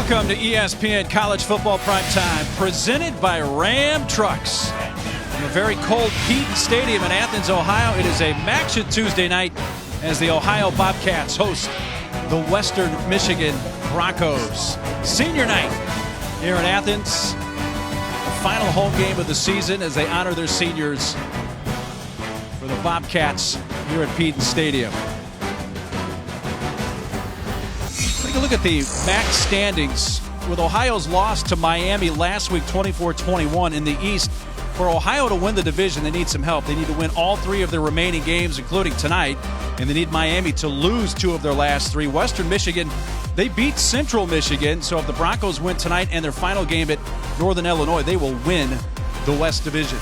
Welcome to ESPN College Football Primetime, presented by Ram Trucks. From a very cold Pete Stadium in Athens, Ohio, it is a MACtion Tuesday night as the Ohio Bobcats host the Western Michigan Broncos. Senior night here in Athens. The final home game of the season as they honor their seniors for the Bobcats here at Pete Stadium. Take a look at the MAC standings with Ohio's loss to Miami last week, 24-21 in the East. For Ohio to win the division, they need some help. They need to win all three of their remaining games, including tonight, and they need Miami to lose two of their last three. Western Michigan, they beat Central Michigan, so if the Broncos win tonight and their final game at Northern Illinois, they will win the West Division.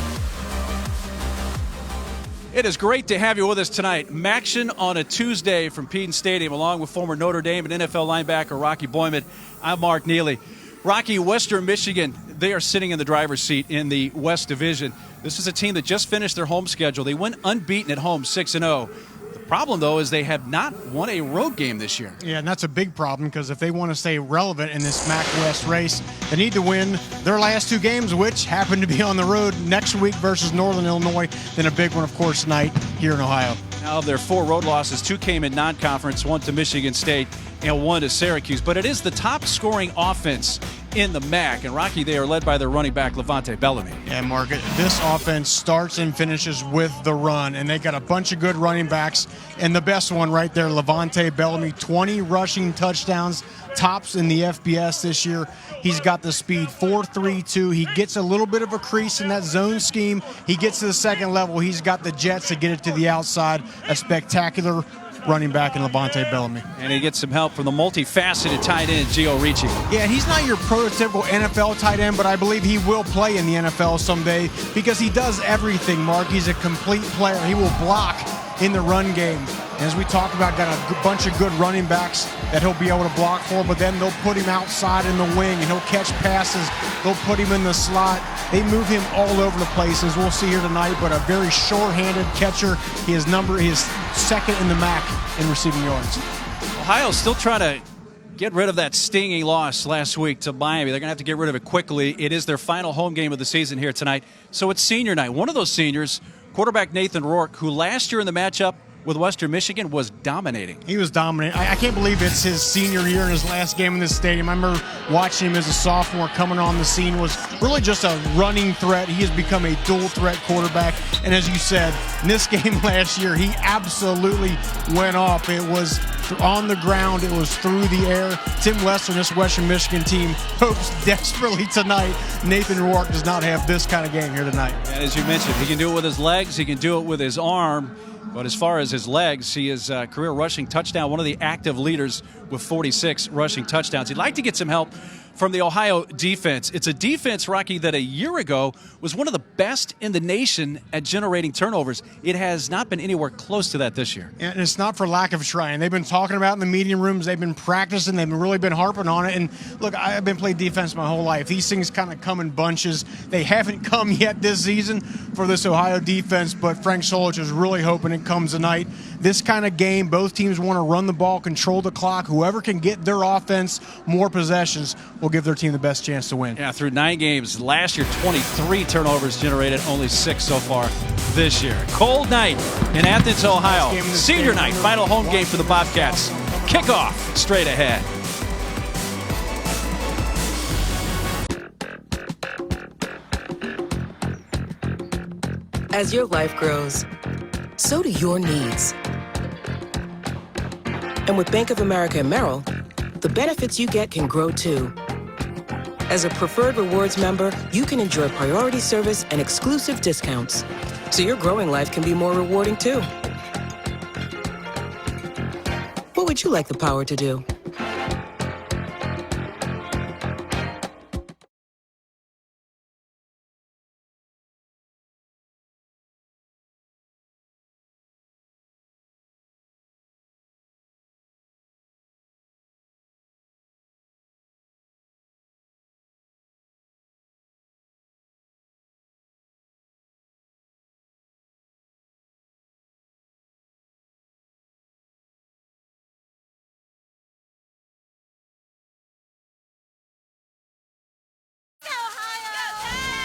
It is great to have you with us tonight. MACtion on a Tuesday from Peden Stadium, along with former Notre Dame and NFL linebacker Rocky Boyman. I'm Mark Neely. Rocky, Western Michigan, they are sitting in the driver's seat in the West Division. This is a team that just finished their home schedule. They went unbeaten at home, 6-0. The problem, though, is they have not won a road game this year. Yeah, and that's a big problem because if they want to stay relevant in this MAC West race, they need to win their last two games, which happen to be on the road next week versus Northern Illinois, then a big one, of course, tonight here in Ohio. Now, of their four road losses, two came in non-conference, one to Michigan State and one to Syracuse. But it is the top-scoring offense in the MAC. And, Rocky, they are led by their running back, Levante Bellamy. Yeah, Mark, this offense starts and finishes with the run, and they got a bunch of good running backs. And the best one right there, Levante Bellamy, 20 rushing touchdowns, tops in the FBS this year. He's got the speed, 4.32. He gets a little bit of a crease in that zone scheme. He gets to the second level. He's got the jets to get it to the outside. A spectacular running back in Levante Bellamy. And he gets some help from the multifaceted tight end, Gio Ricci. Yeah, he's not your prototypical NFL tight end, but I believe he will play in the NFL someday because he does everything, Mark. He's a complete player. He will block in the run game. And as we talked about, got a bunch of good running backs that he'll be able to block for, but then they'll put him outside in the wing and he'll catch passes. They'll put him in the slot. They move him all over the place, as we'll see here tonight, but a very short-handed catcher. He is second in the MAC in receiving yards. Ohio's still trying to get rid of that stinging loss last week to Miami. They're going to have to get rid of it quickly. It is their final home game of the season here tonight. So it's senior night. One of those seniors, quarterback Nathan Rourke, who last year in the matchup with Western Michigan was dominating. He was dominating. I can't believe it's his senior year in his last game in this stadium. I remember watching him as a sophomore coming on the scene, was really just a running threat. He has become a dual threat quarterback. And as you said, in this game last year, he absolutely went off. It was on the ground. It was through the air. Tim Western, this Western Michigan team, hopes desperately tonight Nathan Rourke does not have this kind of game here tonight. And as you mentioned, he can do it with his legs. He can do it with his arm. But as far as his legs, he is career rushing touchdown, one of the active leaders with 46 rushing touchdowns. He'd like to get some help from the Ohio defense. It's a defense, Rocky, that a year ago was one of the best in the nation at generating turnovers. It has not been anywhere close to that this year. And it's not for lack of trying. They've been talking about it in the meeting rooms. They've been practicing. They've really been harping on it. And look, I've been playing defense my whole life. These things kind of come in bunches. They haven't come yet this season for this Ohio defense, but Frank Solich is really hoping it comes tonight. This kind of game, both teams want to run the ball, control the clock. Whoever can get their offense more possessions will give their team the best chance to win. Yeah, through 9 games. Last year, 23 turnovers generated, only 6 so far this year. Cold night in Athens, Ohio. Senior night, final home game for the Bobcats. Kickoff straight ahead. As your life grows, so do your needs. And with Bank of America and Merrill, the benefits you get can grow too. As a preferred rewards member, you can enjoy priority service and exclusive discounts, so your growing life can be more rewarding too. What would you like the power to do?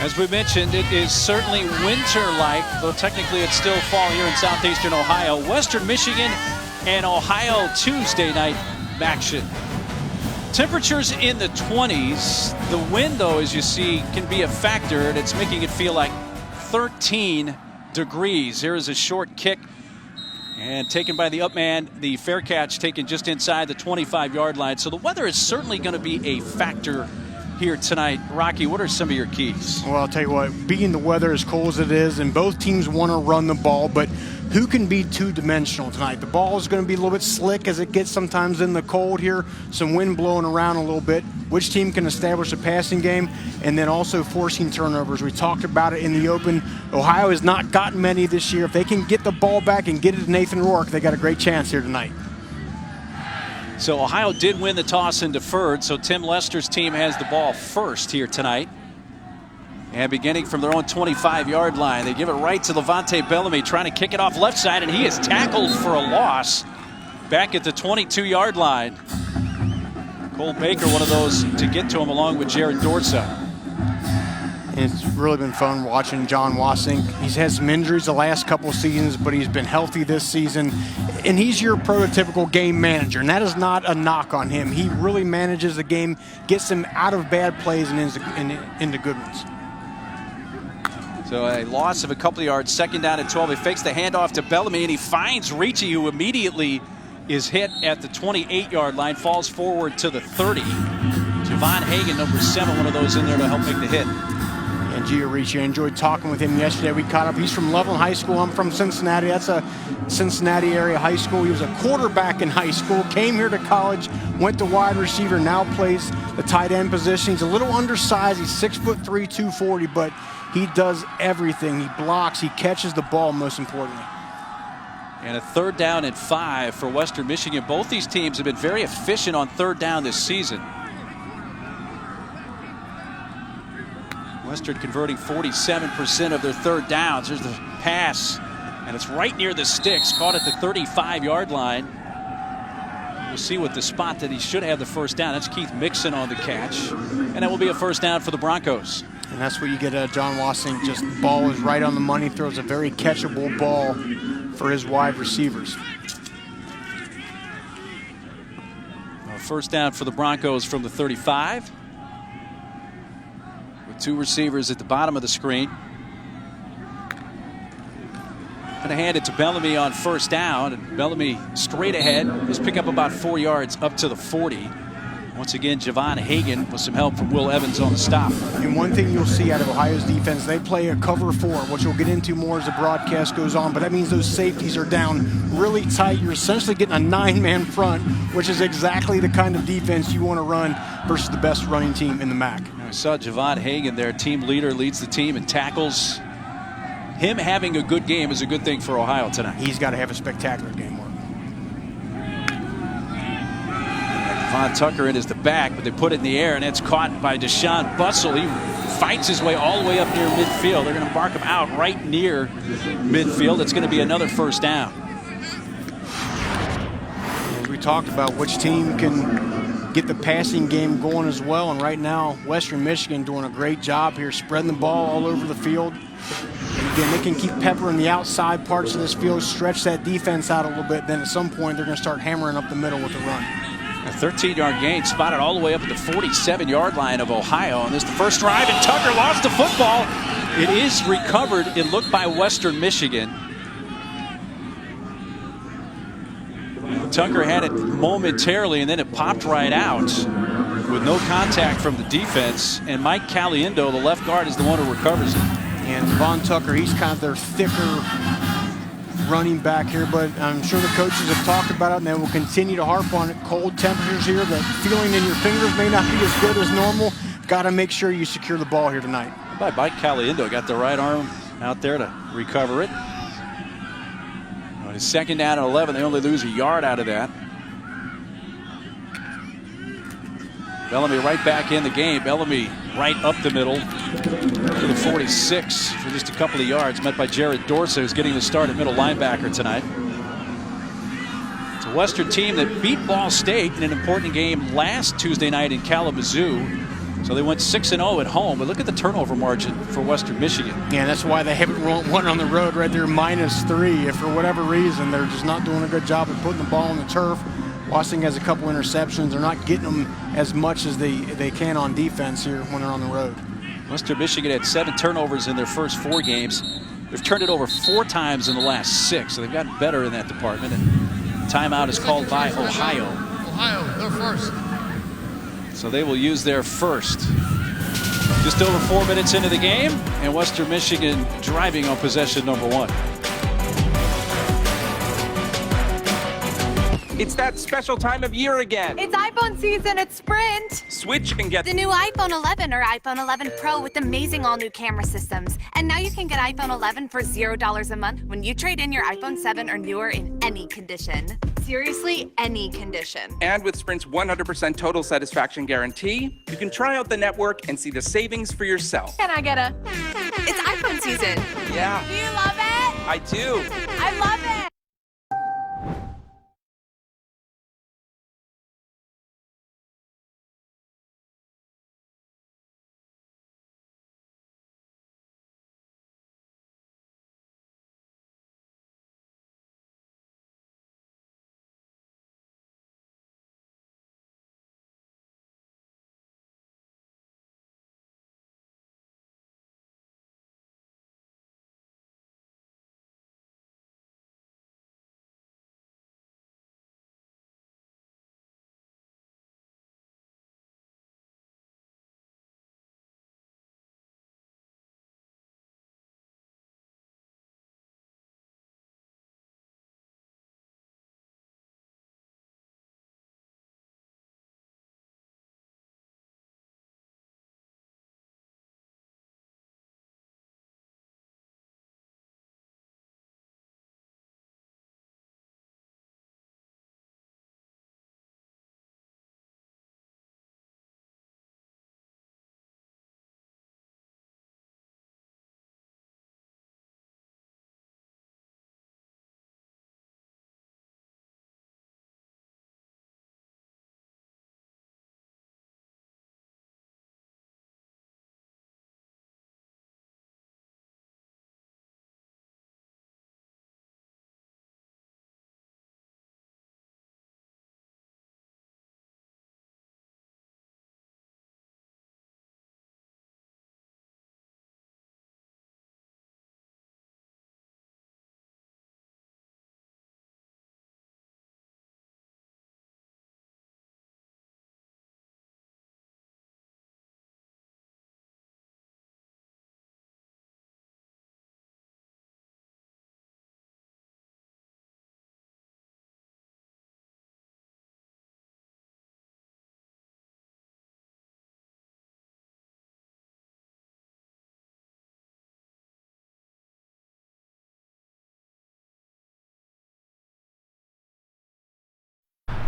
As we mentioned, it is certainly winter-like, though technically it's still fall here in southeastern Ohio. Western Michigan and Ohio Tuesday night action. Temperatures in the 20s. The wind, though, as you see, can be a factor, and it's making it feel like 13 degrees. Here is a short kick, and taken by the up man. The fair catch taken just inside the 25-yard line. So the weather is certainly going to be a factor here tonight. Rocky, what are some of your keys? Well, I'll tell you what, being the weather as cold as it is, and both teams want to run the ball, but who can be two-dimensional tonight? The ball is going to be a little bit slick as it gets sometimes in the cold here, some wind blowing around a little bit. Which team can establish a passing game, and then also forcing turnovers? We talked about it in the open. Ohio has not gotten many this year. If they can get the ball back and get it to Nathan Rourke, they got a great chance here tonight. So Ohio did win the toss and deferred, so Tim Lester's team has the ball first here tonight. And beginning from their own 25-yard line, they give it right to Levante Bellamy, trying to kick it off left side, and he is tackled for a loss back at the 22-yard line. Cole Baker, one of those to get to him, along with Jared Dorsa. It's really been fun watching John Wassink. He's had some injuries the last couple of seasons, but he's been healthy this season. And he's your prototypical game manager, and that is not a knock on him. He really manages the game, gets them out of bad plays and into good ones. So a loss of a couple of yards, second down and 12. He fakes the handoff to Bellamy, and he finds Ricci, who immediately is hit at the 28-yard line, falls forward to the 30. Javon Hagan, number 7, one of those in there to help make the hit. And Gio Ricci, I enjoyed talking with him yesterday. We caught up. He's from Loveland High School. I'm from Cincinnati. That's a Cincinnati area high school. He was a quarterback in high school, came here to college, went to wide receiver, now plays the tight end position. He's a little undersized. He's 6'3", 240, but he does everything. He blocks, he catches the ball, most importantly. And a third down and 5 for Western Michigan. Both these teams have been very efficient on third down this season. Western converting 47% of their third downs. Here's the pass, and it's right near the sticks, caught at the 35-yard line. We'll see what the spot that he should have the first down. That's Keith Mixon on the catch, and that will be a first down for the Broncos. And that's what you get at John Wassink. Just the ball is right on the money, throws a very catchable ball for his wide receivers. First down for the Broncos from the 35. With 2 receivers at the bottom of the screen. Going to hand it to Bellamy on first down, and Bellamy straight ahead. Just pick up about 4 yards up to the 40. Once again, Javon Hagan with some help from Will Evans on the stop. And one thing you'll see out of Ohio's defense, they play a cover 4, which we'll get into more as the broadcast goes on, but that means those safeties are down really tight. You're essentially getting a 9-man front, which is exactly the kind of defense you want to run versus the best running team in the MAC. I saw Javon Hagan there, team leader, leads the team in tackles. Him having a good game is a good thing for Ohio tonight. He's got to have a spectacular game. Von Tucker in is the back, but they put it in the air, and it's caught by Deshaun Bussell. He fights his way all the way up near midfield. They're going to mark him out right near midfield. It's going to be another first down. As we talked about, which team can get the passing game going as well, and right now Western Michigan doing a great job here, spreading the ball all over the field. And again, they can keep peppering the outside parts of this field, stretch that defense out a little bit. Then at some point, they're going to start hammering up the middle with the run. A 13-yard gain spotted all the way up at the 47-yard line of Ohio. And this is the first drive, and Tucker lost the football. It is recovered. It looked by Western Michigan. Tucker had it momentarily, and then it popped right out with no contact from the defense. And Mike Caliendo, the left guard, is the one who recovers it. And Von Tucker, he's kind of their thicker running back here, but I'm sure the coaches have talked about it, and they will continue to harp on it. Cold temperatures here, the feeling in your fingers may not be as good as normal. Got to make sure you secure the ball here tonight. By Mike Caliendo, got the right arm out there to recover it. On his second down and 11, they only lose a yard out of that. Bellamy right back in the game. Bellamy right up the middle to the 46 for just a couple of yards, met by Jared Dorsa, who's getting the start at middle linebacker tonight. It's a Western team that beat Ball State in an important game last Tuesday night in Kalamazoo. So they went 6-0 at home, but look at the turnover margin for Western Michigan. Yeah, that's why they haven't won on the road right there, -3. If for whatever reason they're just not doing a good job of putting the ball on the turf. Washington has a couple interceptions. They're not getting them as much as they can on defense here when they're on the road. Western Michigan had 7 turnovers in their first 4 games. They've turned it over 4 times in the last 6, so they've gotten better in that department. And timeout is called by Ohio. Ohio, they're first. So they will use their first. Just over 4 minutes into the game, and Western Michigan driving on possession number 1. It's that special time of year again. It's iPhone season at Sprint. Switch and get The new iPhone 11 or iPhone 11 Pro with amazing all-new camera systems. And now you can get iPhone 11 for $0 a month when you trade in your iPhone 7 or newer in any condition. Seriously, any condition. And with Sprint's 100% total satisfaction guarantee, you can try out the network and see the savings for yourself. Can I get a... It's iPhone season. Yeah, Do you love it? I do. I love it.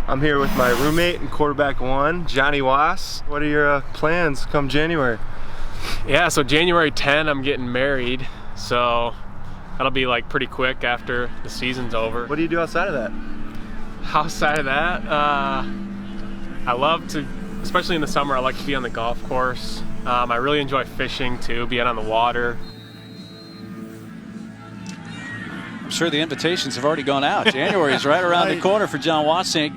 I'm here with my roommate and quarterback 1, Johnny Wass. What are your plans come January? Yeah, so January 10, I'm getting married, so that'll be like pretty quick after the season's over. What do you do outside of that? Outside of that, I love to, especially in the summer, I like to be on the golf course. I really enjoy fishing too, being on the water. I'm sure the invitations have already gone out. January is right around the corner for John Wassink.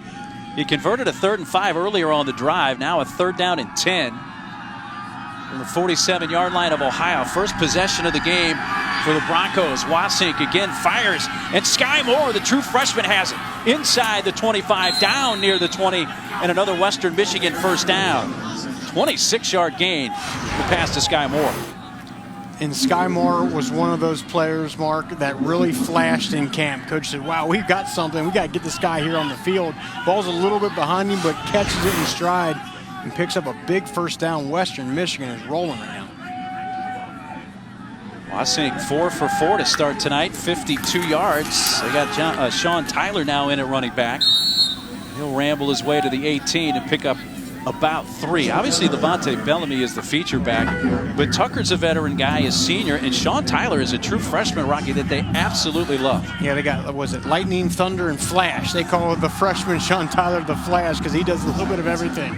He converted a 3rd and 5 earlier on the drive. Now a 3rd down and 10 from the 47-yard line of Ohio. First possession of the game for the Broncos. Wassink again fires, and Sky Moore, the true freshman, has it inside the 25, down near the 20, and another Western Michigan first down. 26-yard gain, the pass to Sky Moore. And Sky Moore was one of those players, Mark, that really flashed in camp. Coach said, wow, we've got something. We got to get this guy here on the field. Ball's a little bit behind him, but catches it in stride and picks up a big first down. Western Michigan is rolling right now. Wassink 4 for 4 to start tonight, 52 yards. They got Sean Tyler now in at running back. He'll ramble his way to the 18 and pick up about 3. Obviously, Levante Bellamy is the feature back, but Tucker's a veteran guy, is senior, and Sean Tyler is a true freshman, Rocky, that they absolutely love. Yeah, they got, was it Lightning, Thunder, and Flash? They call the freshman Sean Tyler the Flash because he does a little bit of everything.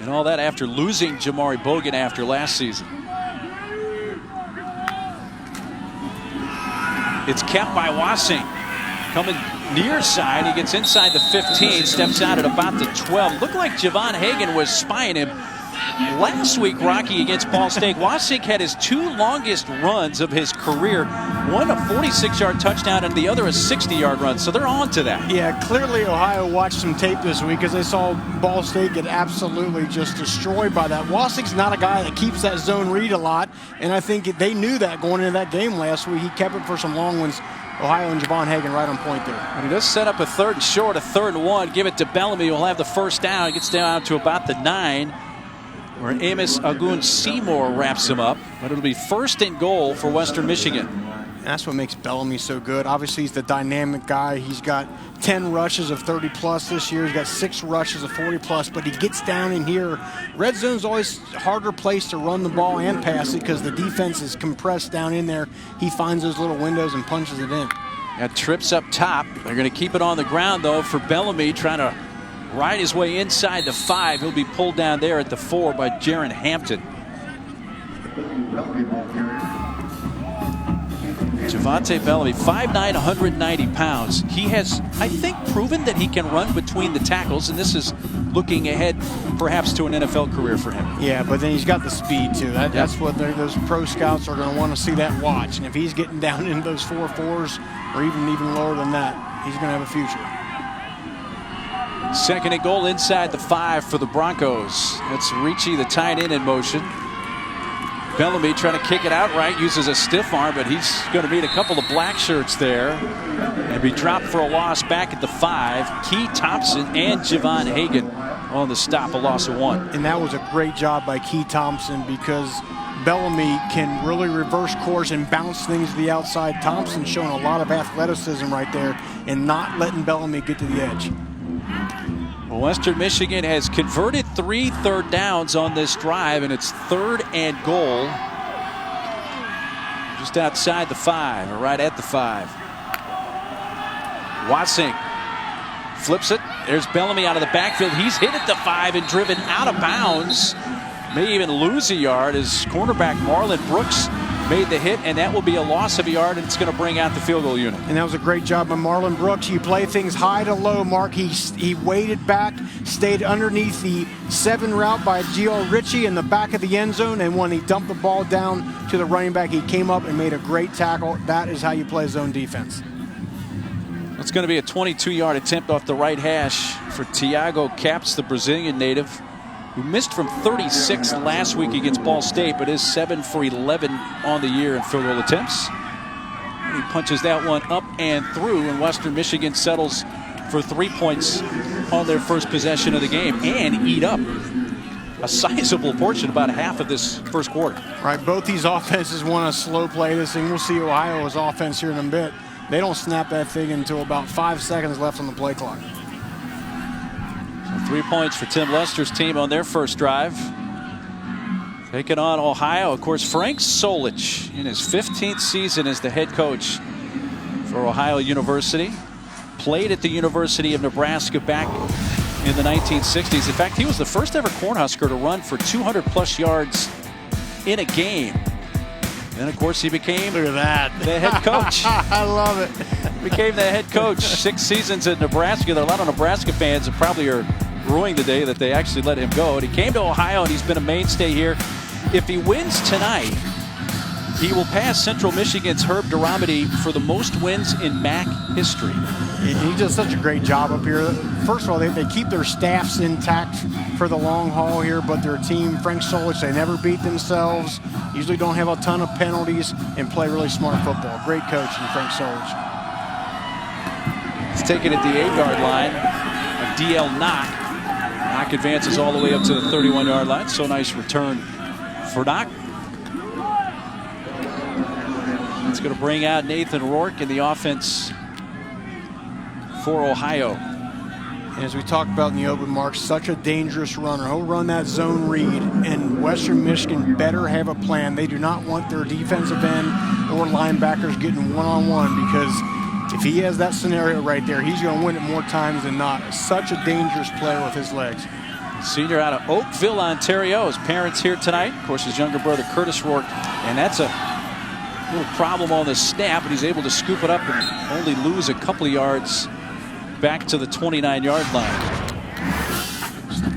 And all that after losing Jamari Bogan after last season. It's kept by Wassing. Coming near side, he gets inside the 15, steps out at about the 12. Looked like Javon Hagan was spying him. Last week, Rocky, against Ball State, Wassing had his 2 longest runs of his career. One a 46-yard touchdown and the other a 60-yard run. So they're on to that. Yeah, clearly Ohio watched some tape this week as they saw Ball State get absolutely just destroyed by that. Wassing's not a guy that keeps that zone read a lot, and I think they knew that going into that game last week. He kept it for some long ones. Ohio and Javon Hagan right on point there. And he does set up a 3rd and short, a 3rd and 1. Give it to Bellamy. He'll have the first down. He gets down to about the 9, where Amos Agun-Seymour wraps him up. But it'll be 1st and goal for Western Michigan. And that's what makes Bellamy so good. Obviously, he's the dynamic guy. He's got 10 rushes of 30-plus this year. He's got 6 rushes of 40-plus, but he gets down in here. Red zone's always a harder place to run the ball and pass it because the defense is compressed down in there. He finds those little windows and punches it in. Got trips up top. They're going to keep it on the ground, though, for Bellamy, trying to ride his way inside the 5. He'll be pulled down there at the 4 by Jaron Hampton. Javonte Bellamy, 5'9", 190 pounds. He has, I think, proven that he can run between the tackles, and this is looking ahead perhaps to an NFL career for him. Yeah, but then he's got the speed, too. That's what those pro scouts are going to want to see, that watch. And if he's getting down into those 4.4s or even lower than that, he's going to have a future. 2nd and goal inside the 5 for the Broncos. That's Ricci, the tight end, in motion. Bellamy trying to kick it outright, uses a stiff arm, but he's going to meet a couple of black shirts there and be dropped for a loss back at the 5. Key Thompson and Javon Hagan on the stop, a loss of 1. And that was a great job by Key Thompson because Bellamy can really reverse course and bounce things to the outside. Thompson showing a lot of athleticism right there and not letting Bellamy get to the edge. Well, Western Michigan has converted 3 third downs on this drive, and it's 3rd and goal. Just outside the 5, or right at the 5. Wassing flips it. There's Bellamy out of the backfield. He's hit at the 5 and driven out of bounds. May even lose a yard as cornerback Marlon Brooks made the hit, and that will be a loss of a yard, and it's going to bring out the field goal unit. And that was a great job by Marlon Brooks. You play things high to low, Mark. He waded back, stayed underneath the 7 route by Gio Ricci in the back of the end zone, and when he dumped the ball down to the running back, he came up and made a great tackle. That is how you play zone defense. It's going to be a 22-yard attempt off the right hash for Tiago Caps, the Brazilian native, who missed from 36 last week against Ball State, but is 7 for 11 on the year in field goal attempts. And he punches that one up and through, and Western Michigan settles for 3 points on their first possession of the game and eat up a sizable portion, about half of this first quarter. Right, both these offenses want to slow play this thing. We'll see Ohio's offense here in a bit. They don't snap that thing until about 5 seconds left on the play clock. 3 points for Tim Lester's team on their first drive. Taking on Ohio, of course, Frank Solich in his 15th season as the head coach for Ohio University. Played at the University of Nebraska back in the 1960s. In fact, he was the first ever Cornhusker to run for 200-plus yards in a game. Then, of course, he became Look at that. the head coach. I love it. Became the head coach. 6 seasons at Nebraska. There are a lot of Nebraska fans that probably are ruining the day that they actually let him go. And he came to Ohio, and he's been a mainstay here. If he wins tonight, he will pass Central Michigan's Herb Duramity for the most wins in MAC history. He does such a great job up here. First of all, they keep their staffs intact for the long haul here, but their team, Frank Solich, they never beat themselves, usually don't have a ton of penalties, and play really smart football. Great coach in Frank Solich. He's taken at the 8-yard line. A DL knock. Knock advances all the way up to the 31-yard line. So nice return for Knock. It's going to bring out Nathan Rourke in the offense for Ohio. And as we talked about in the open, Mark, such a dangerous runner. He'll run that zone read, and Western Michigan better have a plan. They do not want their defensive end or linebackers getting one-on-one, because if he has that scenario right there, he's going to win it more times than not. Such a dangerous player with his legs. Senior out of Oakville, Ontario. His parents here tonight. Of course, his younger brother Curtis Rourke. And that's a little problem on the snap, but he's able to scoop it up and only lose a couple of yards back to the 29-yard line.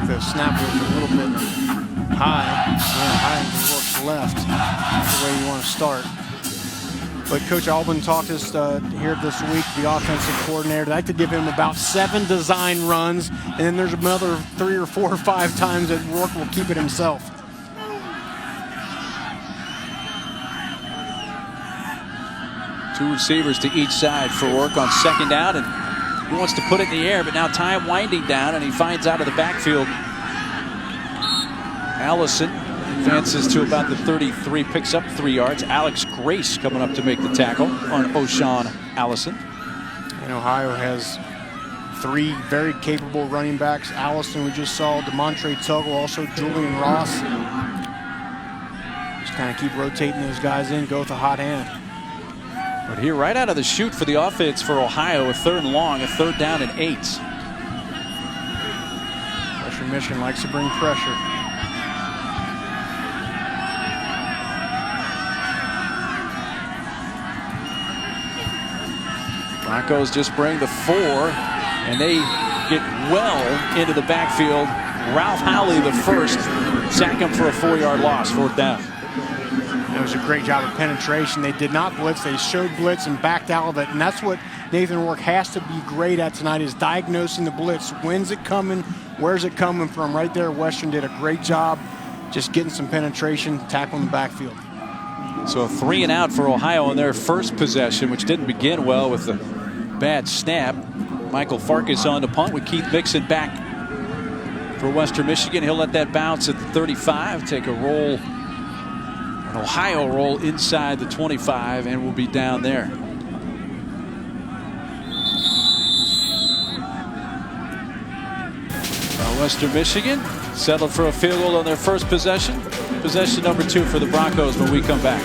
The snap was a little bit high. Yeah, high and Rourke's left. That's the way you want to start. But Coach Albin talked to us here this week, the offensive coordinator. They like to give him about 7 design runs, and then there's another 3 or 4 or 5 times that Rourke will keep it himself. Two receivers to each side for Rourke on second down, and he wants to put it in the air, but now time winding down, and he finds out of the backfield. Allison advances to about the 33, picks up 3 yards. Alex Grace coming up to make the tackle on O'Shawn Allison. And Ohio has 3 very capable running backs. Allison, we just saw, Demontre Tuggle, also Julian Ross. Just kind of keep rotating those guys in, go with a hot hand. But here, right out of the chute for the offense for Ohio, a 3rd and long, a 3rd down and 8. Western Michigan likes to bring pressure. Broncos just bring the 4, and they get well into the backfield. Ralph Howley, the first, sack him for a 4-yard loss, 4th down. It was a great job of penetration. They did not blitz. They showed blitz and backed out of it. And that's what Nathan Rourke has to be great at tonight, is diagnosing the blitz. When's it coming? Where's it coming from? Right there, Western did a great job just getting some penetration, tackling the backfield. So a 3 and out for Ohio on their first possession, which didn't begin well with the bad snap. Michael Farkas on the punt with Keith Mixon back for Western Michigan. He'll let that bounce at the 35, take a roll, an Ohio roll inside the 25, and will be down there. Western Michigan settled for a field goal on their first possession. Possession number 2 for the Broncos when we come back.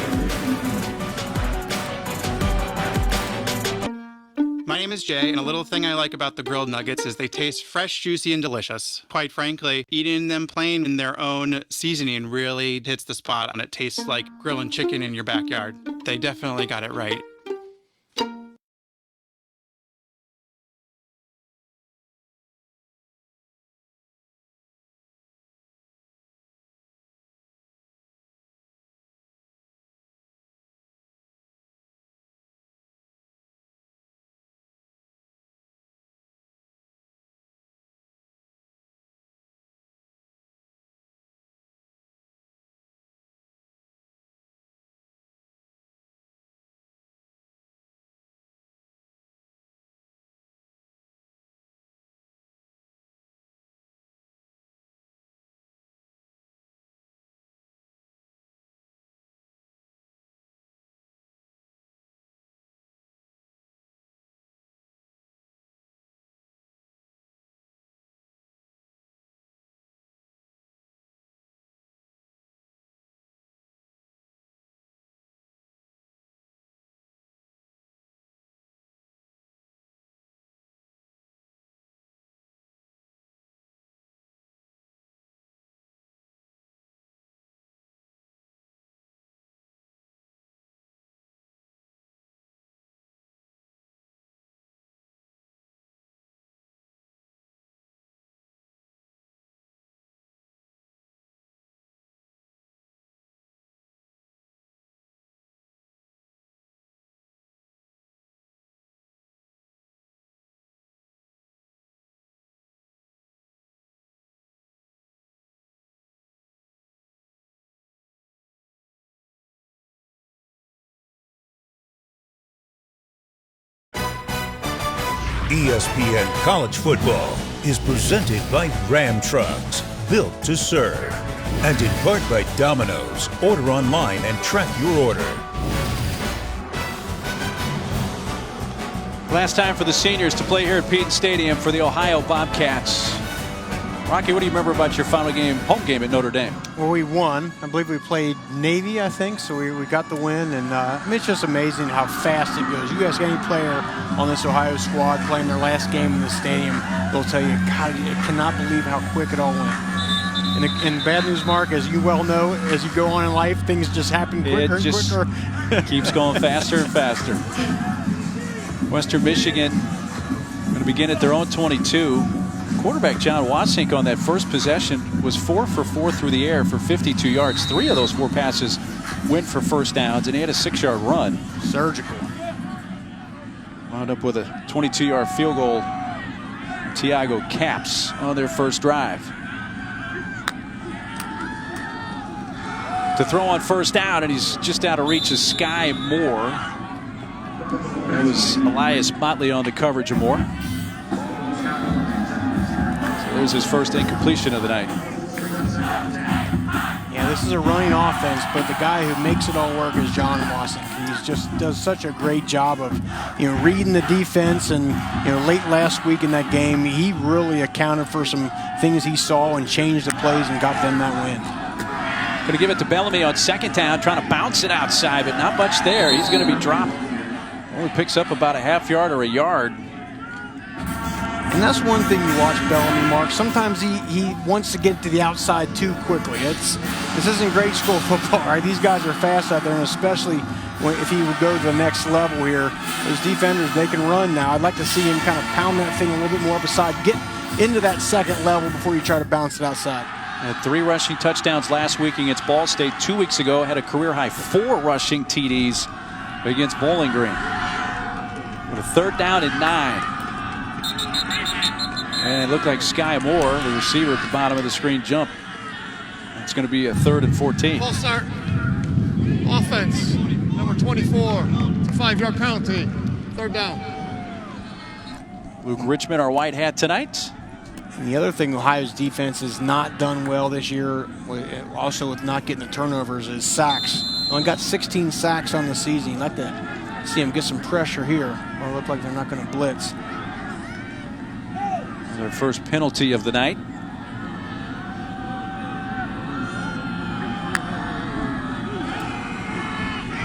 My name is Jay, and a little thing I like about the grilled nuggets is they taste fresh, juicy, and delicious. Quite frankly, eating them plain in their own seasoning really hits the spot, and it tastes like grilling chicken in your backyard. They definitely got it right. ESPN College Football is presented by Ram Trucks, built to serve. And in part by Domino's. Order online and track your order. Last time for the seniors to play here at Peden Stadium for the Ohio Bobcats. Rocky, what do you remember about your final game, home game at Notre Dame? Well, we won. I believe we played Navy, I think, so we got the win. And I mean, it's just amazing how fast it goes. You ask any player on this Ohio squad playing their last game in the stadium, they'll tell you, God, I cannot believe how quick it all went. And bad news, Mark, as you well know, as you go on in life, things just happen quicker and quicker. Keeps going faster and faster. Western Michigan going to begin at their own 22. Quarterback John Wasink on that first possession was 4 for 4 through the air for 52 yards. 3 of those 4 passes went for first downs, and he had a 6-yard run. Surgical. Wound up with a 22-yard field goal. Tiago Caps on their first drive. To throw on first down, and he's just out of reach of Sky Moore. It was Elias Motley on the coverage of Moore. So there's his first incompletion of the night. Yeah, this is a running offense, but the guy who makes it all work is John Wasink. He just does such a great job of, reading the defense. And late last week in that game, he really accounted for some things he saw and changed the plays and got them that win. Going to give it to Bellamy on second down, trying to bounce it outside, but not much there. He's going to be dropped. Only picks up about a half yard or a yard. And that's one thing you watch Bellamy, Mark. Sometimes he wants to get to the outside too quickly. This isn't grade school football, right? These guys are fast out there, and especially if he would go to the next level here, those defenders, they can run now. I'd like to see him kind of pound that thing a little bit more up aside, get into that second level before you try to bounce it outside. Had 3 rushing touchdowns last week against Ball State. 2 weeks ago, had a career-high 4 rushing TDs against Bowling Green. With a 3rd down and 9. And it looked like Sky Moore, the receiver at the bottom of the screen, jumped. It's going to be a 3rd and 14. False start. Offense, number 24. It's a 5-yard penalty. 3rd down. Luke Richmond, our white hat tonight. And the other thing Ohio's defense has not done well this year, also with not getting the turnovers, is sacks. Only got 16 sacks on the season. You'd like to see him get some pressure here, or it look like they're not going to blitz. Their first penalty of the night.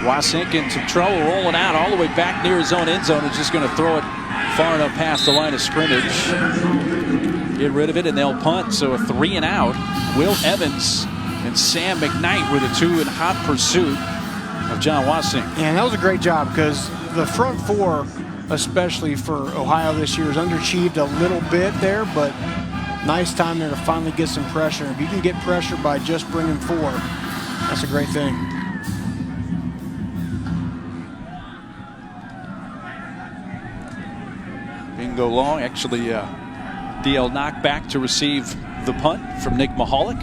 Wasink in some trouble, rolling out all the way back near his own end zone, and just going to throw it far enough past the line of scrimmage. Get rid of it, and they'll punt. So a 3 and out. Will Evans and Sam McKnight were the 2 in hot pursuit of John Wasink. Yeah, and that was a great job, because the front 4, especially for Ohio this year, has underachieved a little bit there, but nice time there to finally get some pressure. If you can get pressure by just bringing 4, that's a great thing. Bingo long, actually DL knocked back to receive the punt from Nick Mahalik.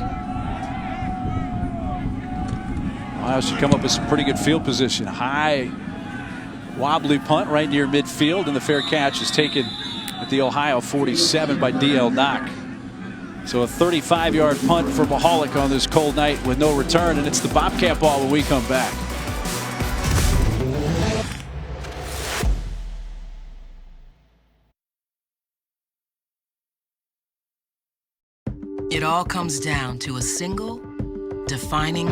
Ohio should come up with some pretty good field position. High wobbly punt right near midfield, and the fair catch is taken at the Ohio 47 by DL Knock. So a 35-yard punt for Mahalik on this cold night with no return, and it's the Bobcat ball when we come back. It all comes down to a single, defining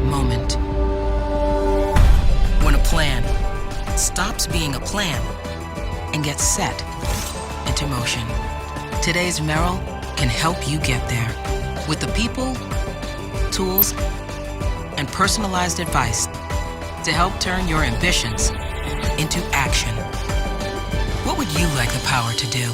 moment. When a plan stops being a plan and gets set into motion. Today's Merrill can help you get there with the people, tools, and personalized advice to help turn your ambitions into action. What would you like the power to do?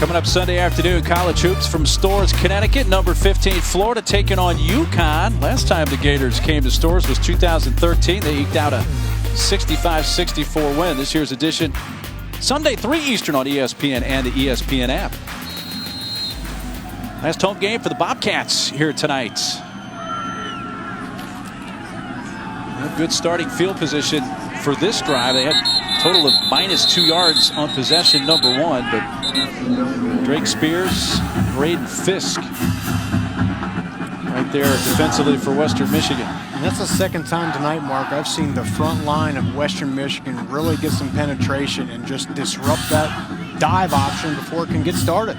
Coming up Sunday afternoon, college hoops from Storrs, Connecticut. Number 15, Florida taking on UConn. Last time the Gators came to Storrs was 2013. They eked out a 65-64 win. This year's edition, Sunday, 3 Eastern on ESPN and the ESPN app. Last home game for the Bobcats here tonight. A good starting field position for this drive. They had a total of -2 yards on possession number 1, but Drake Spears, Braden Fisk right there defensively for Western Michigan. And that's the second time tonight, Mark, I've seen the front line of Western Michigan really get some penetration and just disrupt that dive option before it can get started.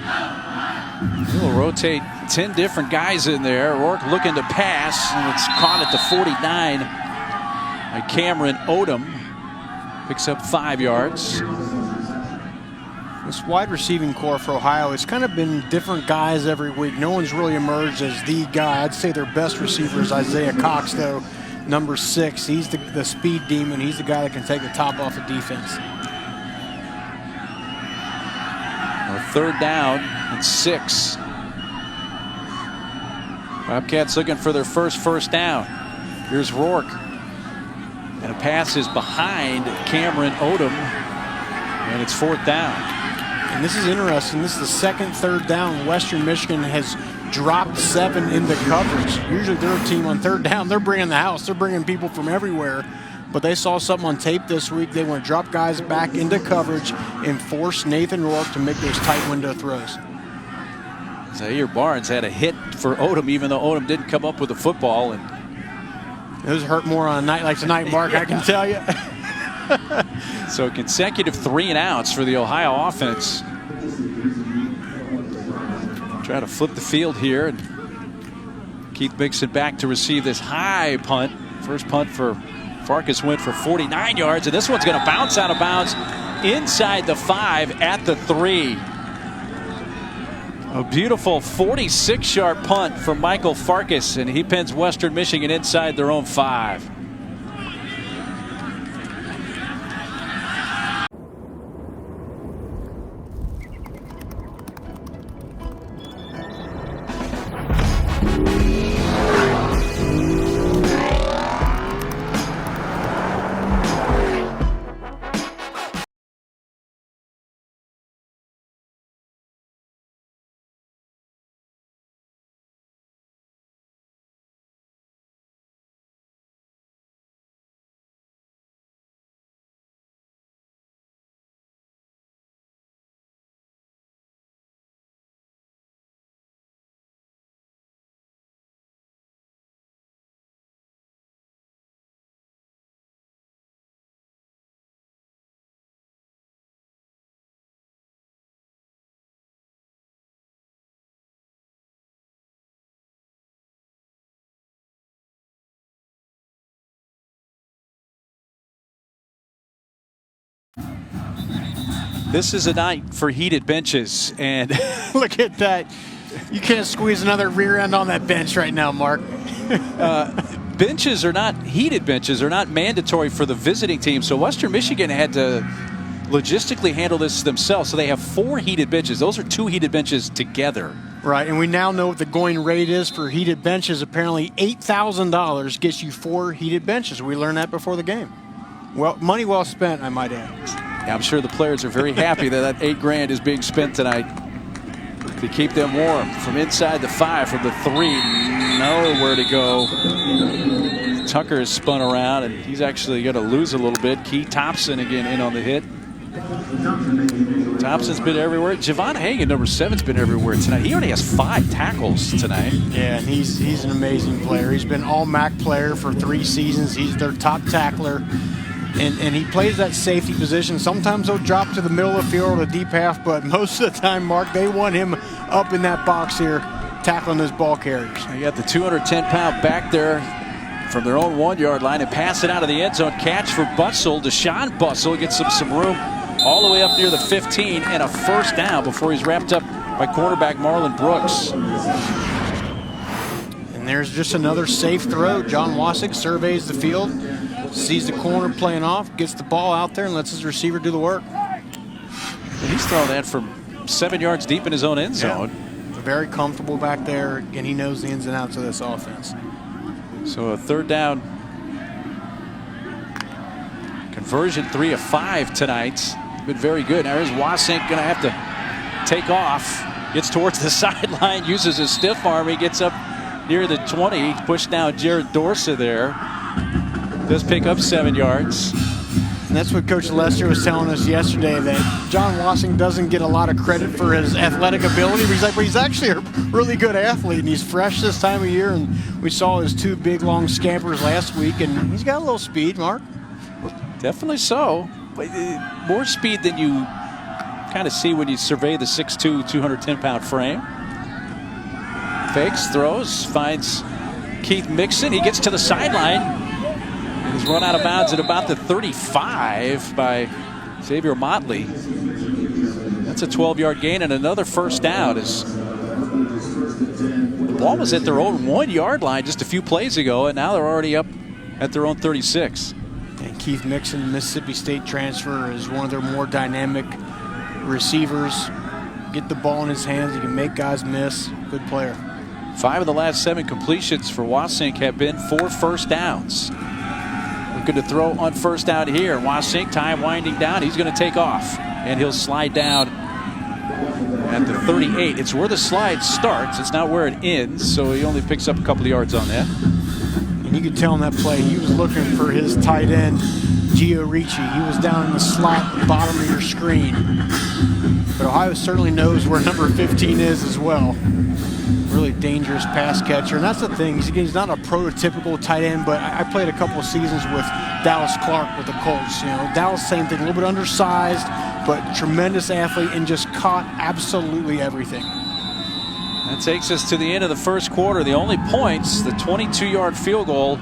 He'll rotate 10 different guys in there. Rourke looking to pass, and it's caught at the 49 by Cameron Odom. Picks up 5 yards. This wide receiving core for Ohio, it's kind of been different guys every week. No one's really emerged as the guy. I'd say their best receiver is Isaiah Cox, though, number 6. He's the speed demon. He's the guy that can take the top off of defense. Third down and 6. Bobcats looking for their first down. Here's Rourke. And a pass is behind Cameron Odom. And it's 4th down. And this is interesting. This is the second third down. Western Michigan has dropped 7 into coverage. Usually their team on third down, they're bringing the house. They're bringing people from everywhere. But they saw something on tape this week. They want to drop guys back into coverage and force Nathan Rourke to make those tight window throws. Zaire Barnes had a hit for Odom, even though Odom didn't come up with the football. And those hurt more on a night like tonight, Mark, yeah. I can tell you. So consecutive 3 and outs for the Ohio offense. Try to flip the field here. And Keith Mixon back to receive this high punt. First punt for Farkas went for 49 yards, and this one's going to bounce out of bounds inside the 5 at the 3. A beautiful 46-yard punt from Michael Farkas, and he pins Western Michigan inside their own 5. This is a night for heated benches, and look at that. You can't squeeze another rear end on that bench right now, Mark. Benches are not, heated benches are not mandatory for the visiting team, so Western Michigan had to logistically handle this themselves. So they have 4 heated benches. Those are 2 heated benches together. Right, and we now know what the going rate is for heated benches. Apparently $8,000 gets you 4 heated benches. We learned that before the game. Well, money well spent, I might add. Yeah, I'm sure the players are very happy that $8 grand is being spent tonight to keep them warm. From inside the 5, from the 3, nowhere to go. Tucker is spun around, and he's actually going to lose a little bit. Key Thompson again in on the hit. Thompson's been everywhere. Javon Hagan, number 7's been everywhere tonight. He only has 5 tackles tonight. Yeah, and he's an amazing player. He's been all-MAC player for 3 seasons. He's their top tackler. And he plays that safety position. Sometimes they'll drop to the middle of the field or the deep half, but most of the time, Mark, they want him up in that box here tackling those ball carriers. You got the 210-pound back there from their own 1-yard line and pass it out of the end zone. Catch for Bussell. Deshaun Bussell gets him some room all the way up near the 15 and a first down before he's wrapped up by quarterback Marlon Brooks. And there's just another safe throw. John Wasik surveys the field, sees the corner playing off, gets the ball out there, and lets his receiver do the work. And he's throwing that from 7 yards deep in his own end zone. Yeah. Very comfortable back there, and he knows the ins and outs of this offense. So a 3rd down conversion, 3 of 5 tonight. Been very good. Now here's Wasink going to have to take off. Gets towards the sideline, uses his stiff arm. He gets up near the 20. Pushed down Jared Dorsa there. Does pick up 7 yards. And that's what Coach Lester was telling us yesterday, that John Wasink doesn't get a lot of credit for his athletic ability. But he's actually a really good athlete, and he's fresh this time of year. And we saw his 2 big, long scampers last week, and he's got a little speed, Mark. Definitely so. But more speed than you kind of see when you survey the 6'2", 210-pound frame. Fakes, throws, finds Keith Mixon. He gets to the sideline. He's run out of bounds at about the 35 by Xavier Motley. That's a 12-yard gain and another first down. As the ball was at their own 1-yard line just a few plays ago, and now they're already up at their own 36. And Keith Mixon, Mississippi State transfer, is one of their more dynamic receivers. Get the ball in his hands. He can make guys miss. Good player. 5 of the last 7 completions for Wasink have been for first downs. Looking to throw on first down here. Wasink, time winding down. He's going to take off, and he'll slide down at the 38. It's where the slide starts. It's not where it ends, so he only picks up a couple of yards on that. And you could tell in that play, he was looking for his tight end, Gio Ricci. He was down in the slot, bottom of your screen. But Ohio certainly knows where number 15 is as well. Really dangerous pass catcher. And that's the thing. He's not a prototypical tight end, but I played a couple of seasons with Dallas Clark with the Colts. You know, Dallas, same thing, a little bit undersized, but tremendous athlete and just caught absolutely everything. That takes us to the end of the first quarter. The only points, the 22-yard field goal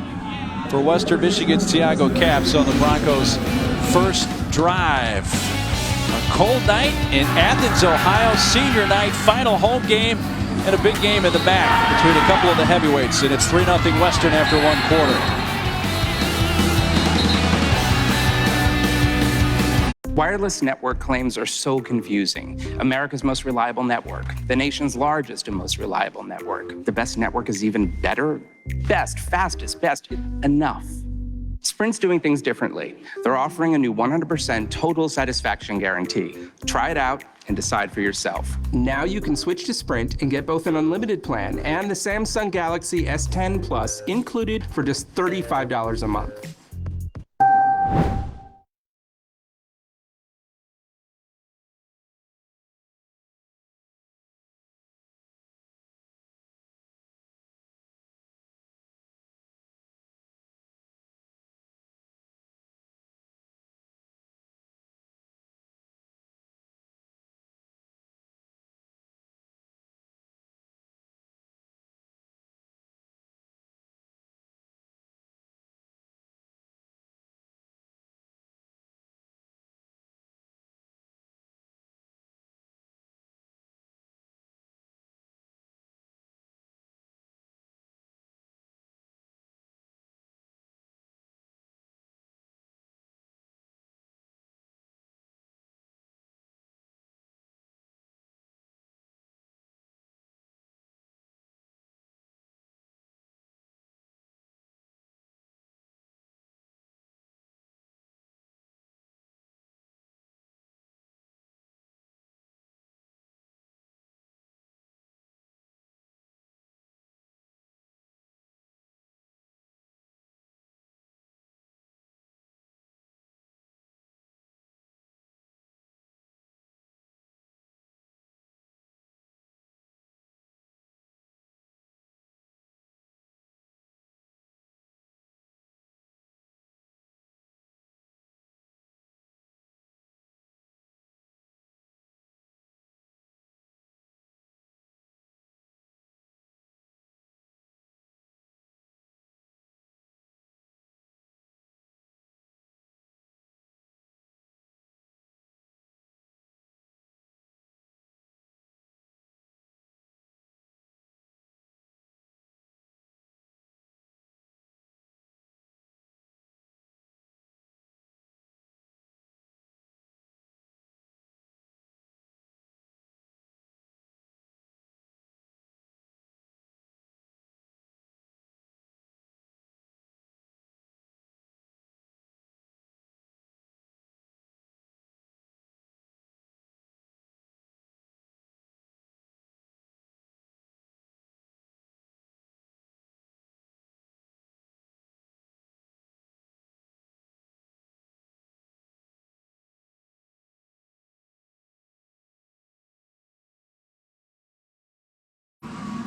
for Western Michigan's Tiago Capps on the Broncos' first drive. A cold night in Athens, Ohio, senior night, final home game, and a big game in the back between a couple of the heavyweights, and it's 3-0 Western after 1 quarter. Wireless network claims are so confusing. America's most reliable network, the nation's largest and most reliable network. The best network is even better? Best, fastest, best, enough. Sprint's doing things differently. They're offering a new 100% total satisfaction guarantee. Try it out and decide for yourself. Now you can switch to Sprint and get both an unlimited plan and the Samsung Galaxy S10 Plus included for just $35 a month.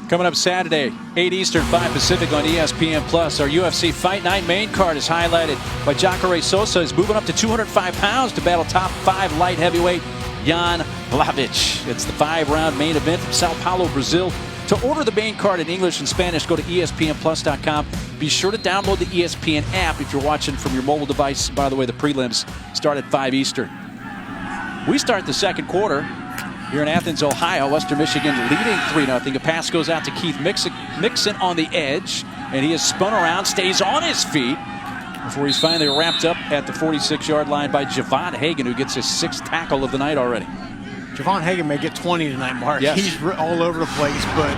Coming up Saturday, 8 Eastern, 5 Pacific on ESPN+. Our UFC Fight Night main card is highlighted by Jacare Souza. He's moving up to 205 pounds to battle top 5 light heavyweight Jan Blachowicz. It's the 5-round main event from Sao Paulo, Brazil. To order the main card in English and Spanish, go to ESPNplus.com. Be sure to download the ESPN app if you're watching from your mobile device. By the way, the prelims start at 5 Eastern. We start the second quarter here in Athens, Ohio. Western Michigan leading 3-0. A pass goes out to Keith Mixon on the edge, and he is spun around, stays on his feet before he's finally wrapped up at the 46-yard line by Javon Hagan, who gets his 6th tackle of the night already. Javon Hagan may get 20 tonight, Mark. Yes. He's all over the place, but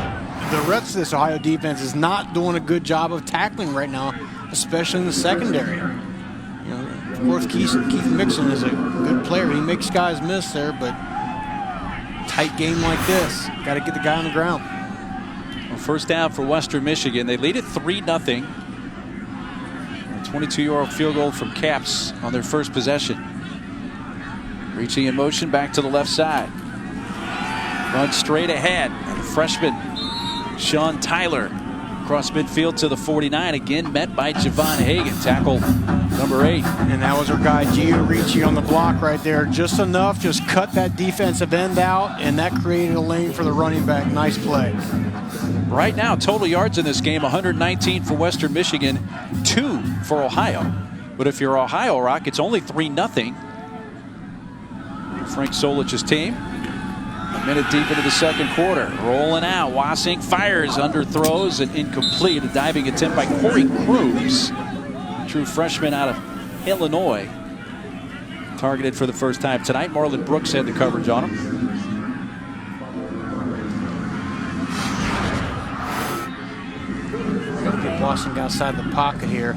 the rest of this Ohio defense is not doing a good job of tackling right now, especially in the secondary. You know, of course, Keith Mixon is a good player. He makes guys miss there, but tight game like this, got to get the guy on the ground. Well, first down for Western Michigan. They lead it 3-0. A 22-yard field goal from Caps on their first possession. Reaching in motion back to the left side. Run straight ahead. And the freshman Sean Tyler across midfield to the 49. Again met by Javon Hagan. Tackle number 8. And that was our guy Gio Ricci on the block right there. Just enough. Just cut that defensive end out. And that created a lane for the running back. Nice play. Right now, total yards in this game, 119 for Western Michigan, 2 for Ohio. But if you're Ohio, Rock, it's only 3-0. Frank Solich's team. A minute deep into the second quarter. Rolling out. Wassing fires, underthrows, and incomplete. A diving attempt by Corey Cruz. True freshman out of Illinois. Targeted for the first time tonight. Marlon Brooks had the coverage on him. Got to get Wassing outside the pocket here.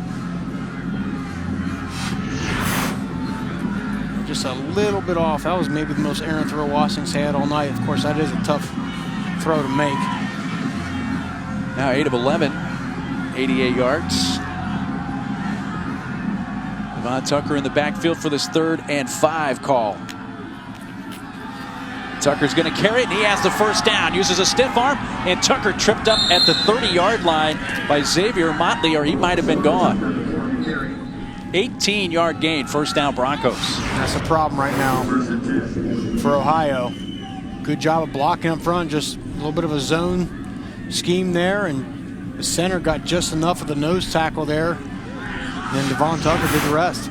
Just a little bit off. That was maybe the most errant throw Wassing's had all night. Of course, that is a tough throw to make. Now 8 of 11, 88 yards. Devon Tucker in the backfield for this 3rd and 5 call. Tucker's going to carry it, and he has the first down. Uses a stiff arm, and Tucker tripped up at the 30-yard line by Xavier Motley, or he might have been gone. 18-yard gain, first down Broncos. That's a problem right now for Ohio. Good job of blocking up front, just a little bit of a zone scheme there, and the center got just enough of the nose tackle there. And then Devon Tucker did the rest.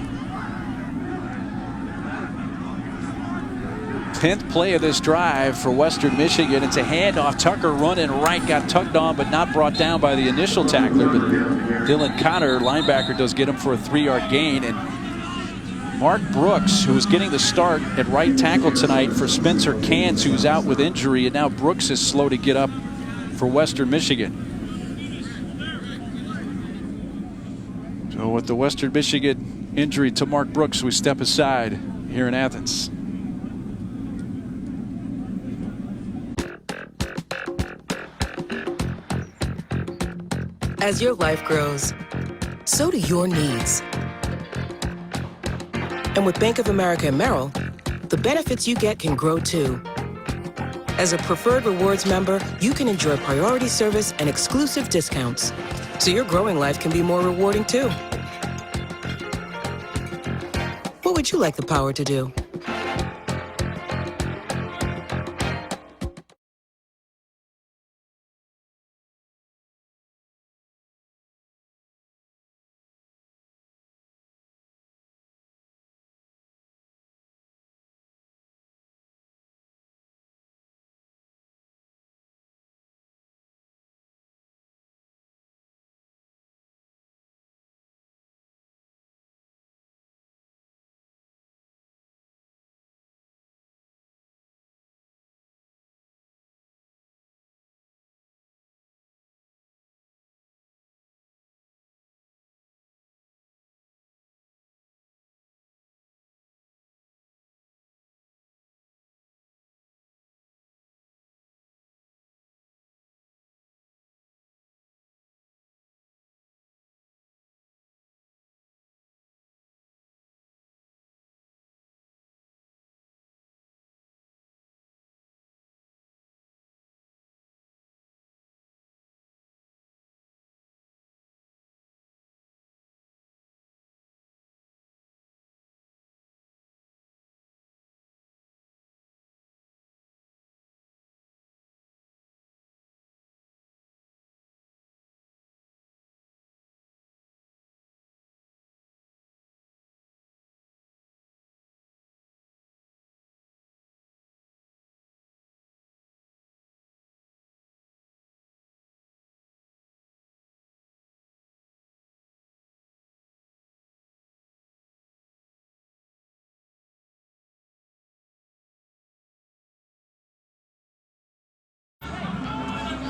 10th play of this drive for Western Michigan. It's a handoff. Tucker running right, got tugged on but not brought down by the initial tackler. But Dylan Connor, linebacker, does get him for a 3-yard gain. And Mark Brooks, who was getting the start at right tackle tonight for Spencer Cans, who's out with injury, and now Brooks is slow to get up for Western Michigan. So with the Western Michigan injury to Mark Brooks, we step aside here in Athens. As your life grows, so do your needs. And with Bank of America and Merrill, the benefits you get can grow too. As a preferred rewards member, you can enjoy priority service and exclusive discounts, so your growing life can be more rewarding too. What would you like the power to do?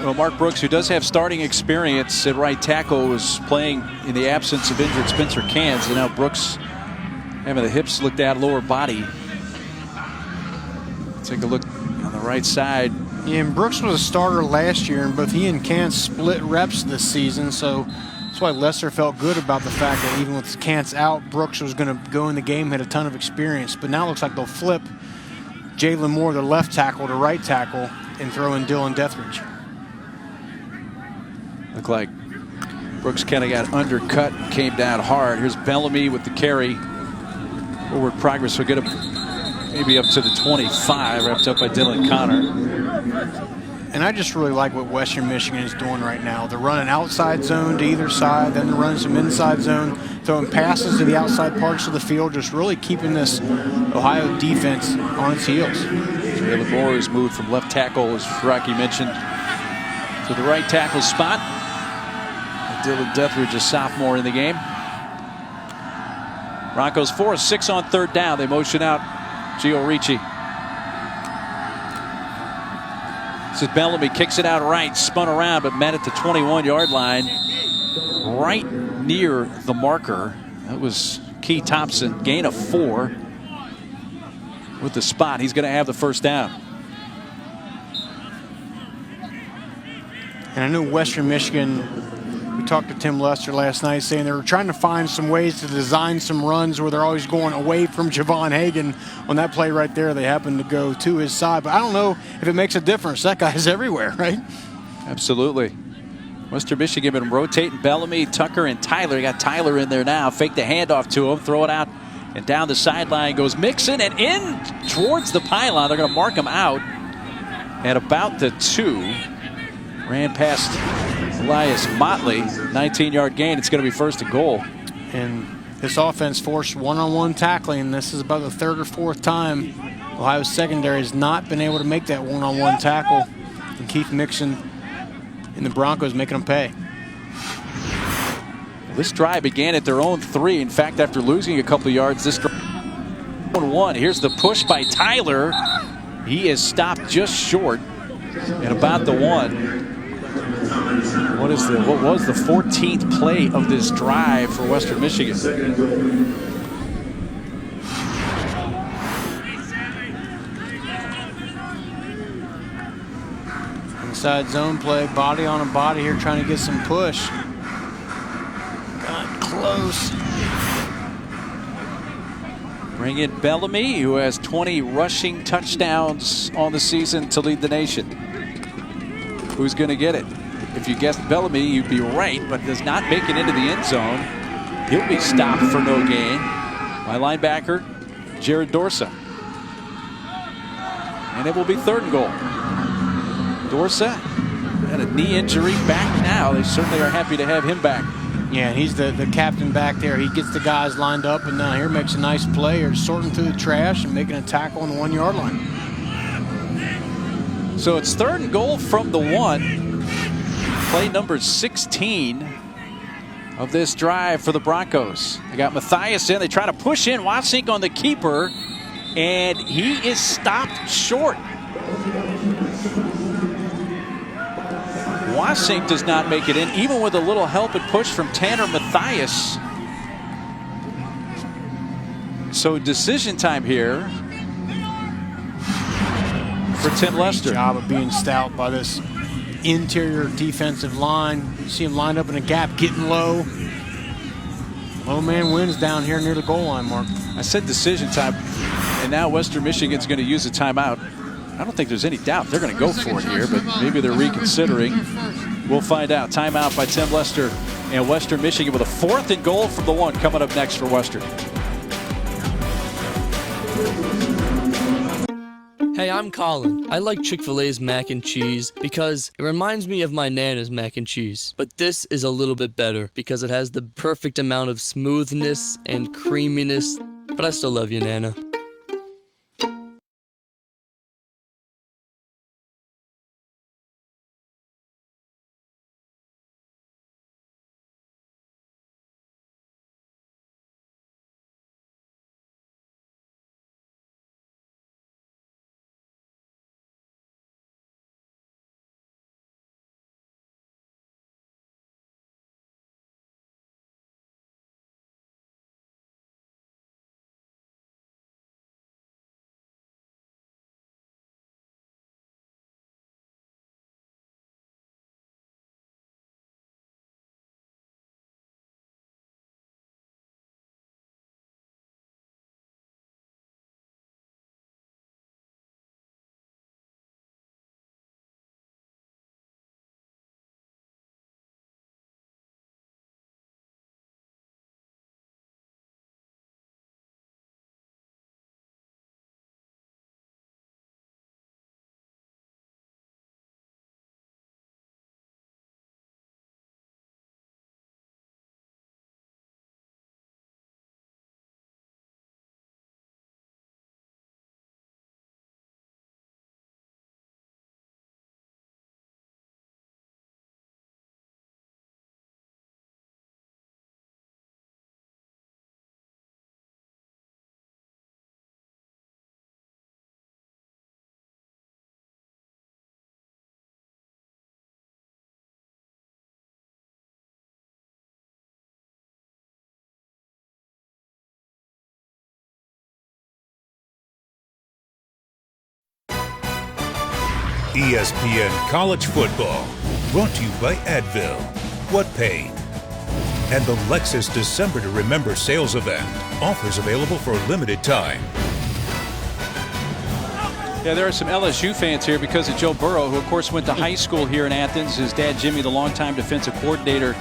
Well, Mark Brooks, who does have starting experience at right tackle, was playing in the absence of injured Spencer Cans, and now Brooks having the hips looked at, lower body. Take a look on the right side. Yeah, and Brooks was a starter last year, and both he and Cants split reps this season, so that's why Lester felt good about the fact that even with Cants out, Brooks was going to go in the game, had a ton of experience. But now it looks like they'll flip Jalen Moore, the left tackle, to right tackle, and throw in Dylan Deathridge. Looked like Brooks kind of got undercut, came down hard. Here's Bellamy with the carry. Forward progress will get him maybe up to the 25, wrapped up by Dylan Connor. And I just really like what Western Michigan is doing right now. They're running outside zone to either side, then they're running some inside zone, throwing passes to the outside parts of the field, just really keeping this Ohio defense on its heels. Jalen Moore has moved from left tackle, as Rocky mentioned, to the right tackle spot. And Dylan Deathridge, a sophomore in the game. Broncos 4 of 6 on third down. They motion out Gio Ricci. This is Bellamy, kicks it out right, spun around, but met at the 21-yard line, right near the marker. That was Key Thompson, gain of 4 with the spot. He's going to have the first down. And I know Western Michigan, we talked to Tim Lester last night, saying they were trying to find some ways to design some runs where they're always going away from Javon Hagan. On that play right there, they happened to go to his side. But I don't know if it makes a difference. That guy's everywhere, right? Absolutely. Western Michigan been rotating Bellamy, Tucker, and Tyler. You got Tyler in there now. Fake the handoff to him, throw it out, and down the sideline goes Mixon, and in towards the pylon. They're going to mark him out at about the 2. Ran past Elias Motley, 19-yard gain. It's going to be first and goal. And this offense forced one-on-one tackling. This is about the 3rd or 4th time Ohio's secondary has not been able to make that one-on-one tackle. And Keith Mixon and the Broncos making them pay. This drive began at their own 3. In fact, after losing a couple of yards, this drive 1. Here's the push by Tyler. He is stopped just short at about the 1. What was the 14th play of this drive for Western Michigan? Inside zone play, body on a body here, trying to get some push. Got close. Bring in Bellamy, who has 20 rushing touchdowns on the season to lead the nation. Who's going to get it? If you guessed Bellamy, you'd be right, but does not make it into the end zone. He'll be stopped for no gain by linebacker Jared Dorsa. And it will be 3rd and goal. Dorsa had a knee injury, back now. They certainly are happy to have him back. Yeah, he's the captain back there. He gets the guys lined up, and now here makes a nice play. Or sorting through the trash and making a tackle on the 1-yard line. So it's 3rd and goal from the 1. Play number 16 of this drive for the Broncos. They got Matthias in. They try to push in. Wasink on the keeper, and he is stopped short. Wasink does not make it in, even with a little help and push from Tanner Matthias. So decision time here for Tim Lester. Great job of being stout by this interior defensive line. You see him lined up in a gap, getting low. Low man wins down here near the goal line, Mark. I said decision time, and now Western Michigan's going to use a timeout. I don't think there's any doubt they're going to go for it here, but maybe they're reconsidering. We'll find out. Timeout by Tim Lester and Western Michigan with a 4th and goal from the 1 coming up next for Western. Hey, I'm Colin. I like Chick-fil-A's mac and cheese because it reminds me of my Nana's mac and cheese. But this is a little bit better because it has the perfect amount of smoothness and creaminess. But I still love you, Nana. ESPN College Football, brought to you by Advil, What Pain, and the Lexus December to Remember sales event. Offers available for a limited time. Yeah, there are some LSU fans here because of Joe Burrow, who of course went to high school here in Athens. His dad, Jimmy, the longtime defensive coordinator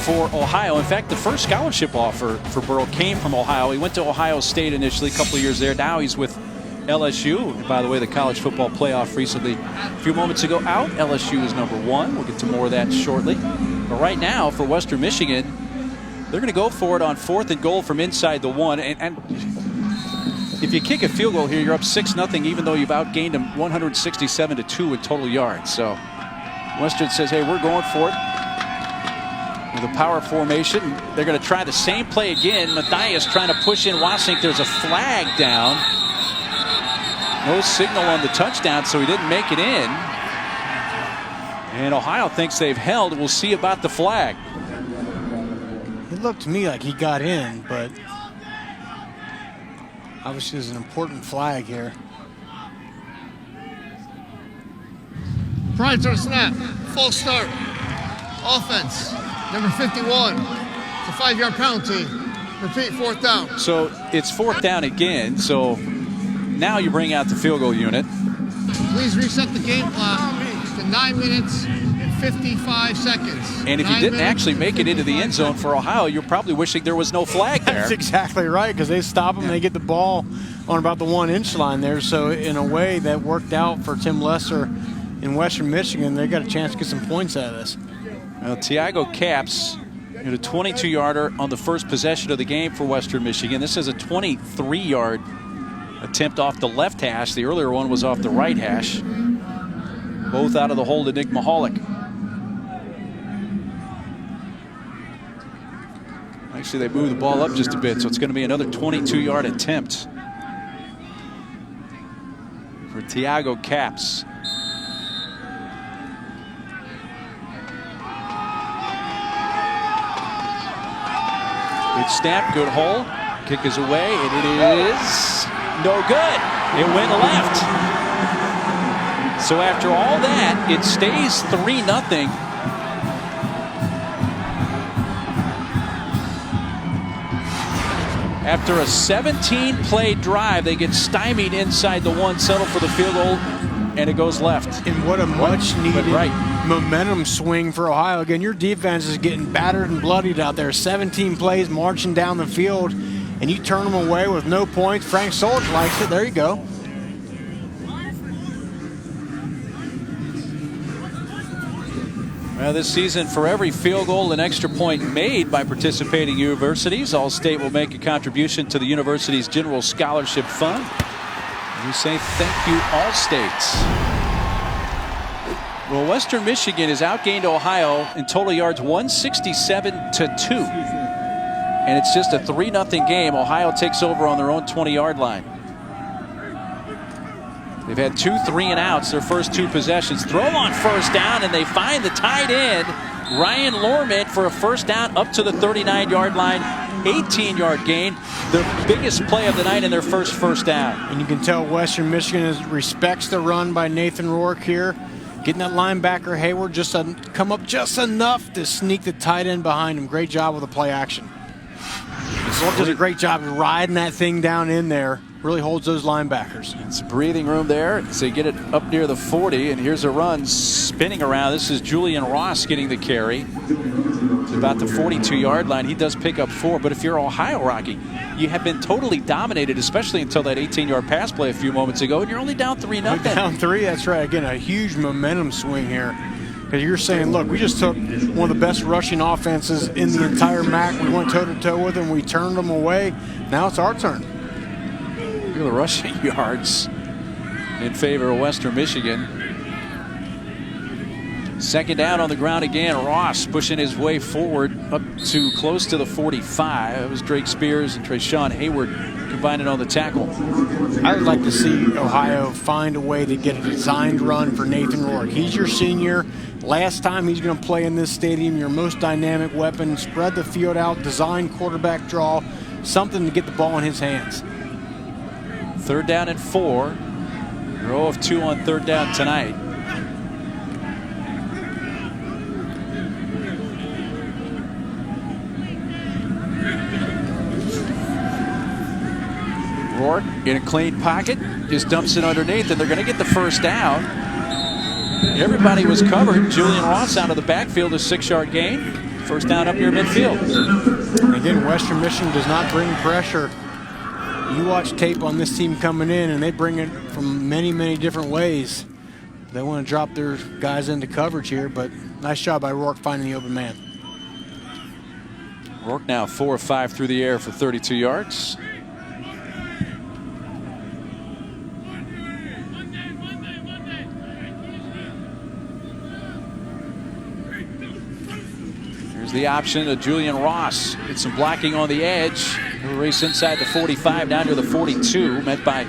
for Ohio. In fact, the first scholarship offer for Burrow came from Ohio. He went to Ohio State initially, a couple of years there. Now he's with LSU. And by the way, the college football playoff recently, a few moments ago, out. LSU is #1. We'll get to more of that shortly. But right now, for Western Michigan, they're going to go for it on 4th and goal from inside the 1. And if you kick a field goal here, you're up 6-0, even though you've outgained them 167-2 in total yards. So Western says, hey, we're going for it with a power formation. They're going to try the same play again. Matthias trying to push in Wasink. There's a flag down. No signal on the touchdown, so he didn't make it in. And Ohio thinks they've held. We'll see about the flag. It looked to me like he got in, but obviously there's an important flag here. Prior to the snap, full start. Offense, number 51. It's a 5-yard penalty. Repeat, 4th down. So it's 4th down again. So now you bring out the field goal unit. Please reset the game clock to 9 minutes and 55 seconds. And if you didn't actually make it into the end zone for Ohio, you're probably wishing there was no flag there. That's exactly right, because they stop them, they get the ball on about the 1-inch line there. So in a way, that worked out for Tim Lesser in Western Michigan. They got a chance to get some points out of this. Well, Tiago Capps hit a 22-yarder on the first possession of the game for Western Michigan. This is a 23-yard attempt off the left hash. The earlier one was off the right hash. Both out of the hole to Nick Mahalik. Actually, they moved the ball up just a bit, so it's going to be another 22-yard attempt for Tiago Capps. Good snap, good hole. Kick is away, and it is no good. It went left. So after all that, it stays 3-0. After a 17-play drive, they get stymied inside the 1, settle for the field goal, and it goes left. And what a much-needed momentum swing for Ohio. Again, your defense is getting battered and bloodied out there. 17 plays marching down the field, and you turn them away with no points. Frank Solich likes it. There you go. Well, this season, for every field goal and extra point made by participating universities, All-State will make a contribution to the university's General Scholarship Fund. We say thank you, All-States. Well, Western Michigan has outgained Ohio in total yards 167-2. And it's just a 3-0 game. Ohio takes over on their own 20-yard line. They've had 2 3-and-outs their first 2 possessions. Throw on first down, and they find the tight end, Ryan Lorman, for a first down up to the 39-yard line. 18-yard gain, the biggest play of the night in their first down. And you can tell Western Michigan respects the run by Nathan Rourke here. Getting that linebacker Hayward just come up just enough to sneak the tight end behind him. Great job with the play action. Rourke does a great job of riding that thing down in there. Really holds those linebackers. It's breathing room there. So you get it up near the 40, and here's a run spinning around. This is Julian Ross getting the carry. It's about the 42-yard line. He does pick up 4, but if you're Ohio, Rocky, you have been totally dominated, especially until that 18-yard pass play a few moments ago, and you're only down 3-0. Down 3, that's right. Again, a huge momentum swing here. Because you're saying, look, we just took one of the best rushing offenses in the entire MAC. We went toe-to-toe with them. We turned them away. Now it's our turn. Look at the rushing yards in favor of Western Michigan. Second down on the ground again. Ross pushing his way forward up to close to the 45. It was Drake Spears and Treshawn Hayward combining on the tackle. I would like to see Ohio find a way to get a designed run for Nathan Rourke. He's your senior. Last time he's going to play in this stadium, your most dynamic weapon. Spread the field out, design quarterback draw, something to get the ball in his hands. 3rd down and 4. Row of 2 on 3rd down tonight. Rourke in a clean pocket, just dumps it underneath, and they're going to get the first down. Everybody was covered. Julian Ross out of the backfield, a 6-yard gain. First down up near midfield. Again, Western Michigan does not bring pressure. You watch tape on this team coming in, and they bring it from many, many different ways. They want to drop their guys into coverage here, but nice job by Rourke finding the open man. Rourke now 4 of 5 through the air for 32 yards. Here's the option of Julian Ross. Gets some blocking on the edge. He'll race inside the 45 down to the 42. Met by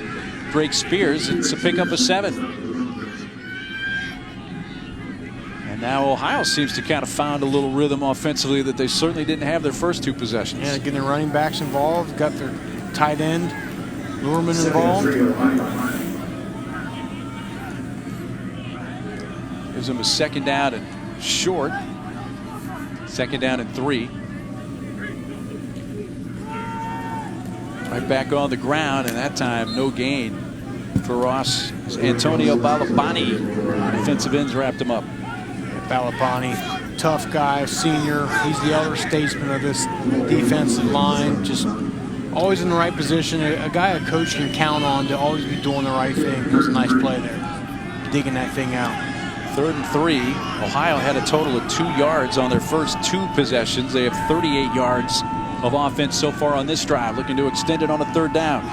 Drake Spears. It's a pickup of 7. And now Ohio seems to kind of found a little rhythm offensively that they certainly didn't have their first 2 possessions. Yeah, getting their running backs involved, got their tight end, Lurman involved. Gives them a 2nd down and short. 2nd down and 3. Right back on the ground, and that time no gain for Ross. Antonio Balabani, defensive ends, wrapped him up. Balapani, tough guy, senior. He's the elder statesman of this defensive line. Just always in the right position. A guy a coach can count on to always be doing the right thing. It was a nice play there, digging that thing out. 3rd and 3. Ohio had a total of 2 yards on their first 2 possessions. They have 38 yards of offense so far on this drive, looking to extend it on a 3rd down.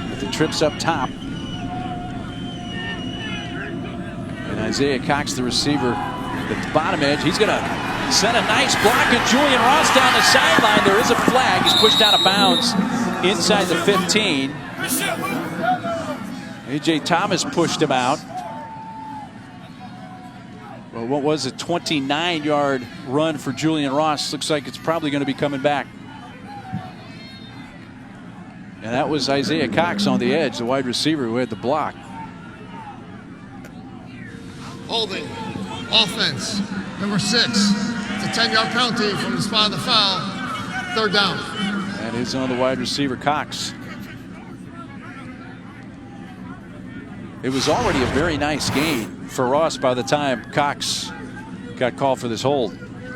With the trips up top. Isaiah Cox, the receiver, at the bottom edge. He's going to send a nice block, and Julian Ross down the sideline. There is a flag. He's pushed out of bounds inside the 15. A.J. Thomas pushed him out. Well, what was a 29-yard run for Julian Ross? Looks like it's probably going to be coming back. And that was Isaiah Cox on the edge, the wide receiver who had the block. Holding, offense, number 6. It's a 10-yard penalty from the spot of the foul. 3rd down. That is on the wide receiver, Cox. It was already a very nice gain for Ross by the time Cox got called for this hold.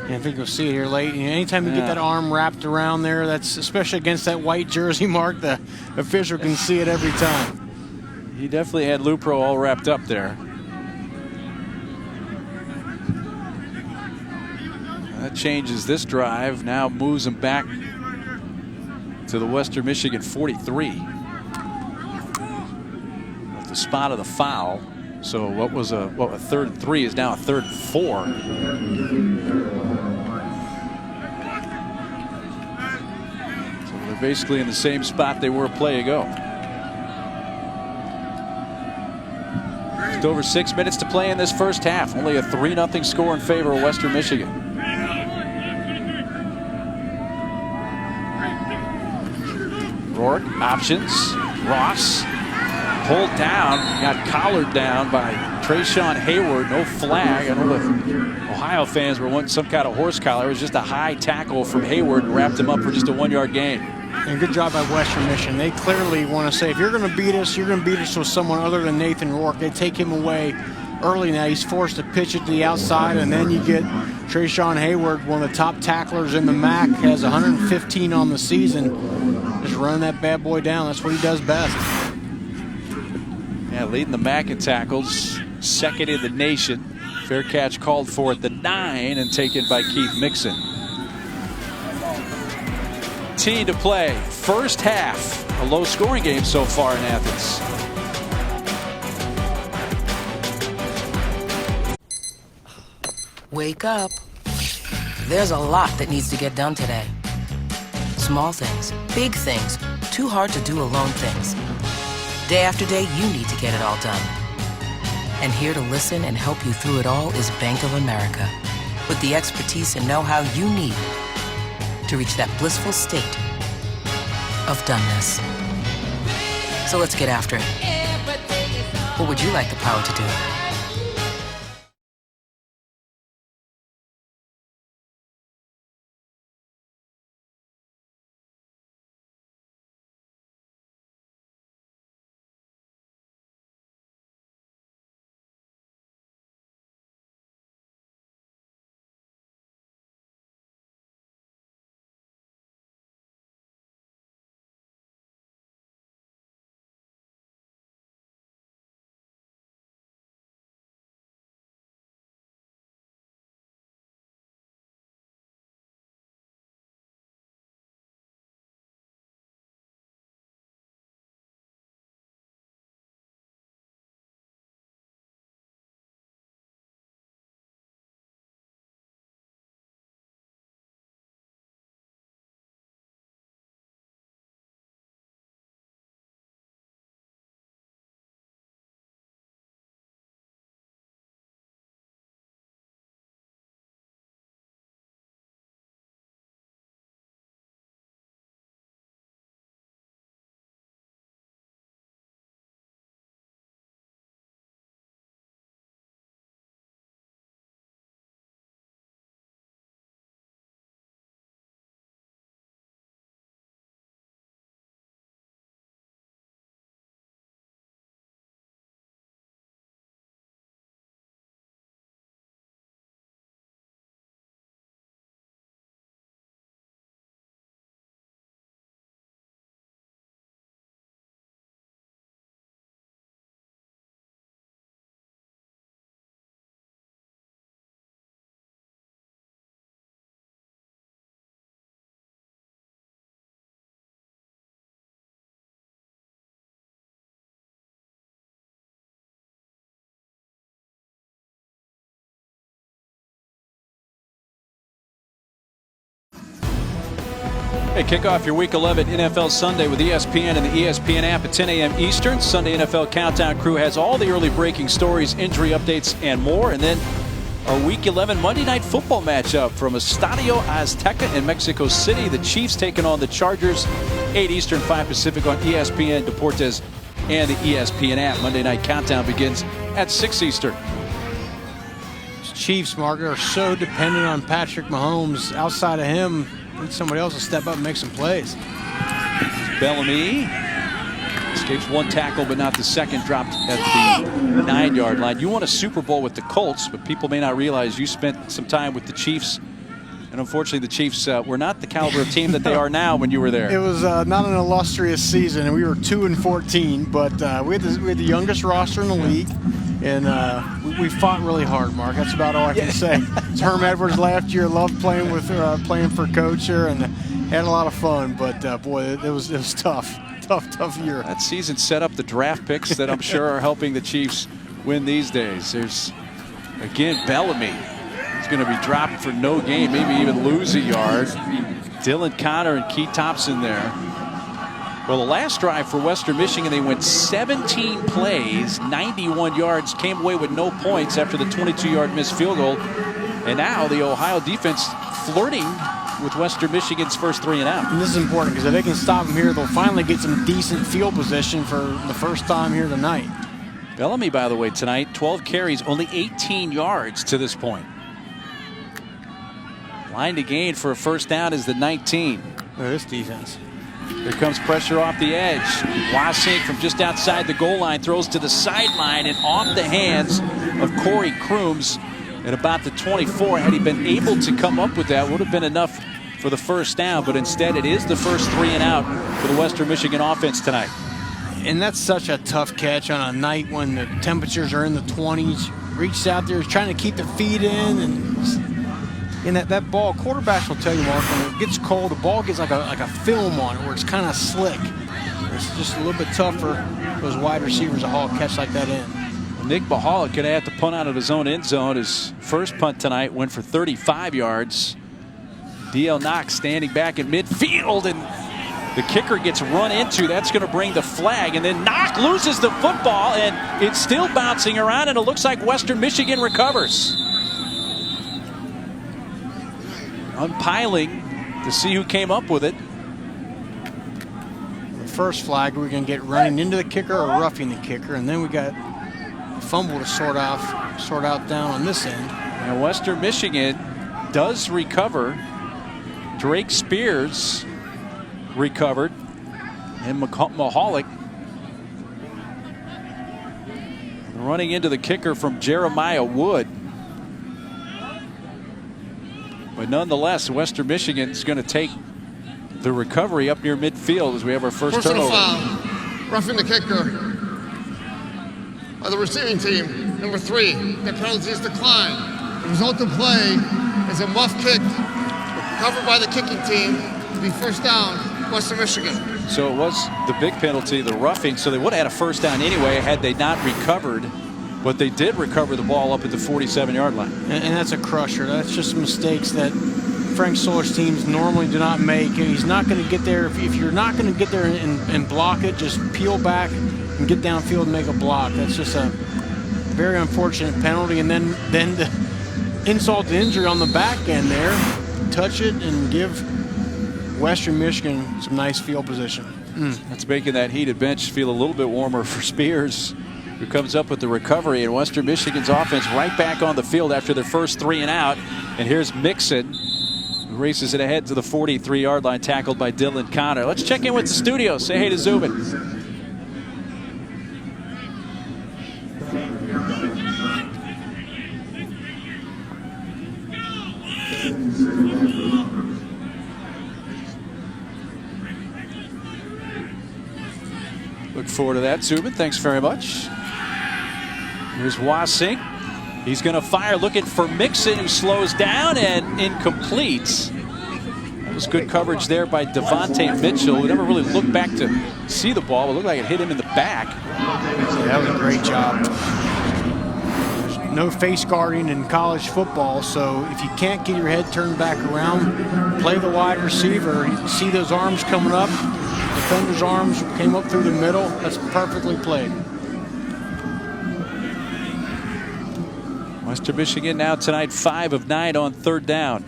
Yeah, I think you'll see it here late. Anytime you get that arm wrapped around there, that's especially against that white jersey mark, the official can see it every time. He definitely had Lupro all wrapped up there. That changes this drive. Now moves him back to the Western Michigan 43. At the spot of the foul. So what was a 3rd and 3 is now a 3rd and 4. So they're basically in the same spot they were a play ago. Just over 6 minutes to play in this first half. Only a 3-0 score in favor of Western Michigan. Rourke, options. Ross pulled down, got collared down by Trayshawn Hayward. No flag. I know the Ohio fans were wanting some kind of horse collar. It was just a high tackle from Hayward and wrapped him up for just a 1-yard gain. And good job by Western Michigan. They clearly want to say, if you're going to beat us, you're going to beat us with someone other than Nathan Rourke. They take him away early now. He's forced to pitch it to the outside, and then you get Trayshawn Hayward, one of the top tacklers in the MAC, has 115 on the season. Just run that bad boy down. That's what he does best. Yeah, leading the MAC in tackles, 2nd in the nation. Fair catch called for at the 9 and taken by Keith Mixon. Team to play. First half, a low-scoring game so far in Athens. Wake up. There's a lot that needs to get done today. Small things, big things, too hard to do alone things. Day after day, you need to get it all done. And here to listen and help you through it all is Bank of America, with the expertise and know-how you need to reach that blissful state of doneness. So let's get after it. What would you like the power to do? Hey, kick off your Week 11 NFL Sunday with ESPN and the ESPN app at 10 a.m. Eastern. Sunday NFL Countdown crew has all the early breaking stories, injury updates, and more. And then our Week 11 Monday Night Football matchup from Estadio Azteca in Mexico City. The Chiefs taking on the Chargers, 8 Eastern, 5 Pacific on ESPN, Deportes, and the ESPN app. Monday Night Countdown begins at 6 Eastern. Chiefs, Mark, are so dependent on Patrick Mahomes. Outside of him, I think somebody else will step up and make some plays. Bellamy escapes one tackle, but not the second. Dropped at the 9-yard line. You won a Super Bowl with the Colts, but people may not realize you spent some time with the Chiefs. And unfortunately, the Chiefs were not the caliber of team that they are now when you were there. It was not an illustrious season, and we were 2-14, but we had the youngest roster in the league. And we fought really hard, Mark. That's about all I can say. Herm Edwards last year loved playing for Coach here, and had a lot of fun. But boy, it was tough year. That season set up the draft picks that I'm sure are helping the Chiefs win these days. There's again Bellamy. He's going to be dropped for no gain, maybe even lose a yard. Dylan Connor and Keith Thompson there. Well, the last drive for Western Michigan, they went 17 plays, 91 yards, came away with no points after the 22-yard missed field goal. And now the Ohio defense flirting with Western Michigan's first 3 and out. And this is important because if they can stop them here, they'll finally get some decent field position for the first time here tonight. Bellamy, by the way, tonight, 12 carries, only 18 yards to this point. Line to gain for a first down is the 19. Look at this defense. Here comes pressure off the edge. Wasink from just outside the goal line throws to the sideline and off the hands of Corey Crooms at about the 24. Had he been able to come up with that, would have been enough for the first down, but instead it is the first 3 and out for the Western Michigan offense tonight. And that's such a tough catch on a night when the temperatures are in the 20s. Reaches out there, trying to keep the feet in, and that ball, quarterbacks will tell you, Mark, when it gets cold, the ball gets like a film on it where it's kind of slick. It's just a little bit tough for those wide receivers to haul a catch like that in. Nick Bahala could have had to punt out of his own end zone. His first punt tonight went for 35 yards. D.L. Knox standing back in midfield, and the kicker gets run into. That's going to bring the flag, and then Knox loses the football, and it's still bouncing around, and it looks like Western Michigan recovers. Unpiling to see who came up with it. The first flag, we're going to get running into the kicker or roughing the kicker, and then we got a fumble to sort out down on this end. And Western Michigan does recover. Drake Spears recovered, and Mahalik running into the kicker from Jeremiah Wood. But nonetheless, Western Michigan is going to take the recovery up near midfield as we have our first turnover. Foul, roughing the kicker by the receiving team, number 3. The penalty is declined. The resulting play is a muff kick covered by the kicking team to be first down, Western Michigan. So it was the big penalty, the roughing, so they would have had a first down anyway had they not recovered. But they did recover the ball up at the 47-yard line. And that's a crusher. That's just mistakes that Frank Soler's teams normally do not make. He's not going to get there. If you're not going to get there and block it, just peel back and get downfield and make a block. That's just a very unfortunate penalty. And then the insult to injury on the back end there. Touch it and give Western Michigan some nice field position. That's making that heated bench feel a little bit warmer for Spears, who comes up with the recovery, and Western Michigan's offense right back on the field after their first 3 and out. And here's Mixon, who races it ahead to the 43-yard line, tackled by Dylan Connor. Let's check in with the studio. Say hey to Zubin. Look forward to that, Zubin. Thanks very much. Here's Wasink. He's going to fire, looking for Mixon, who slows down and incomplete. That was good coverage there by Devontae Mitchell, who never really looked back to see the ball. It looked like it hit him in the back. Yeah, that was a great job. no face guarding in college football, so if you can't get your head turned back around, play the wide receiver. You see those arms coming up, defender's arms came up through the middle. That's perfectly played. Western Michigan now tonight 5 of 9 on third down.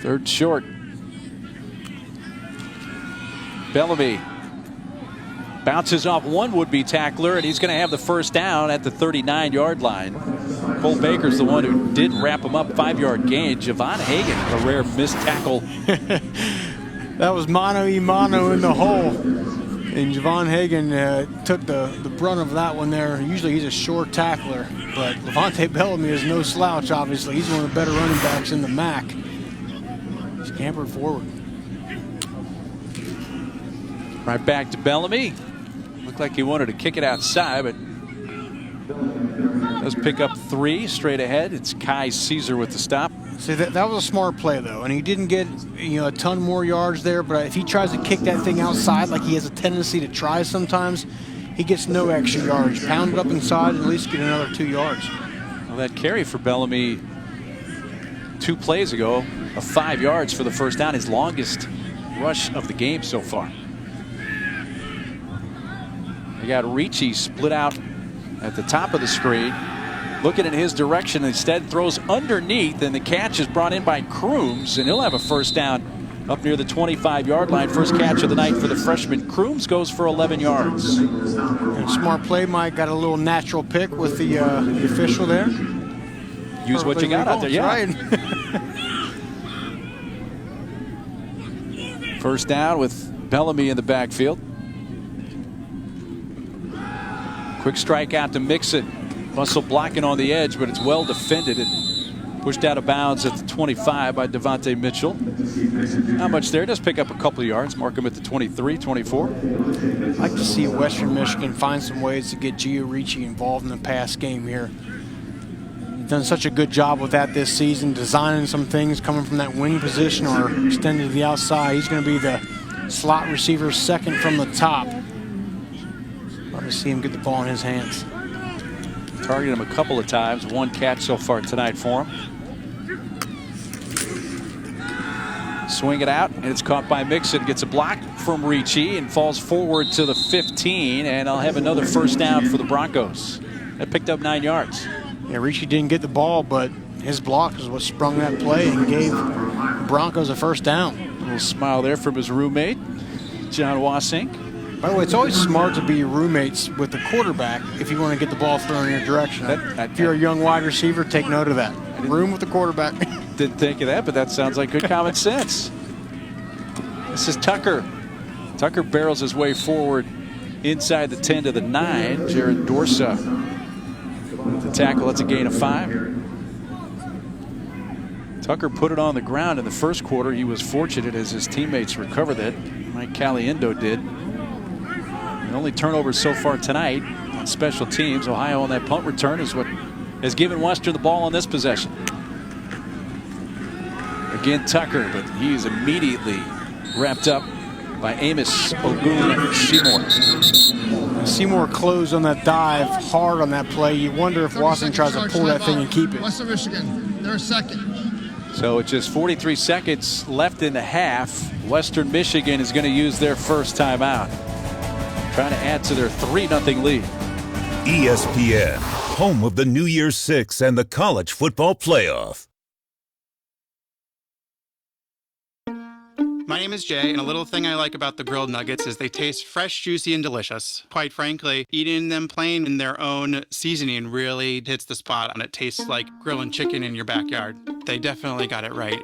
Third short. Bellamy bounces off one would-be tackler, and he's going to have the first down at the 39-yard line. Cole Baker's the one who did wrap him up. 5-yard gain. Javon Hagan, a rare missed tackle. That was mano-a-mano in the hole. And Javon Hagan took the brunt of that one there. Usually he's a short tackler, but Levante Bellamy is no slouch, obviously. He's one of the better running backs in the MAC. Scampered forward. Right back to Bellamy. Looked like he wanted to kick it outside, but does pick up 3 straight ahead. It's Kai Caesar with the stop. See, that was a smart play, though, and he didn't get a ton more yards there, but if he tries to kick that thing outside like he has a tendency to try sometimes, he gets no extra yards. Pound it up inside and at least get another 2 yards. Well, that carry for Bellamy 2 plays ago of 5 yards for the first down, his longest rush of the game so far. They got Ricci split out at the top of the screen, looking in his direction. Instead throws underneath, and the catch is brought in by Crooms, and he'll have a first down up near the 25-yard line. First catch of the night for the freshman. Crooms goes for 11 yards. And smart play. Mike got a little natural pick with the official there. Use what you got out there. Yeah. Right. First down with Bellamy in the backfield. Quick strike out to Mixon. Muscle blocking on the edge, but it's well defended and pushed out of bounds at the 25 by Devontae Mitchell. Not much there. Does pick up a couple of yards. Mark him at the 23, 24. I'd like to see Western Michigan find some ways to get Gio Ricci involved in the pass game here. He's done such a good job with that this season, designing some things coming from that wing position or extended to the outside. He's going to be the slot receiver second from the top. Love to see him get the ball in his hands. Targeted him a couple of times. 1 catch so far tonight for him. Swing it out, and it's caught by Mixon. Gets a block from Ricci and falls forward to the 15, and I'll have another first down for the Broncos. That picked up 9 yards. Yeah, Ricci didn't get the ball, but his block is what sprung that play and gave the Broncos a first down. A little smile there from his roommate, John Wasink. By the way, it's always smart to be roommates with the quarterback if you want to get the ball thrown in your direction. If you're a young wide receiver, take note of that. Room with the quarterback. Didn't think of that, but that sounds like good common sense. This is Tucker. Tucker barrels his way forward inside the 10 to the 9. Jared Dorsa with the tackle. That's a gain of 5. Tucker put it on the ground in the first quarter. He was fortunate as his teammates recovered it. Mike Caliendo did. The only turnovers so far tonight on special teams. Ohio on that punt return is what has given Western the ball on this possession. Again, Tucker, but he's immediately wrapped up by Amos Ogun-Seymour. Seymour closed on that dive hard on that play. You wonder if Watson tries to pull that thing and keep it. Western Michigan, they're second. So it's just 43 seconds left in the half. Western Michigan is going to use their first timeout, trying to add to their 3-0 lead. ESPN, home of the New Year's Six and the College Football Playoff. My name is Jay, and a little thing I like about the grilled nuggets is they taste fresh, juicy, and delicious. Quite frankly, eating them plain in their own seasoning really hits the spot, and it tastes like grilling chicken in your backyard. They definitely got it right.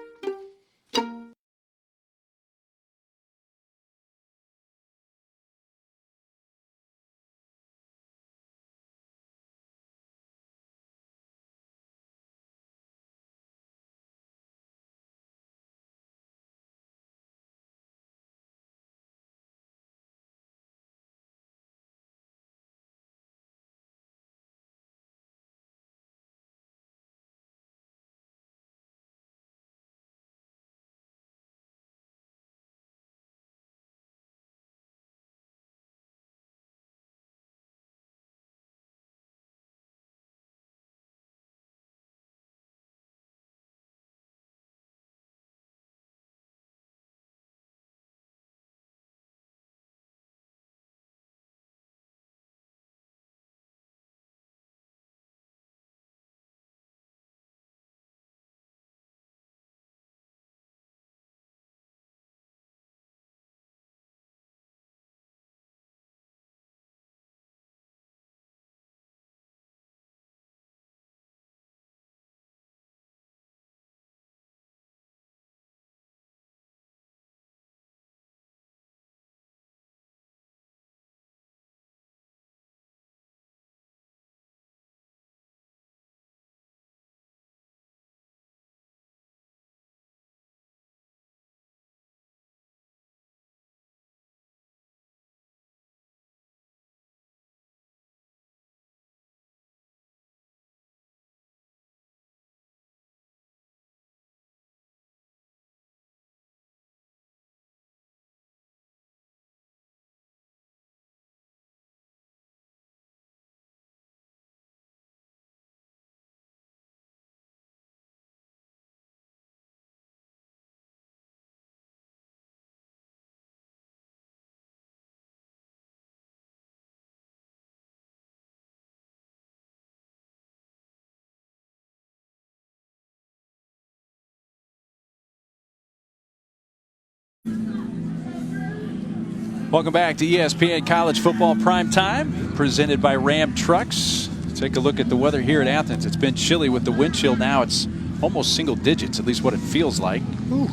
Welcome back to ESPN College Football Prime Time, presented by Ram Trucks. Take a look at the weather here at Athens. It's been chilly with the wind chill. Now it's almost single digits, at least what it feels like. Ooh.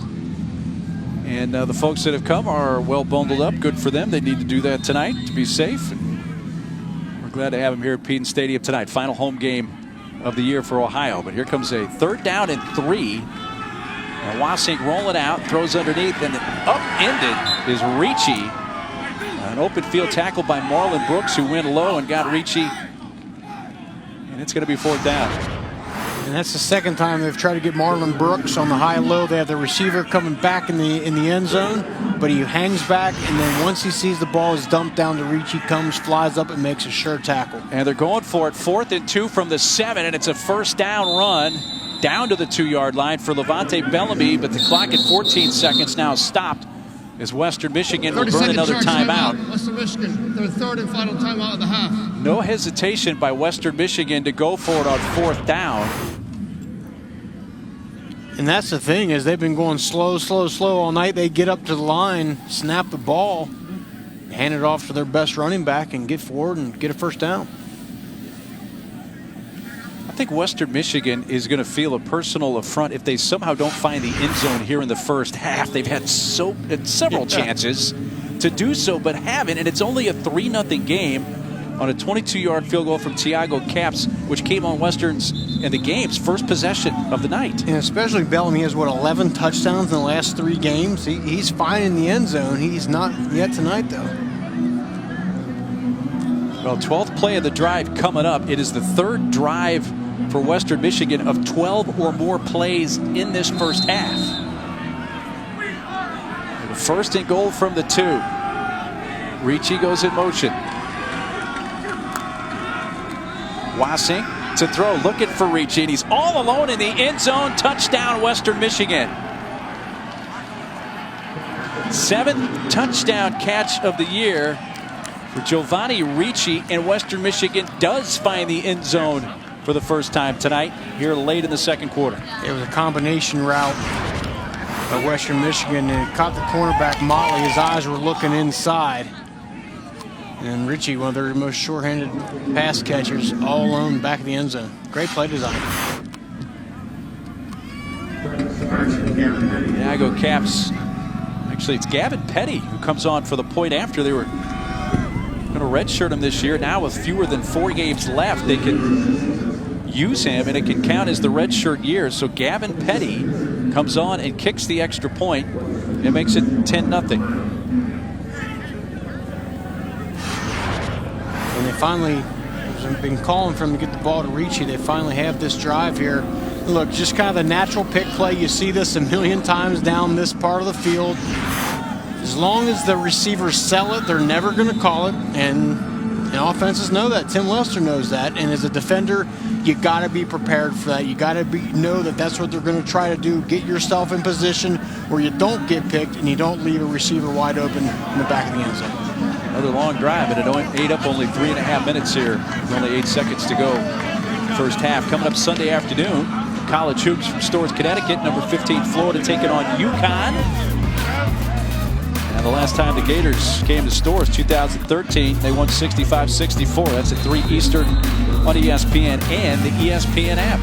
And the folks that have come are well bundled up. Good for them. They need to do that tonight to be safe. And we're glad to have them here at Peden Stadium tonight. Final home game of the year for Ohio. But here comes a 3rd down and 3. And Wasink rolling out, throws underneath, and upended is Ricci. An open field tackle by Marlon Brooks, who went low and got Ricci. And it's going to be 4th down. And that's the second time they've tried to get Marlon Brooks on the high-low. They have the receiver coming back in the end zone, but he hangs back, and then once he sees the ball is dumped down to Ricci, comes, flies up, and makes a sure tackle. And they're going for it. 4th and 2 from the 7, and it's a 1st down run down to the 2-yard line for Levante Bellamy, but the clock at 14 seconds now stopped as Western Michigan will burn another timeout. Western Michigan, their 3rd and final timeout of the half. No hesitation by Western Michigan to go for it on 4th down. And that's the thing, is they've been going slow all night. They get up to the line, snap the ball, hand it off to their best running back, and get forward and get a 1st down. I think Western Michigan is going to feel a personal affront if they somehow don't find the end zone here in the first half. They've had several chances to do so, but haven't, and it's only a 3-0 game on a 22-yard field goal from Tiago Capps, which came on Western's in the game's first possession of the night. And especially Bellamy has, 11 touchdowns in the last 3 games. He's fine in the end zone. He's not yet tonight, though. Well, 12th play of the drive coming up. It is the 3rd drive for Western Michigan of 12 or more plays in this first half. The 1st and goal from the 2. Ricci goes in motion. Wasink to throw, looking for Ricci, and he's all alone in the end zone. Touchdown, Western Michigan. 7th touchdown catch of the year for Giovanni Ricci, and Western Michigan does find the end zone for the first time tonight, here late in the 2nd quarter. It was a combination route by Western Michigan, and it caught the cornerback Motley. His eyes were looking inside. And Ricci, one of their most sure-handed pass catchers, all alone in the back of the end zone. Great play design. Tiago Capps. Actually, it's Gavin Petty who comes on for the point after. They were going to redshirt him this year. Now with fewer than 4 games left, they can use him, and it can count as the redshirt year. So Gavin Petty comes on and kicks the extra point. It makes it 10-0. And they finally, been calling for them to get the ball to Ricci. They finally have this drive here. Look, just kind of the natural pick play. You see this a million times down this part of the field. As long as the receivers sell it, they're never going to call it. And offenses know that. Tim Lester knows that. And as a defender, you got to be prepared for that. You got to know that that's what they're going to try to do. Get yourself in position where you don't get picked and you don't leave a receiver wide open in the back of the end zone. Another long drive, and it ate up only 3.5 minutes here. With only 8 seconds to go. First half coming up Sunday afternoon. College hoops from Storrs, Connecticut. Number 15, Florida, taking on UConn. And the last time the Gators came to Storrs, 2013, they won 65-64. That's at 3 Eastern on ESPN and the ESPN app.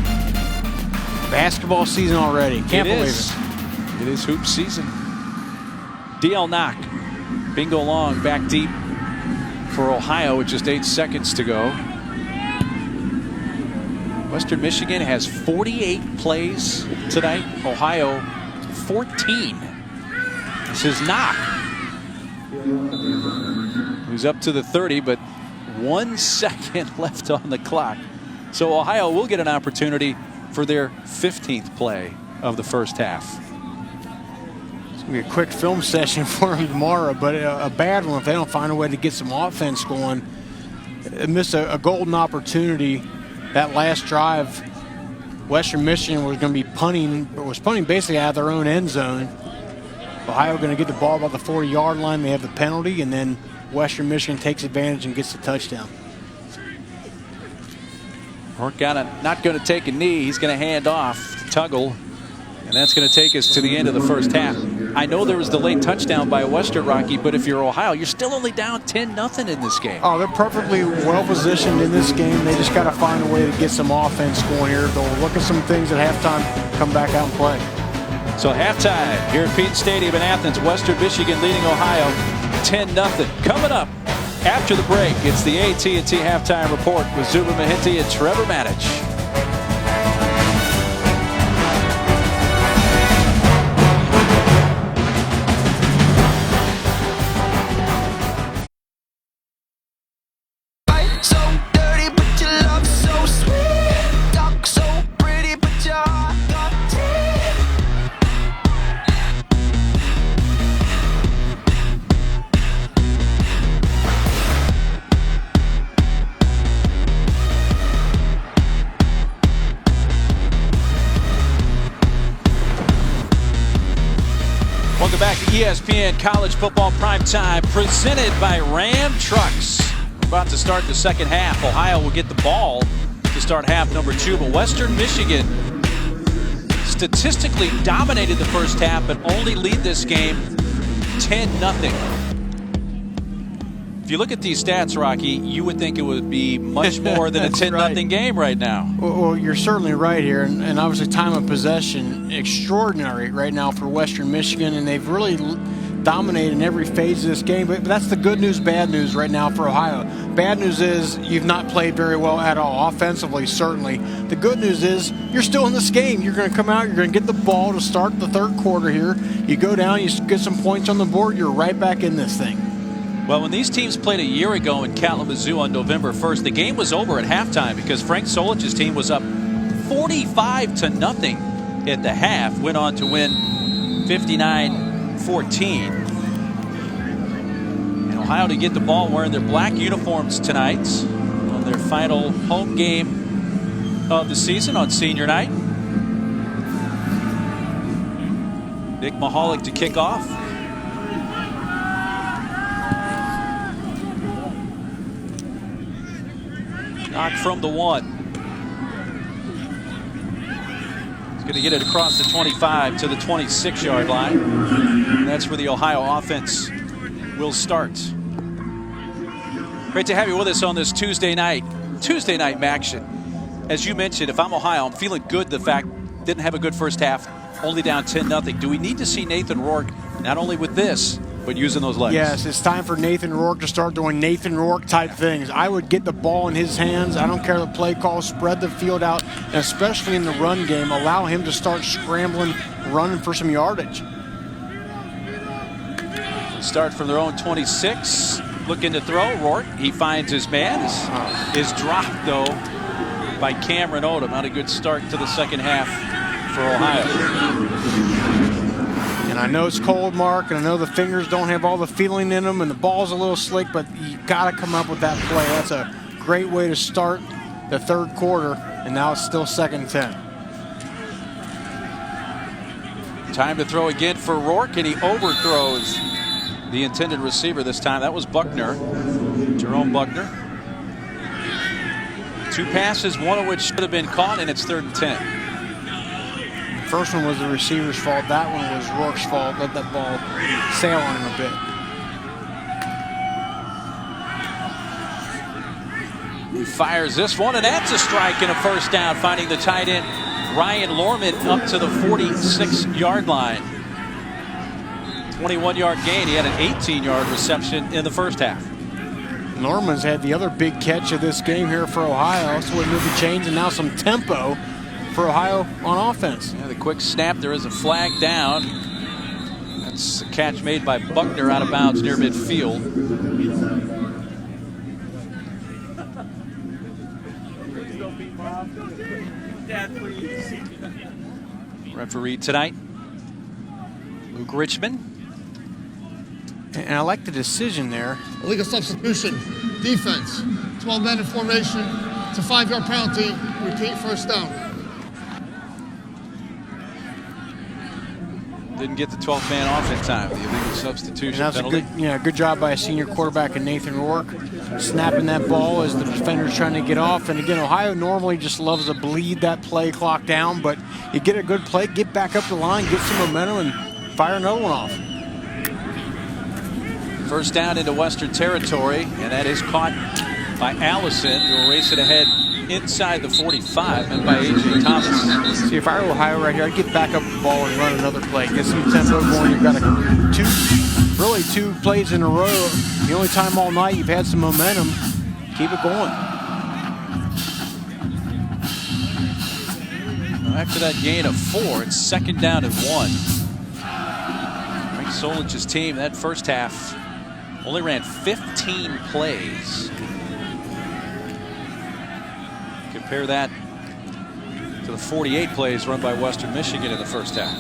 Basketball season already. Can't believe it. It is hoop season. DL Knock. Bingo long back deep for Ohio with just 8 seconds to go. Western Michigan has 48 plays tonight. Ohio 14. This is Knock, who's up to the 30, but 1 second left on the clock. So Ohio will get an opportunity for their 15th play of the first half. It's going to be a quick film session for them tomorrow, but a bad one if they don't find a way to get some offense going. They missed a golden opportunity. That last drive, Western Michigan was going to be punting, but was punting basically out of their own end zone. Ohio going to get the ball about the 40-yard line. They have the penalty, and then Western Michigan takes advantage and gets the touchdown. Not going to take a knee. He's going to hand off to Tuggle. And that's going to take us to the end of the first half. I know there was the late touchdown by Western, Rocky, but if you're Ohio, you're still only down 10-0 in this game. Oh, they're perfectly well positioned in this game. They just got to find a way to get some offense going here. They'll look at some things at halftime, come back out and play. So halftime here at Pete Stadium in Athens, Western Michigan leading Ohio 10-0. Coming up after the break, it's the AT&T Halftime Report with Zuba Mahinti and Trevor Manich. Welcome back to ESPN College Football Primetime, presented by Ram Trucks. We're about to start the second half. Ohio will get the ball to start half number 2, but Western Michigan statistically dominated the first half, but only lead this game 10-0. If you look at these stats, Rocky, you would think it would be much more than a 10-0 game right now. Well, you're certainly right here, and obviously time of possession extraordinary right now for Western Michigan, and they've really dominated in every phase of this game. But that's the good news, bad news right now for Ohio. Bad news is you've not played very well at all, offensively certainly. The good news is you're still in this game. You're going to come out, you're going to get the ball to start the third quarter here. You go down, you get some points on the board, you're right back in this thing. Well, when these teams played a year ago in Kalamazoo on November 1st, the game was over at halftime because Frank Solich's team was up 45-0 at the half, went on to win 59-14. And Ohio to get the ball wearing their black uniforms tonight on their final home game of the season on senior night. Nick Mahalik to kick off. Knock from the 1. He's going to get it across the 25 to the 26-yard line. And that's where the Ohio offense will start. Great to have you with us on this Tuesday night action. As you mentioned, if I'm Ohio, I'm feeling good the fact didn't have a good first half, only down 10-0. Do we need to see Nathan Rourke not only with this, but using those legs? Yes, it's time for Nathan Rourke to start doing Nathan Rourke type things. I would get the ball in his hands. I don't care the play call, spread the field out, and especially in the run game, allow him to start scrambling, running for some yardage. Start from their own 26, looking to throw. Rourke, he finds his man, is dropped though by Cameron Odom. Not a good start to the second half for Ohio. And I know it's cold, Mark, and I know the fingers don't have all the feeling in them, and the ball's a little slick, but you got to come up with that play. That's a great way to start the third quarter, and now it's still 2nd and 10. Time to throw again for Rourke, and he overthrows the intended receiver this time. That was Buckner, Jerome Buckner. 2 passes, one of which should have been caught, and it's 3rd and 10. First one was the receiver's fault. That one was Rourke's fault. Let that ball sail on him a bit. He fires this one, and that's a strike and a first down, finding the tight end Ryan Lorman up to the 46-yard line. 21-yard gain. He had an 18-yard reception in the first half. Norman's had the other big catch of this game here for Ohio. So we move the chains, and now some tempo for Ohio on offense. Yeah, the quick snap, there is a flag down. That's a catch made by Buckner out of bounds near midfield. Referee tonight, Luke Richmond. And I like the decision there. Illegal substitution, defense, 12 men in formation. It's a 5-yard penalty. Repeat, first down. didn't get the 12th man off in time. The illegal substitution and that's penalty. a good job by a senior quarterback in Nathan Rourke, snapping that ball as the defender's trying to get off. And again, Ohio normally just loves to bleed that play clock down, but you get a good play, get back up the line, get some momentum, and fire another one off. First down into Western Territory, and that is caught by Allison, who will race it ahead inside the 45, and by A.J. Thomas. See, if I were Ohio right here, I'd get back up the ball and run another play. Get some tempo going. You've got two plays in a row. The only time all night you've had some momentum. Keep it going. After that gain of 4, it's 2nd down and 1. Frank Solich's team that first half only ran 15 plays. Compare that to the 48 plays run by Western Michigan in the first half.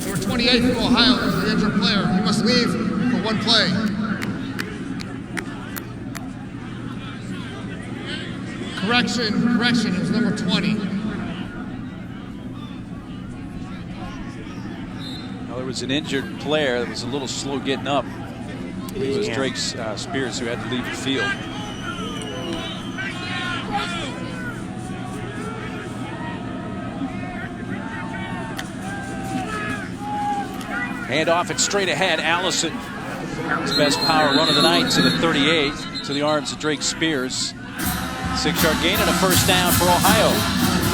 Number 28 from Ohio is the injured player. He must leave for one play. Correction, it was number 20. Well, there was an injured player that was a little slow getting up. It was Drake Spears who had to leave the field. Hand off it straight ahead. Allison, his best power run of the night to the 38, to the arms of Drake Spears. 6-yard gain and a first down for Ohio.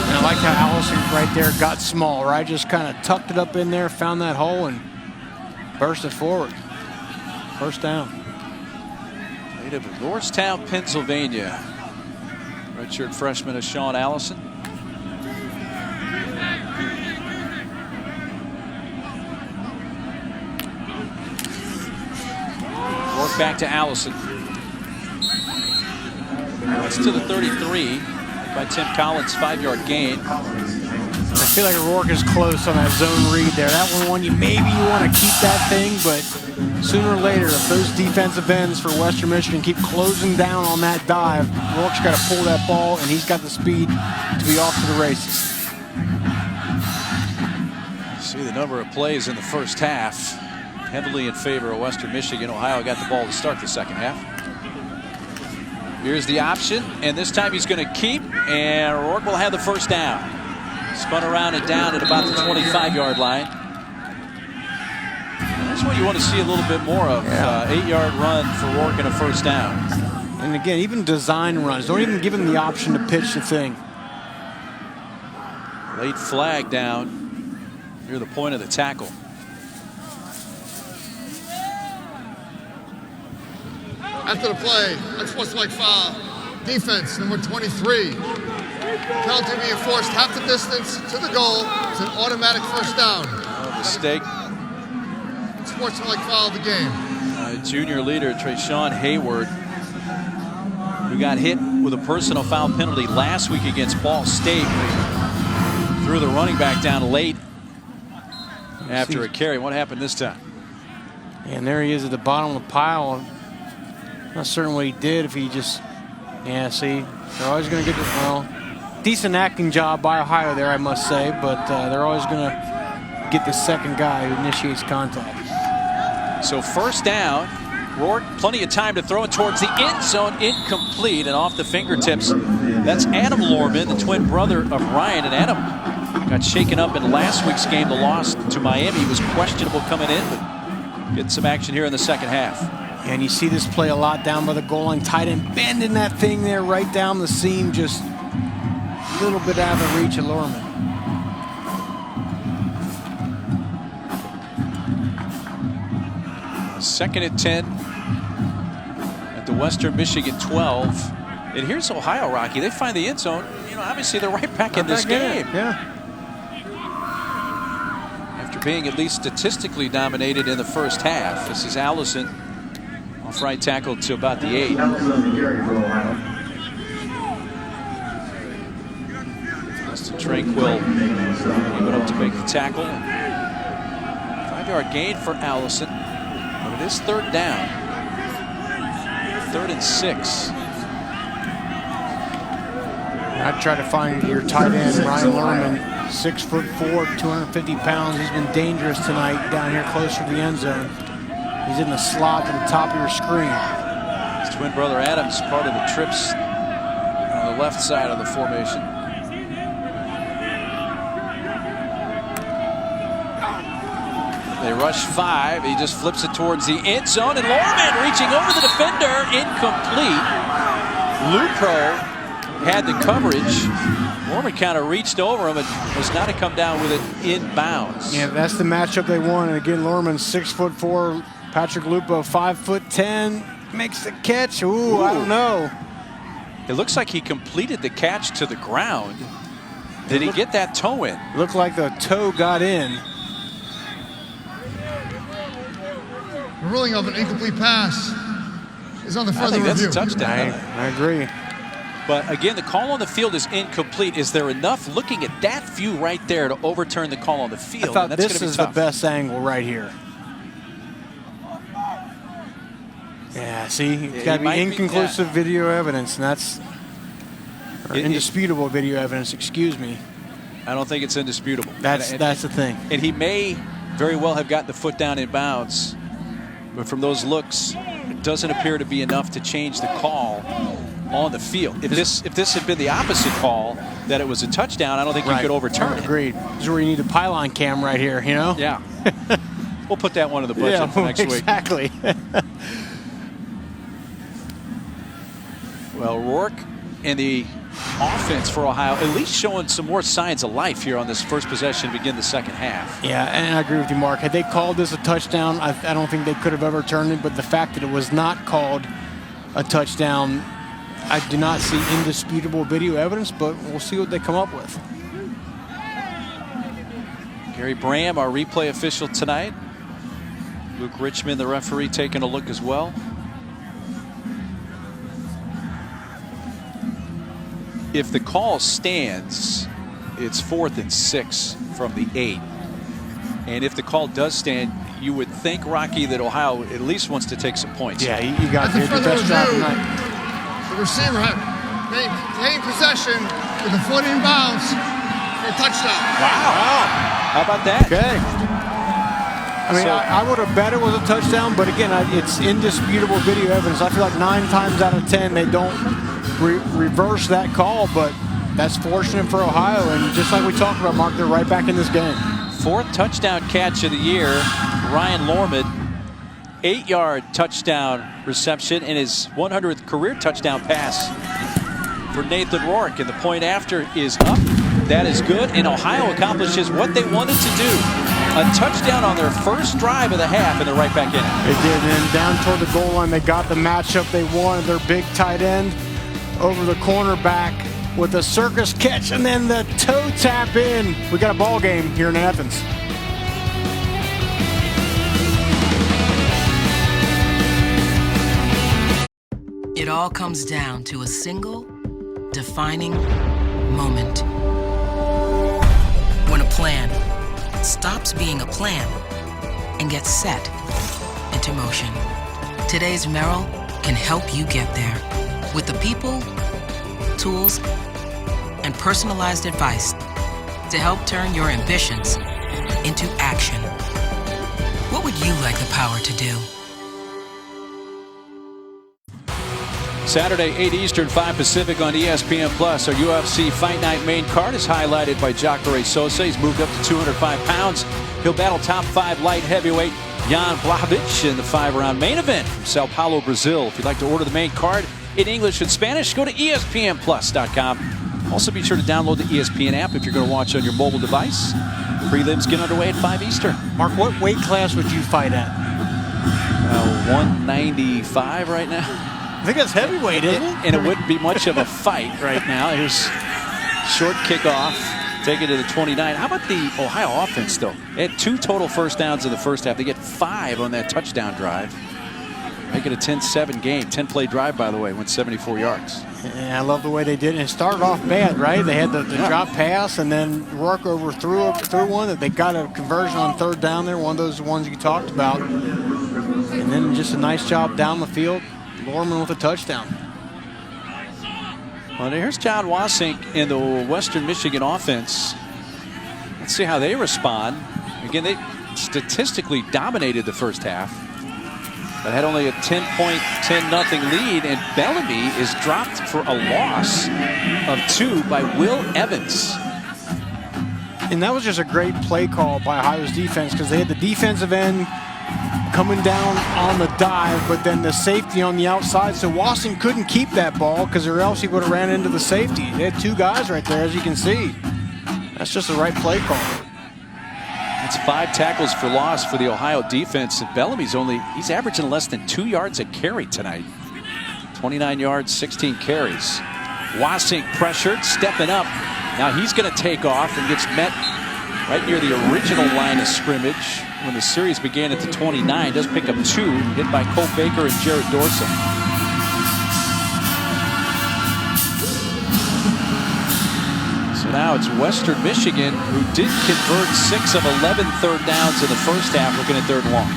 And I like how Allison right there got small, right? Just kind of tucked it up in there, found that hole, and burst it forward. First down. Native of Norristown, Pennsylvania. Redshirt freshman is Sean Allison. Work back to Allison. That's to the 33 by Tim Collins, 5-yard gain. I feel like Rourke is close on that zone read there. That one you maybe you want to keep that thing, but sooner or later, if those defensive ends for Western Michigan keep closing down on that dive, Rourke's got to pull that ball, and he's got the speed to be off to the races. See the number of plays in the first half, heavily in favor of Western Michigan. Ohio got the ball to start the second half. Here's the option, and this time he's going to keep, and Rourke will have the first down. Spun around and down at about the 25-yard line. That's what you want to see a little bit more of. 8-yard run for Rourke and a first down. And again, even design runs. Don't even give him the option to pitch the thing. Late flag down near the point of the tackle. After the play, unsportsmanlike foul. Defense, number 23. Penalty being forced half the distance to the goal. It's an automatic first down. Mistake. Unsportsmanlike foul of the game. Junior leader Trayshawn Hayward, who got hit with a personal foul penalty last week against Ball State. Threw the running back down late after a carry. What happened this time? And there he is at the bottom of the pile. Not certain what he did. If he just, see, they're always going to get the, decent acting job by Ohio there, I must say, but they're always going to get the second guy who initiates contact. So first down, Rourke, plenty of time to throw it towards the end zone, incomplete, and off the fingertips. That's Adam Lorman, the twin brother of Ryan, and Adam got shaken up in last week's game, the loss to Miami. He was questionable coming in, but getting some action here in the second half. And you see this play a lot down by the goal line. Tight end bending that thing there right down the seam, just a little bit out of the reach of Lorman. Second and 10 at the Western Michigan 12. And here's Ohio, Rocky. They find the end zone. Obviously they're right back in this game. Yeah. After being at least statistically dominated in the first half. This is Allison. Off right tackle to about the 8. Justin Tranquil able up to make the tackle. 5-yard gain for Allison. But it is third down. 3rd and 6. I try to find your tight end, Ryan Lerman, 6'4", 250 pounds. He's been dangerous tonight down here closer to the end zone. He's in the slot to the top of your screen. His twin brother Adam's part of the trips on the left side of the formation. They rush 5. He just flips it towards the end zone, and Lorman reaching over the defender, incomplete. Lupro had the coverage. Lorman kind of reached over him and was not to come down with it inbounds. Yeah, that's the matchup they won. And again, Lorman 6'4", Patrick Lupo 5'10", makes the catch. Ooh, I don't know. It looks like he completed the catch to the ground. Did he get that toe in? Looked like the toe got in. The ruling of an incomplete pass is on the further I think that's review. a touchdown. I agree. But again, the call on the field is incomplete. Is there enough looking at that view right there to overturn the call on the field? I thought that's this is the best angle right here. Yeah, see, it's got to be inconclusive video evidence, and that's indisputable video evidence. Excuse me. I don't think it's indisputable. That's the thing. And he may very well have gotten the foot down in bounds, but from those looks, it doesn't appear to be enough to change the call on the field. If this had been the opposite call, that it was a touchdown, I don't think you could overturn it. Agreed. This is where you need a pylon cam right here, you know? Yeah. We'll put that one in the budget for next week. Exactly. Well, Rourke and the offense for Ohio at least showing some more signs of life here on this first possession to begin the second half. Yeah, and I agree with you, Mark. Had they called this a touchdown, I don't think they could have overturned it, but the fact that it was not called a touchdown, I do not see indisputable video evidence, but we'll see what they come up with. Gary Bram, our replay official tonight. Luke Richmond, the referee, taking a look as well. If the call stands, it's 4th and 6 from the 8. And if the call does stand, you would think, Rocky, that Ohio at least wants to take some points. Yeah, you got the best job tonight. The receiver maintained possession with a foot in bounds for a touchdown. Wow. How about that? Okay. I mean, I would have bet it was a touchdown, but again, it's indisputable video evidence. I feel like 9 times out of 10 they don't reverse that call, but that's fortunate for Ohio. And just like we talked about, Mark, they're right back in this game. 4th touchdown catch of the year, Ryan Lorman. 8-yard touchdown reception and his 100th career touchdown pass for Nathan Rourke. And the point after is up. That is good. And Ohio accomplishes what they wanted to do. A touchdown on their first drive of the half, and they're right back in it. They did. And then down toward the goal line, they got the matchup they wanted. Their big tight end over the cornerback with a circus catch, and then the toe tap in. We got a ball game here in Athens. It all comes down to a single, defining moment. When a plan stops being a plan and gets set into motion. Today's Merrill can help you get there with the people, tools, and personalized advice to help turn your ambitions into action. What would you like the power to do? Saturday, 8 Eastern, 5 Pacific on ESPN+. Our UFC Fight Night main card is highlighted by Jacare Souza. He's moved up to 205 pounds. He'll battle top 5 light heavyweight Jan Blachowicz in the 5-round main event from Sao Paulo, Brazil. If you'd like to order the main card in English and Spanish, go to ESPNplus.com. Also, be sure to download the ESPN app if you're going to watch on your mobile device. Prelims get underway at 5 Eastern. Mark, what weight class would you fight at? 195 right now. I think that's heavyweight, isn't it? And it wouldn't be much of a fight right now. Here's short kickoff, take it to the 29. How about the Ohio offense, though? They had 2 total first downs in the first half. They get 5 on that touchdown drive. Make it a 10-7 game. 10-play drive, by the way, went 74 yards. Yeah, I love the way they did it. It started off bad, right? They had the drop pass, and then Rourke overthrew one that they got a conversion on 3rd down there, one of those ones you talked about. And then just a nice job down the field. Lorman with a touchdown. Well, here's John Wasink in the Western Michigan offense. Let's see how they respond. Again, they statistically dominated the first half, but had only a 10-point, 10-0 lead, and Bellamy is dropped for a loss of 2 by Will Evans. And that was just a great play call by Ohio's defense, because they had the defensive end coming down on the dive, but then the safety on the outside, so Wasson couldn't keep that ball, because or else he would have ran into the safety. They had 2 guys right there, as you can see. That's just the right play call. It's 5 tackles for loss for the Ohio defense, and Bellamy's he's averaging less than 2 yards a carry tonight. 29 yards, 16 carries. Wasink pressured, stepping up. Now he's going to take off and gets met right near the original line of scrimmage when the series began at the 29. Does pick up 2, hit by Cole Baker and Jared Dorson. So now it's Western Michigan, who did convert 6 of 11 third downs in the first half, looking at 3rd and long.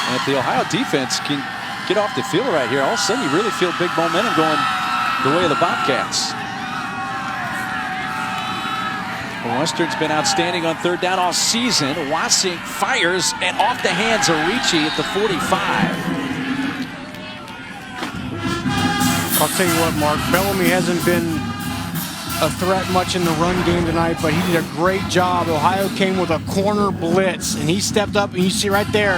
And if the Ohio defense can get off the field right here, all of a sudden you really feel big momentum going the way of the Bobcats. Well, Western's been outstanding on 3rd down all season. Wasink fires and off the hands of Ricci at the 45. I'll tell you what, Mark, Bellamy hasn't been a threat much in the run game tonight, but he did a great job. Ohio came with a corner blitz, and he stepped up, and you see right there,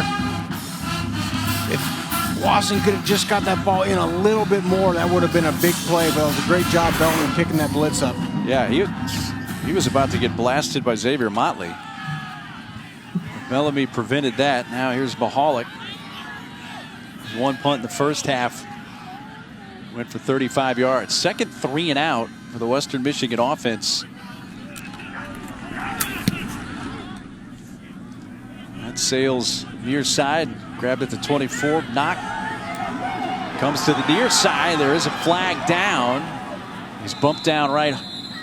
if Wasson could have just got that ball in a little bit more, that would have been a big play, but it was a great job, Bellamy, picking that blitz up. Yeah, he was about to get blasted by Xavier Motley. Bellamy prevented that. Now here's Mahalik. 1 punt in the first half. Went for 35 yards. Second 3 and out for the Western Michigan offense. That Sales near side. Grabbed at the 24. Knock. Comes to the near side. There is a flag down. He's bumped down right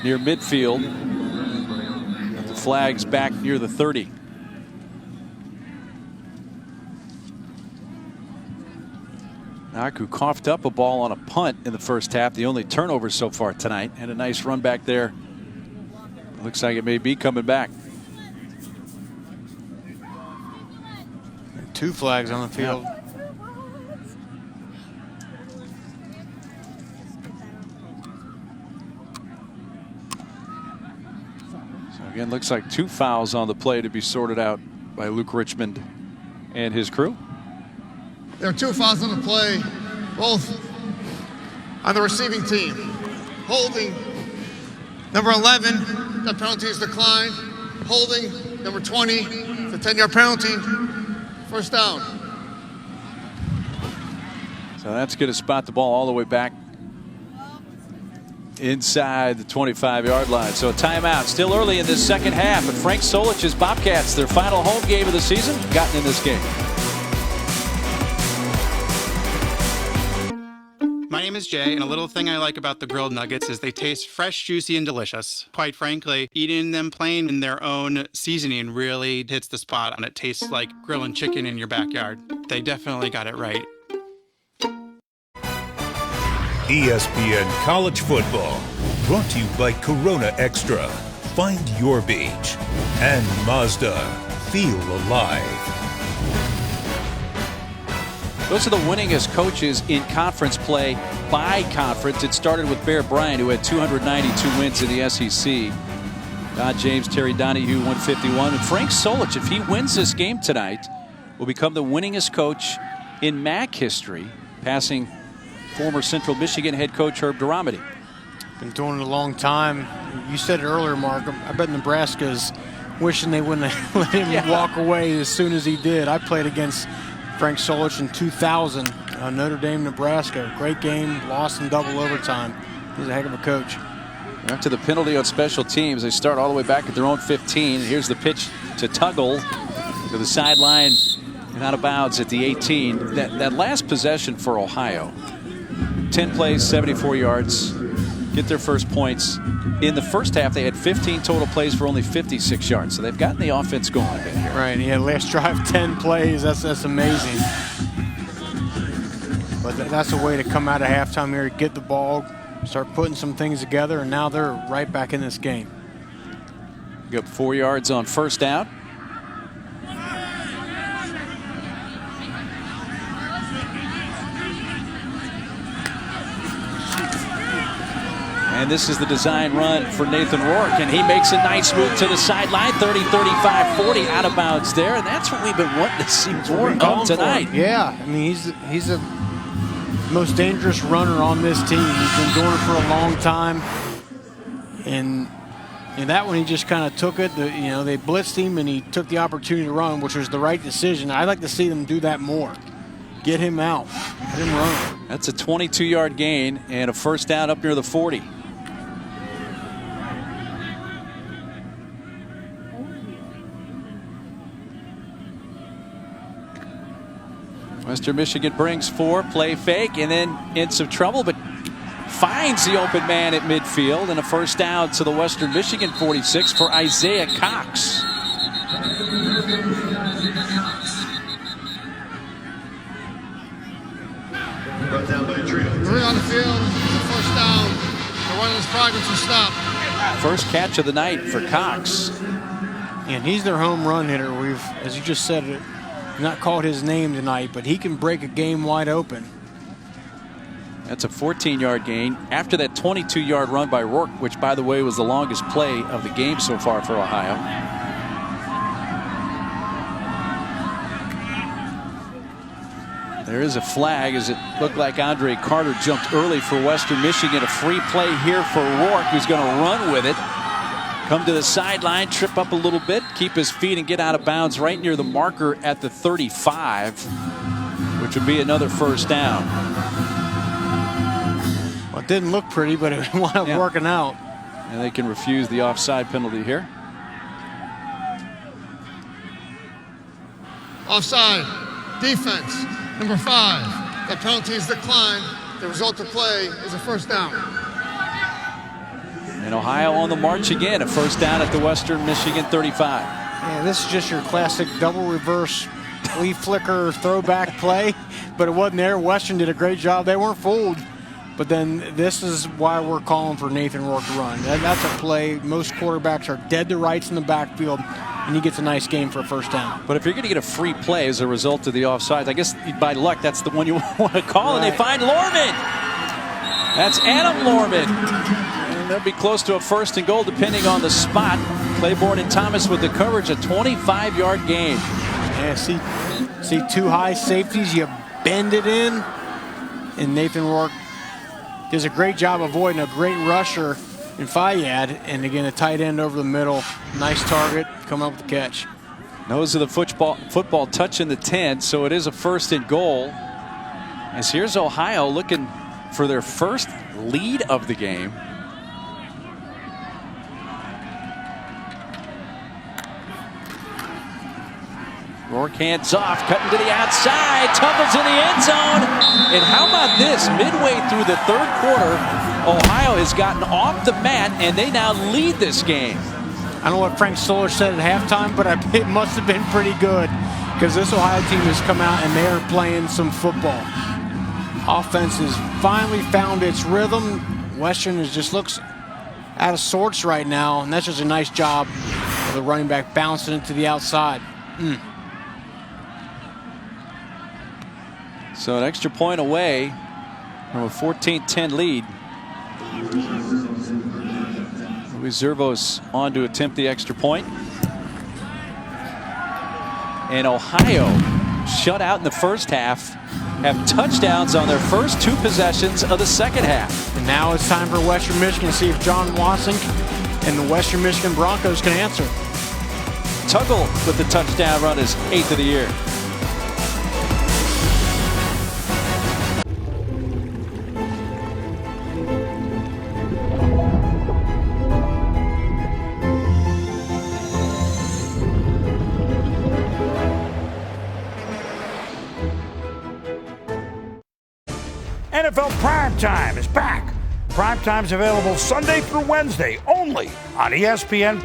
near midfield. But the flag's back near the 30. Knock, who coughed up a ball on a punt in the first half, the only turnover so far tonight, and a nice run back there. Looks like it may be coming back. 2 flags on the field. Yeah. So again, looks like 2 fouls on the play to be sorted out by Luke Richmond and his crew. There are 2 fouls on the play, both on the receiving team. Holding number 11, the penalty is declined. Holding number 20, the 10-yard penalty. First down. So that's going to spot the ball all the way back inside the 25-yard line. So a timeout. Still early in this second half, but Frank Solich's Bobcats, their final home game of the season, gotten in this game. My name is Jay, and a little thing I like about the grilled nuggets is they taste fresh, juicy, and delicious. Quite frankly, eating them plain in their own seasoning really hits the spot, and it tastes like grilling chicken in your backyard. They definitely got it right. ESPN College Football, brought to you by Corona Extra. Find your beach. And Mazda. Feel alive. Those are the winningest coaches in conference play by conference. It started with Bear Bryant, who had 292 wins in the SEC. Don James, Terry Donahue, 151. And Frank Solich, if he wins this game tonight, will become the winningest coach in MAC history, passing former Central Michigan head coach Herb Duramity. Been doing it a long time. You said it earlier, Mark. I bet Nebraska's wishing they wouldn't have let him walk away as soon as he did. I played against Frank Solich in 2000, Notre Dame, Nebraska. Great game, lost in double overtime. He's a heck of a coach. After the penalty on special teams, they start all the way back at their own 15. Here's the pitch to Tuggle to the sideline and out of bounds at the 18. That last possession for Ohio, 10 plays, 74 yards. get their first points. In the first half, they had 15 total plays for only 56 yards. So they've gotten the offense going a bit here. Right, yeah, last drive 10 plays. That's amazing. But that's a way to come out of halftime here, get the ball, start putting some things together, and now they're right back in this game. Got 4 yards on first down. And this is the design run for Nathan Rourke, and he makes a nice move to the sideline, 30, 35, 40, out of bounds there, and that's what we've been wanting to see more of tonight. Yeah, I mean, he's the most dangerous runner on this team. He's been doing it for a long time, and that one he just kind of took it. They blitzed him, and he took the opportunity to run, which was the right decision. I'd like to see them do that more. Get him out, let him run. That's a 22-yard gain and a first down up near the 40. Western Michigan brings 4, play fake, and then in some trouble, but finds the open man at midfield, and a first down to the Western Michigan 46 for Isaiah Cox. Three on the field, first down. The runner's progress will stop. First catch of the night for Cox. And he's their home run hitter. We've, as you just said, not called his name tonight, but he can break a game wide open. That's a 14-yard gain after that 22-yard run by Rourke, which, by the way, was the longest play of the game so far for Ohio. There is a flag as it looked like Andre Carter jumped early for Western Michigan. A free play here for Rourke, who's going to run with it. Come to the sideline, trip up a little bit, keep his feet, and get out of bounds right near the marker at the 35, which would be another first down. Well, it didn't look pretty, but it wound up working out. And they can refuse the offside penalty here. Offside. Defense. Number 5. The penalty is declined. The result of play is a first down. And Ohio on the march again. A first down at the Western Michigan 35. Yeah, this is just your classic double reverse flea flicker throwback play, but it wasn't there. Western did a great job. They weren't fooled. But then this is why we're calling for Nathan Rourke to run. That's a play. Most quarterbacks are dead to rights in the backfield, and he gets a nice game for a first down. But if you're going to get a free play as a result of the offsides, I guess by luck that's the one you want to call, right. And they find Lorman. That's Adam Lorman. And they'll be close to a first and goal depending on the spot. Claiborne and Thomas with the coverage, a 25-yard gain. Yeah, see 2 high safeties, you bend it in, and Nathan Rourke does a great job avoiding a great rusher in Fayad, and again a tight end over the middle. Nice target, come up with the catch. Nose of the football touching the 10, so it is a first and goal. As here's Ohio looking for their first lead of the game. Rourke hands off, cutting to the outside, tumbles in the end zone. And how about this? Midway through the third quarter, Ohio has gotten off the mat, and they now lead this game. I don't know what Frank Soler said at halftime, but it must have been pretty good because this Ohio team has come out and they are playing some football. Offense has finally found its rhythm. Western just looks out of sorts right now, and that's just a nice job of the running back bouncing it to the outside. So an extra point away from a 14-10 lead. Luis Zervos on to attempt the extra point. And Ohio, shut out in the first half, have touchdowns on their first 2 possessions of the second half. And now it's time for Western Michigan to see if John Wassink and the Western Michigan Broncos can answer. Tuggle with the touchdown run, his 8th of the year. NFL Primetime is back. Primetime's available Sunday through Wednesday only on ESPN+.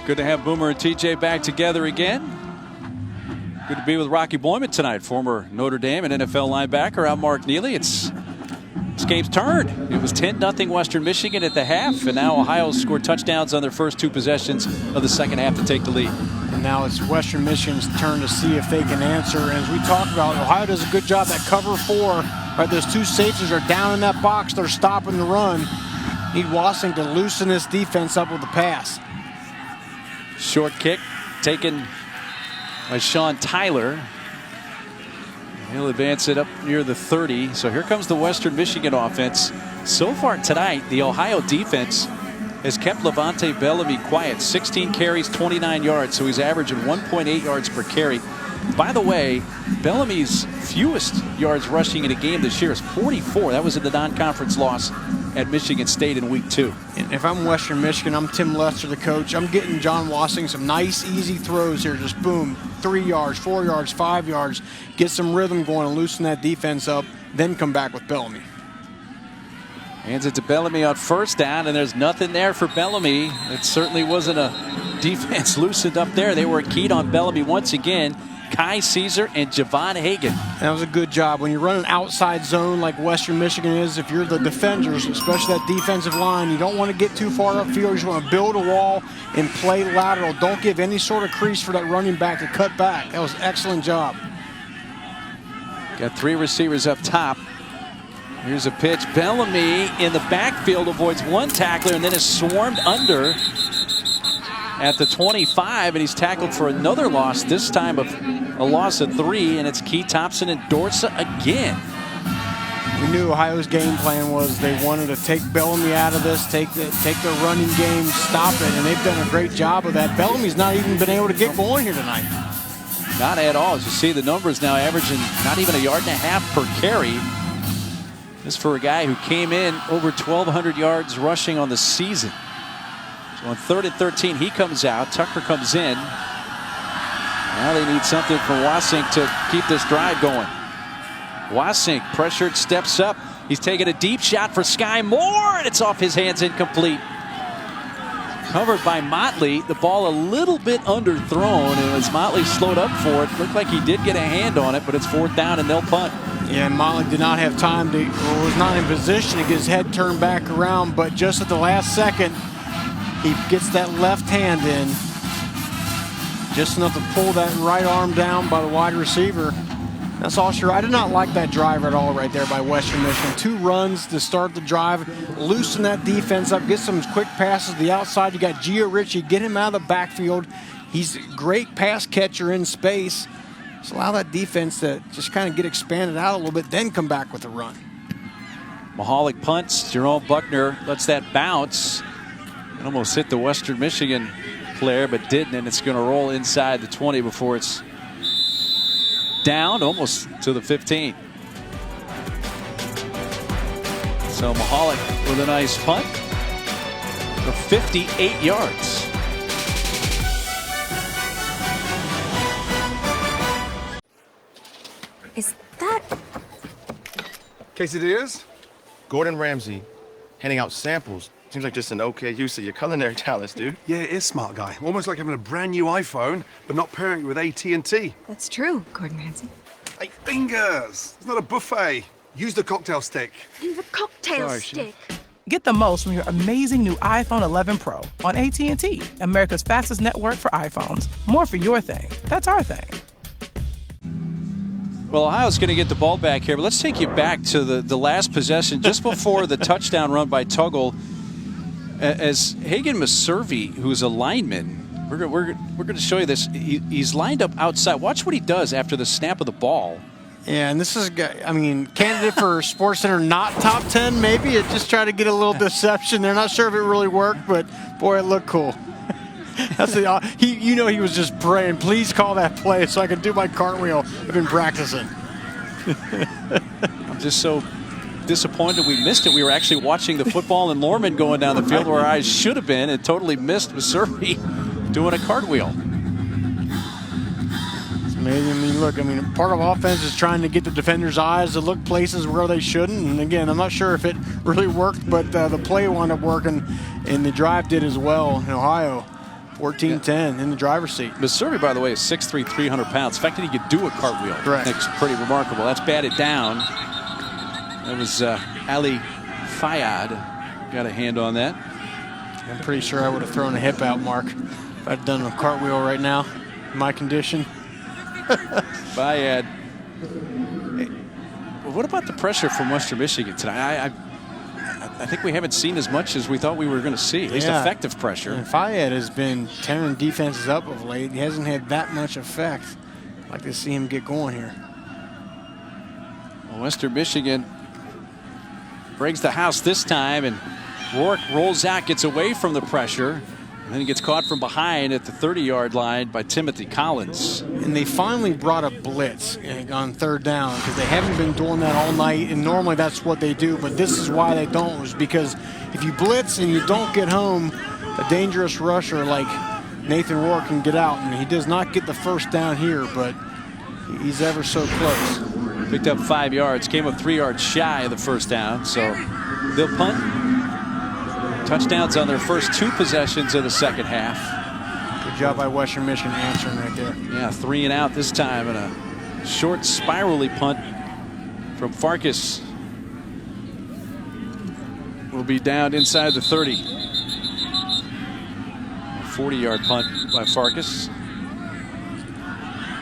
Good to have Boomer and TJ back together again. Good to be with Rocky Boyman tonight, former Notre Dame and NFL linebacker. I'm Mark Neely. This game's turned. It was 10-0 Western Michigan at the half, and now Ohio's scored touchdowns on their first 2 possessions of the second half to take the lead. And now it's Western Michigan's turn to see if they can answer. And as we talked about, Ohio does a good job at cover 4. Right, those 2 safeties are down in that box. They're stopping the run. Need Wassink to loosen this defense up with the pass. Short kick taken by Sean Tyler. He'll advance it up near the 30. So here comes the Western Michigan offense. So far tonight, the Ohio defense has kept Levante Bellamy quiet. 16 carries, 29 yards. So he's averaging 1.8 yards per carry. By the way, Bellamy's fewest yards rushing in a game this year is 44. That was in the non-conference loss at Michigan State in week 2. And if I'm Western Michigan, I'm Tim Lester, the coach. I'm getting John Wassink some nice, easy throws here. Just boom, 3 yards, 4 yards, 5 yards. Get some rhythm going and loosen that defense up, then come back with Bellamy. Hands it to Bellamy on first down, and there's nothing there for Bellamy. It certainly wasn't a defense loosened up there. They were keyed on Bellamy once again. Kai Caesar and Javon Hagan. That was a good job. When you run an outside zone like Western Michigan is, if you're the defenders, especially that defensive line, you don't want to get too far upfield. You just want to build a wall and play lateral. Don't give any sort of crease for that running back to cut back. That was an excellent job. Got 3 receivers up top. Here's a pitch. Bellamy in the backfield avoids 1 tackler and then is swarmed under at the 25, and he's tackled for another loss, this time of a loss of 3, and it's Key Thompson and Dorsa again. We knew Ohio's game plan was they wanted to take Bellamy out of this, take the running game, stop it, and they've done a great job of that. Bellamy's not even been able to get going here tonight. Not at all. As you see, the numbers now averaging not even 1.5 yards per carry. This for a guy who came in over 1,200 yards rushing on the season. So on 3rd and 13, he comes out. Tucker comes in. Now they need something from Wassink to keep this drive going. Wassink, pressured, steps up. He's taking a deep shot for Sky Moore, and it's off his hands, incomplete. Covered by Motley. The ball a little bit underthrown, and as Motley slowed up for it, looked like he did get a hand on it, but it's 4th down and they'll punt. Yeah, Motley did not have time to, or was not in position to get his head turned back around, but just at the last second, he gets that left hand in. Just enough to pull that right arm down by the wide receiver. That's all sure. I did not like that drive at all right there by Western Michigan. 2 runs to start the drive, loosen that defense up, get some quick passes to the outside. You got Gio Ritchie, get him out of the backfield. He's a great pass catcher in space. So allow that defense to just kind of get expanded out a little bit, then come back with a run. Mahalik punts. Jerome Buckner lets that bounce. It almost hit the Western Michigan player, but didn't, and it's going to roll inside the 20 before it's down almost to the 15. So Mahalik with a nice punt for 58 yards. Is that quesadillas? Gordon Ramsay handing out samples. Seems like just an okay use of your culinary talents, dude. Yeah, it is, smart guy. Almost like having a brand new iPhone, but not pairing it with AT&T. That's true, Gordon Ramsay. Hey, fingers! It's not a buffet. Use the cocktail stick. The cocktail stick. Get the most from your amazing new iPhone 11 Pro on AT&T, America's fastest network for iPhones. More for your thing. That's our thing. Well, Ohio's going to get the ball back here, but let's take you back to the last possession just before the touchdown run by Tuggle. As Hagan Maservi, who's a lineman, we're going to show you this. He's lined up outside. Watch what he does after the snap of the ball. Yeah, and this is, I mean, candidate for SportsCenter, not top 10 maybe. It just tried to get a little deception. They're not sure if it really worked, but boy, it looked cool. That's he was just praying, please call that play so I can do my cartwheel. I've been practicing. I'm just so disappointed we missed it. We were actually watching the football in Lorman going down the field where our eyes should have been, and totally missed Maservi doing a cartwheel. Maybe, I mean, look, part of offense is trying to get the defenders' eyes to look places where they shouldn't. And again, I'm not sure if it really worked, but the play wound up working, and the drive did as well in Ohio. 14-10 in the driver's seat. Missouri, by the way, is 6'3", 300 pounds. The fact that he could do a cartwheel, correct, I think is pretty remarkable. That's batted down. That was Ali Fayyad. Got a hand on that. I'm pretty sure I would have thrown a hip out, Mark, if I'd done a cartwheel right now in my condition. Fayyad. Hey, what about the pressure from Western Michigan tonight? I think we haven't seen as much as we thought we were going to see, at least effective pressure. And Fayyad has been tearing defenses up of late. He hasn't had that much effect. I'd like to see him get going here. Well, Western Michigan breaks the house this time, and Rourke rolls out, gets away from the pressure, and then he gets caught from behind at the 30-yard line by Timothy Collins. And they finally brought a blitz on third down because they haven't been doing that all night, and normally that's what they do, but this is why they don't, is because if you blitz and you don't get home, a dangerous rusher like Nathan Rourke can get out, and he does not get the first down here, but he's ever so close. Picked up 5 yards, came up 3 yards shy of the first down, so they'll punt. Touchdowns on their first 2 possessions of the second half. Good job by Western Michigan answering right there. Yeah, 3 and out this time, and a short spirally punt from Farkas will be down inside the 30. A 40-yard punt by Farkas.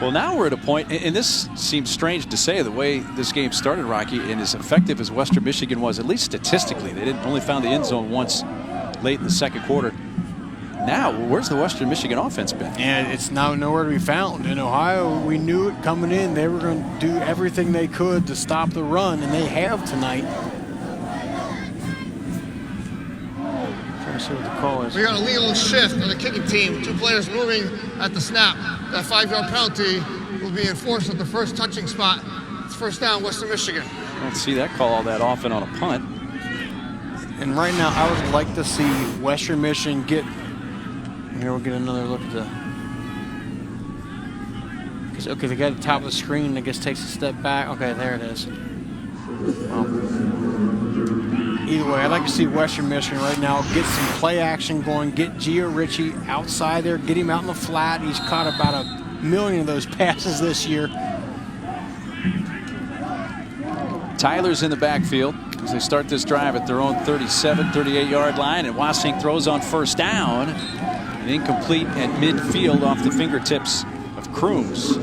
Well, now we're at a point, and this seems strange to say the way this game started, Rocky, and as effective as Western Michigan was, at least statistically, they only found the end zone once late in the second quarter. Now, where's the Western Michigan offense been? And it's now nowhere to be found. In Ohio, we knew it coming in. They were going to do everything they could to stop the run, and they have tonight. Trying to see what the call is. We got a legal shift on the kicking team. 2 players moving at the snap. That 5-yard penalty will be enforced at the first touching spot. It's first down, Western Michigan. I don't see that call all that often on a punt. And right now, I would like to see Western Michigan get. Here we'll get another look at the. Okay, the guy at the top of the screen, I guess, takes a step back. Okay, there it is. Well, either way, I'd like to see Western Michigan right now get some play action going, get Gio Ritchie outside there, get him out in the flat. He's caught about 1 million of those passes this year. Tyler's in the backfield as they start this drive at their own 37, 38-yard line, and Wassink throws on first down. An incomplete at midfield off the fingertips of Crooms.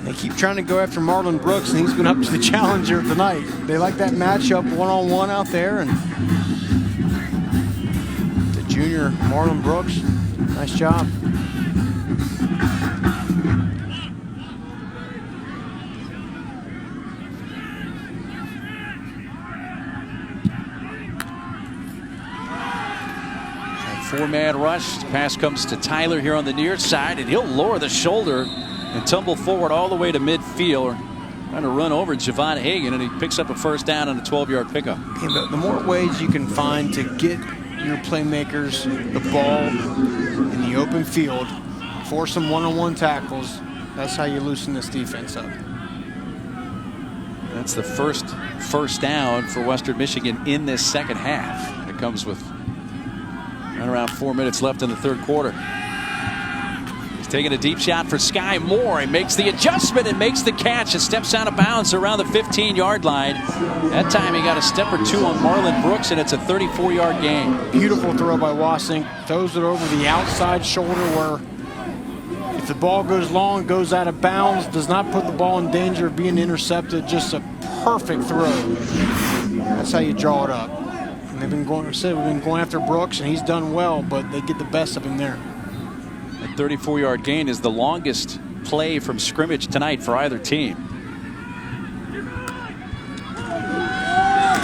They keep trying to go after Marlon Brooks, and he's been up to the challenger tonight. They like that matchup one-on-one out there, and the junior Marlon Brooks, nice job. Four-man rush. The pass comes to Tyler here on the near side, and he'll lower the shoulder and tumble forward all the way to midfield. Trying to run over Javon Hagan, and he picks up a first down on a 12-yard pickup. Yeah, the more ways you can find to get your playmakers the ball in the open field, force some one-on-one tackles, that's how you loosen this defense up. That's the first down for Western Michigan in this second half. It comes with around 4 minutes left in the third quarter. He's taking a deep shot for Sky Moore. He makes the adjustment and makes the catch. It steps out of bounds around the 15-yard line. That time he got a step or 2 on Marlon Brooks, and it's a 34-yard gain. Beautiful throw by Wassink. Throws it over the outside shoulder where if the ball goes long, goes out of bounds, does not put the ball in danger of being intercepted. Just a perfect throw. That's how you draw it up. They've been going after Brooks, and he's done well, but they get the best of him there. That 34-yard gain is the longest play from scrimmage tonight for either team.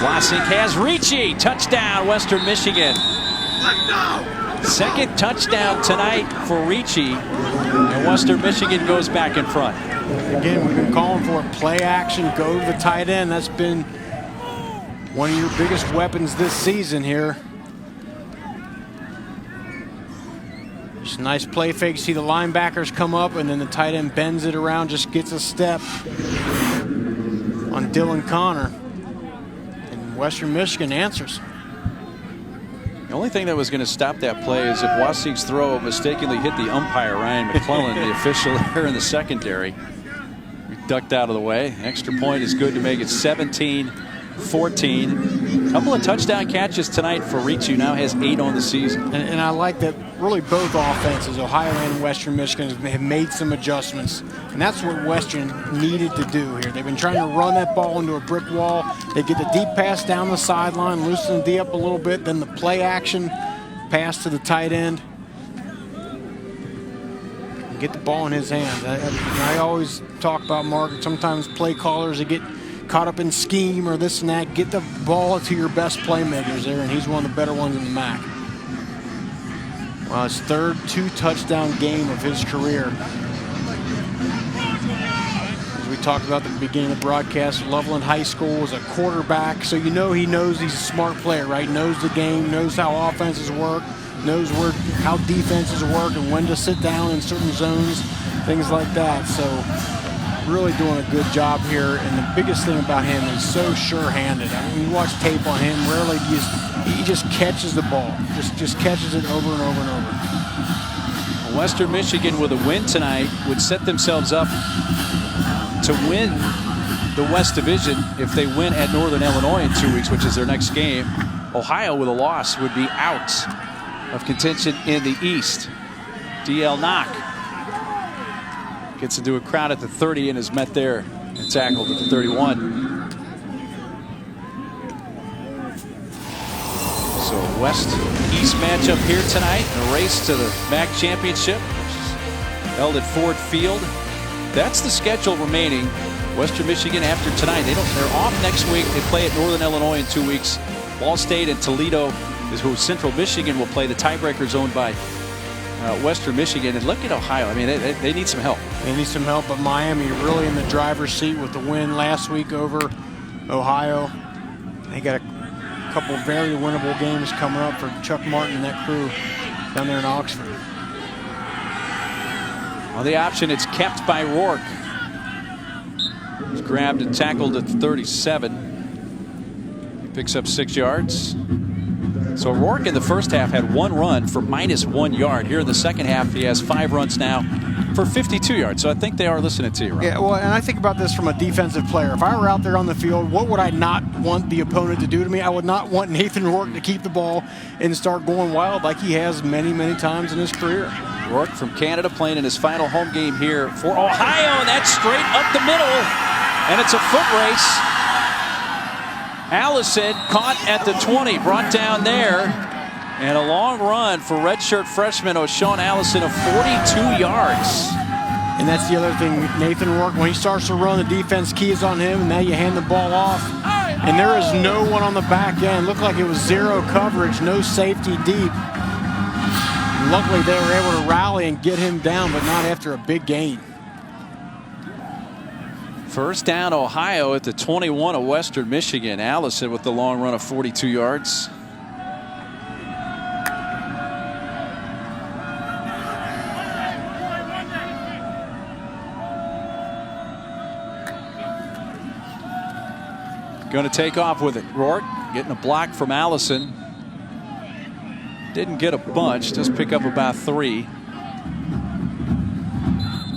Wassink has Ricci. Touchdown, Western Michigan. Second touchdown tonight for Ricci, and Western Michigan goes back in front. Again, we've been calling for it. Play action, go to the tight end. That's been one of your biggest weapons this season here. Just a nice play fake. See the linebackers come up, and then the tight end bends it around, just gets a step on Dylan Connor. And Western Michigan answers. The only thing that was going to stop that play is if Wasik's throw mistakenly hit the umpire, Ryan McClellan, the official here in the secondary. He ducked out of the way. Extra point is good to make it 17-14. A couple of touchdown catches tonight for Ritu. Now has 8 on the season. And I like that really both offenses, Ohio and Western Michigan, have made some adjustments. And that's what Western needed to do here. They've been trying to run that ball into a brick wall. They get the deep pass down the sideline, loosen the D up a little bit, then the play action pass to the tight end. And get the ball in his hands. I always talk about, Mark, sometimes play callers, they get caught up in scheme or this and that. Get the ball to your best playmakers there, and he's one of the better ones in the MAC. Well, his third 2-touchdown game of his career. As we talked about at the beginning of the broadcast, Loveland High School was a quarterback, so you know he knows he's a smart player, right? Knows the game, knows how offenses work, knows how defenses work and when to sit down in certain zones, things like that. So really doing a good job here, and the biggest thing about him is so sure-handed. I mean, you watch tape on him, rarely he just catches the ball, just catches it over and over and over. Western Michigan with a win tonight would set themselves up to win the West Division if they win at Northern Illinois in 2 weeks, which is their next game. Ohio with a loss would be out of contention in the East. DL Knock gets into a crowd at the 30 and is met there and tackled at the 31. So West-East matchup here tonight. A race to the MAC championship, held at Ford Field. That's the schedule remaining. Western Michigan after tonight, they're off next week. They play at Northern Illinois in 2 weeks. Ball State and Toledo is who Central Michigan will play. The tiebreakers owned by Western Michigan. And look at Ohio. I mean, they need some help. They need some help, but Miami really in the driver's seat with the win last week over Ohio. They got a couple very winnable games coming up for Chuck Martin and that crew down there in Oxford. On the option, it's kept by Rourke. He's grabbed and tackled at the 37. He picks up 6 yards. So Rourke in the first half had 1 run for -1 yard. Here in the second half, he has 5 runs now for 52 yards. So I think they are listening to you, Ron. Yeah, well, and I think about this from a defensive player. If I were out there on the field, what would I not want the opponent to do to me? I would not want Nathan Rourke to keep the ball and start going wild like he has many, many times in his career. Rourke from Canada playing in his final home game here for Ohio, and that's straight up the middle. And it's a foot race. Allison caught at the 20, brought down there. And a long run for redshirt freshman O'Shawn Allison of 42 yards. And that's the other thing, Nathan Rourke, when he starts to run, the defense keys on him, and now you hand the ball off. And there is no one on the back end. Looked like it was zero coverage, no safety deep. And luckily, they were able to rally and get him down, but not after a big gain. First down, Ohio at the 21 of Western Michigan. Allison with the long run of 42 yards. Going to take off with it. Rourke getting a block from Allison. Didn't get a bunch, just pick up about 3.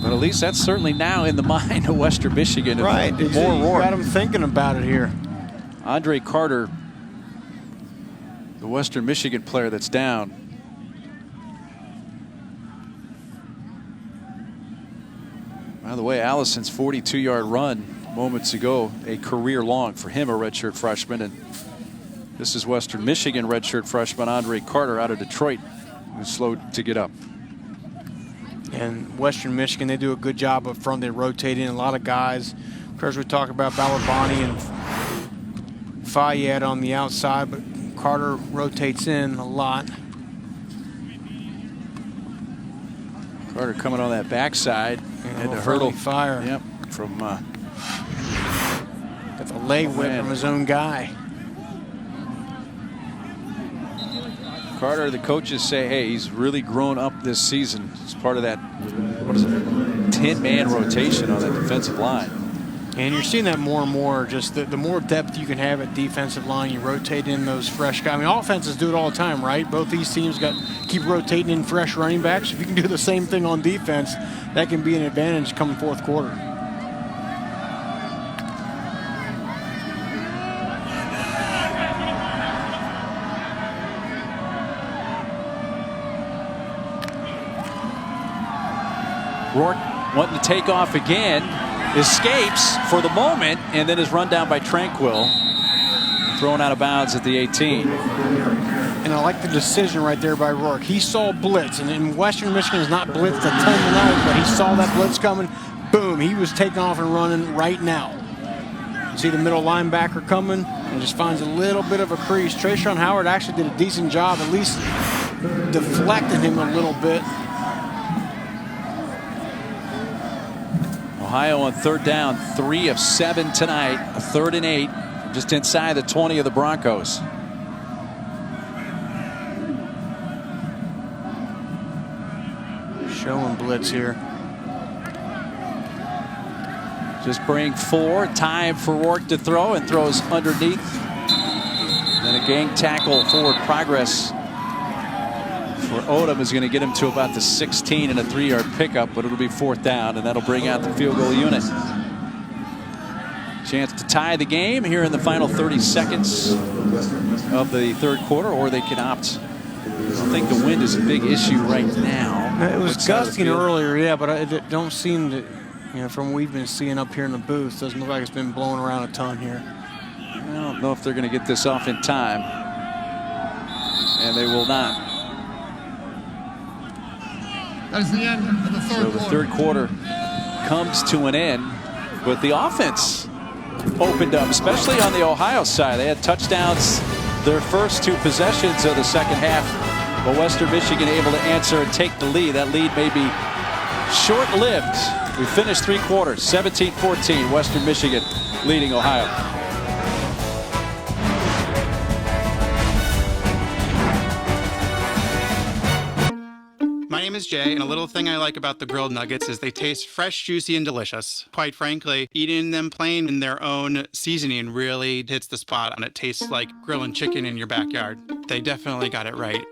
But at least that's certainly now in the mind of Western Michigan. Right, more Rourke. Got him thinking about it here. Andre Carter, the Western Michigan player that's down. By the way, Allison's 42-yard run moments ago, a career long for him, a redshirt freshman. And this is Western Michigan redshirt freshman Andre Carter out of Detroit, who's slowed to get up. And Western Michigan, they do a good job up front. They rotate in a lot of guys. Of course, we talk about Balabani and Fayette on the outside, but Carter rotates in a lot. Carter coming on that backside. Had to hurdle fire. Yep, from got the leg whip from his own guy. Carter, the coaches say, hey, he's really grown up this season. It's part of that, what is it, 10-man rotation on that defensive line. And you're seeing that more and more, just the more depth you can have at defensive line, you rotate in those fresh guys. I mean, offenses do it all the time, right? Both these teams keep rotating in fresh running backs. If you can do the same thing on defense, that can be an advantage coming fourth quarter. Rourke wanting to take off again, escapes for the moment, and then is run down by Tranquil, thrown out of bounds at the 18. And I like the decision right there by Rourke. He saw blitz, and in Western Michigan has not blitzed a ton tonight, but he saw that blitz coming. Boom, he was taking off and running right now. See the middle linebacker coming and just finds a little bit of a crease. Trayshawn Howard actually did a decent job, at least deflecting him a little bit. Ohio on third down, 3 of 7 tonight, a 3rd and 8, just inside the 20 of the Broncos. Showing blitz here. Just bring 4, time for Rourke to throw, and throws underneath. Then a gang tackle, forward progress for Odom is going to get him to about the 16 and a 3-yard pickup, but it'll be 4th down, and that'll bring out the field goal unit. Chance to tie the game here in the final 30 seconds of the third quarter, or they can opt. I don't think the wind is a big issue right now. It was gusting earlier, yeah, but it don't seem to, you know, from what we've been seeing up here in the booth, doesn't look like it's been blowing around a ton here. I don't know if they're going to get this off in time, and they will not. That's the end of the third quarter. So the third quarter comes to an end, but the offense opened up, especially on the Ohio side. They had touchdowns their first 2 possessions of the second half, but Western Michigan able to answer and take the lead. That lead may be short-lived. We finished 3 quarters, 17-14, Western Michigan leading Ohio. My name is Jay, and a little thing I like about the grilled nuggets is they taste fresh, juicy, and delicious. Quite frankly, eating them plain in their own seasoning really hits the spot, and it tastes like grilling chicken in your backyard. They definitely got it right.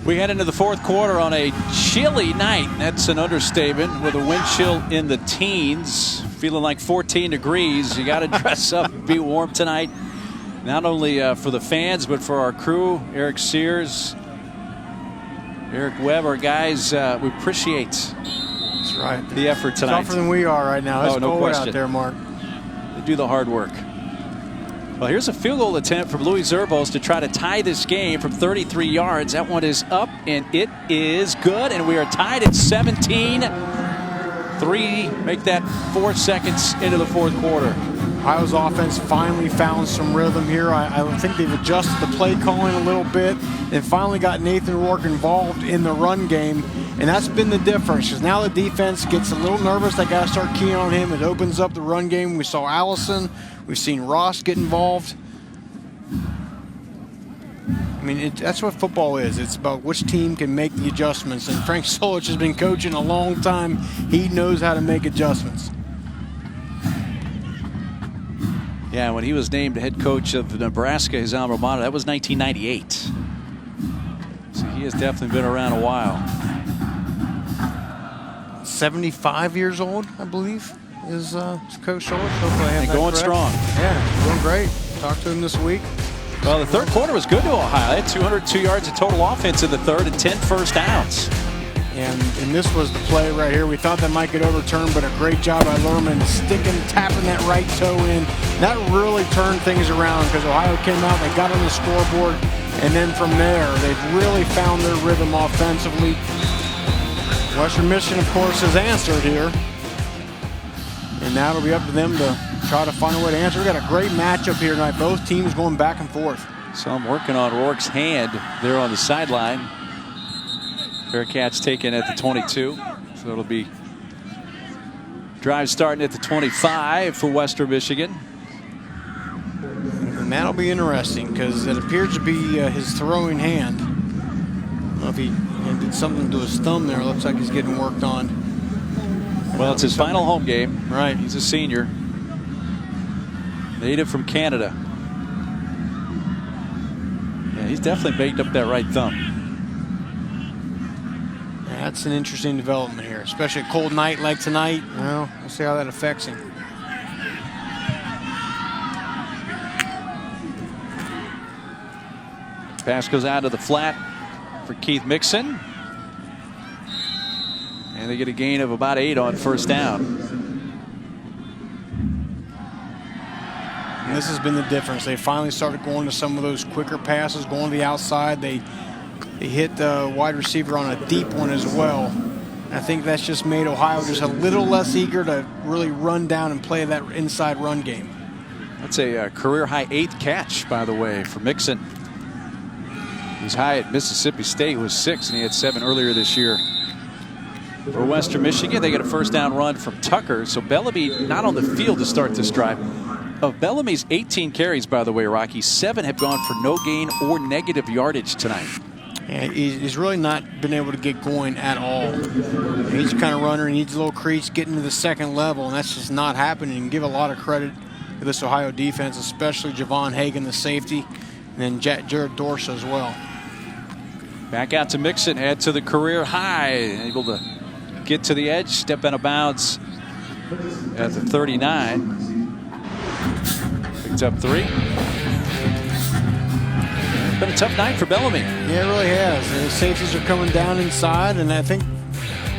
We head into the fourth quarter on a chilly night. That's an understatement, with a wind chill in the teens, feeling like 14 degrees. You got to dress up, be warm tonight. Not only for the fans, but for our crew, Eric Sears, Eric Webb, our guys. We appreciate the effort tonight. Tougher than we are right now. It's no cold question out there, Mark. They do the hard work. Well, here's a field goal attempt from Louis Zerbos to try to tie this game from 33 yards. That one is up, and it is good, and we are tied at 17-3. Make that 4 seconds into the fourth quarter. Ohio's offense finally found some rhythm here. I think they've adjusted the play calling a little bit and finally got Nathan Rourke involved in the run game, and that's been the difference, because now the defense gets a little nervous. They got to start keying on him. It opens up the run game. We saw Allison. We've seen Ross get involved. I mean, that's what football is. It's about which team can make the adjustments, and Frank Solich has been coaching a long time. He knows how to make adjustments. Yeah, when he was named head coach of Nebraska, his alma mater, that was 1998. So he has definitely been around a while. 75 years old, I believe, is Coach Solich. Hopefully I have and that going correct. strong. Yeah, doing great. Talked to him this week. Well, the third quarter was good to Ohio. They had 202 yards of total offense in the third and 10 first downs. And this was the play right here. We thought that might get overturned, but a great job by Lerman tapping that right toe in. That really turned things around, because Ohio came out, they got on the scoreboard, and then from there, they've really found their rhythm offensively. Western Michigan, of course, has answered here. And now it'll be up to them to try to find a way to answer. We got a great matchup here tonight. Both teams going back and forth. So I'm working on Rourke's hand there on the sideline. Bearcats taken at the 22. So it'll be drive starting at the 25 for Western Michigan. And that That'll be interesting because it appears to be his throwing hand. I don't know if he did something to his thumb there. It looks like he's getting worked on. Well, it's his final home game. Right. He's a senior. Native from Canada. Yeah, he's definitely baked up that right thumb. Yeah, that's an interesting development here, especially a cold night like tonight. Well, we'll see how that affects him. Pass goes out to the flat for Keith Mixon. And they get a gain of about 8 on first down. And this has been the difference. They finally started going to some of those quicker passes, going to the outside. They hit the wide receiver on a deep one as well. And I think that's just made Ohio just a little less eager to really run down and play that inside run game. That's a career-high 8th catch, by the way, for Mixon. He's high at Mississippi State, was 6, and he had 7 earlier this year. For Western Michigan, they get a first down run from Tucker. So Bellamy not on the field to start this drive. Of Bellamy's 18 carries, by the way, Rocky, 7 have gone for no gain or negative yardage tonight. Yeah, he's really not been able to get going at all. He's the kind of runner, he needs a little crease, getting to the second level, and that's just not happening. And give a lot of credit to this Ohio defense, especially Javon Hagan, the safety, and then Jared Dorsa as well. Back out to Mixon, add to the career high, able to get to the edge, step out of bounds at the 39. Picked up 3. It's been a tough night for Bellamy. Yeah, it really has. The safeties are coming down inside, and I think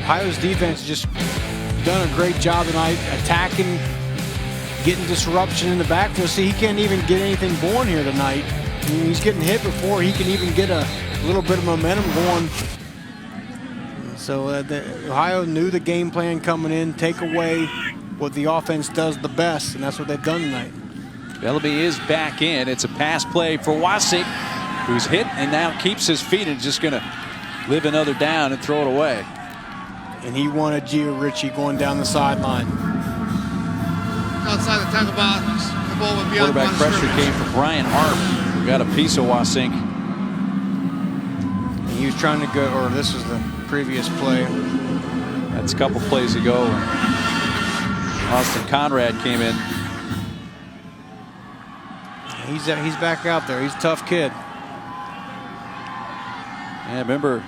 Ohio's defense has just done a great job tonight attacking, getting disruption in the backfield. See, he can't even get anything going here tonight. I mean, he's getting hit before he can even get a little bit of momentum going. So Ohio knew the game plan coming in, take away what the offense does the best, and that's what they've done tonight. Bellamy is back in. It's a pass play for Wasik, who's hit and now keeps his feet and just going to live another down and throw it away. And he wanted Gio Ritchie going down the sideline. Outside the tackle box, the ball would be Quarterback pressure came from Brian Hart, who got a piece of Wasik. And he was trying to go, or this was the previous play. That's a couple plays ago. Austin Conrad came in. He's back out there. He's a tough kid. Yeah, remember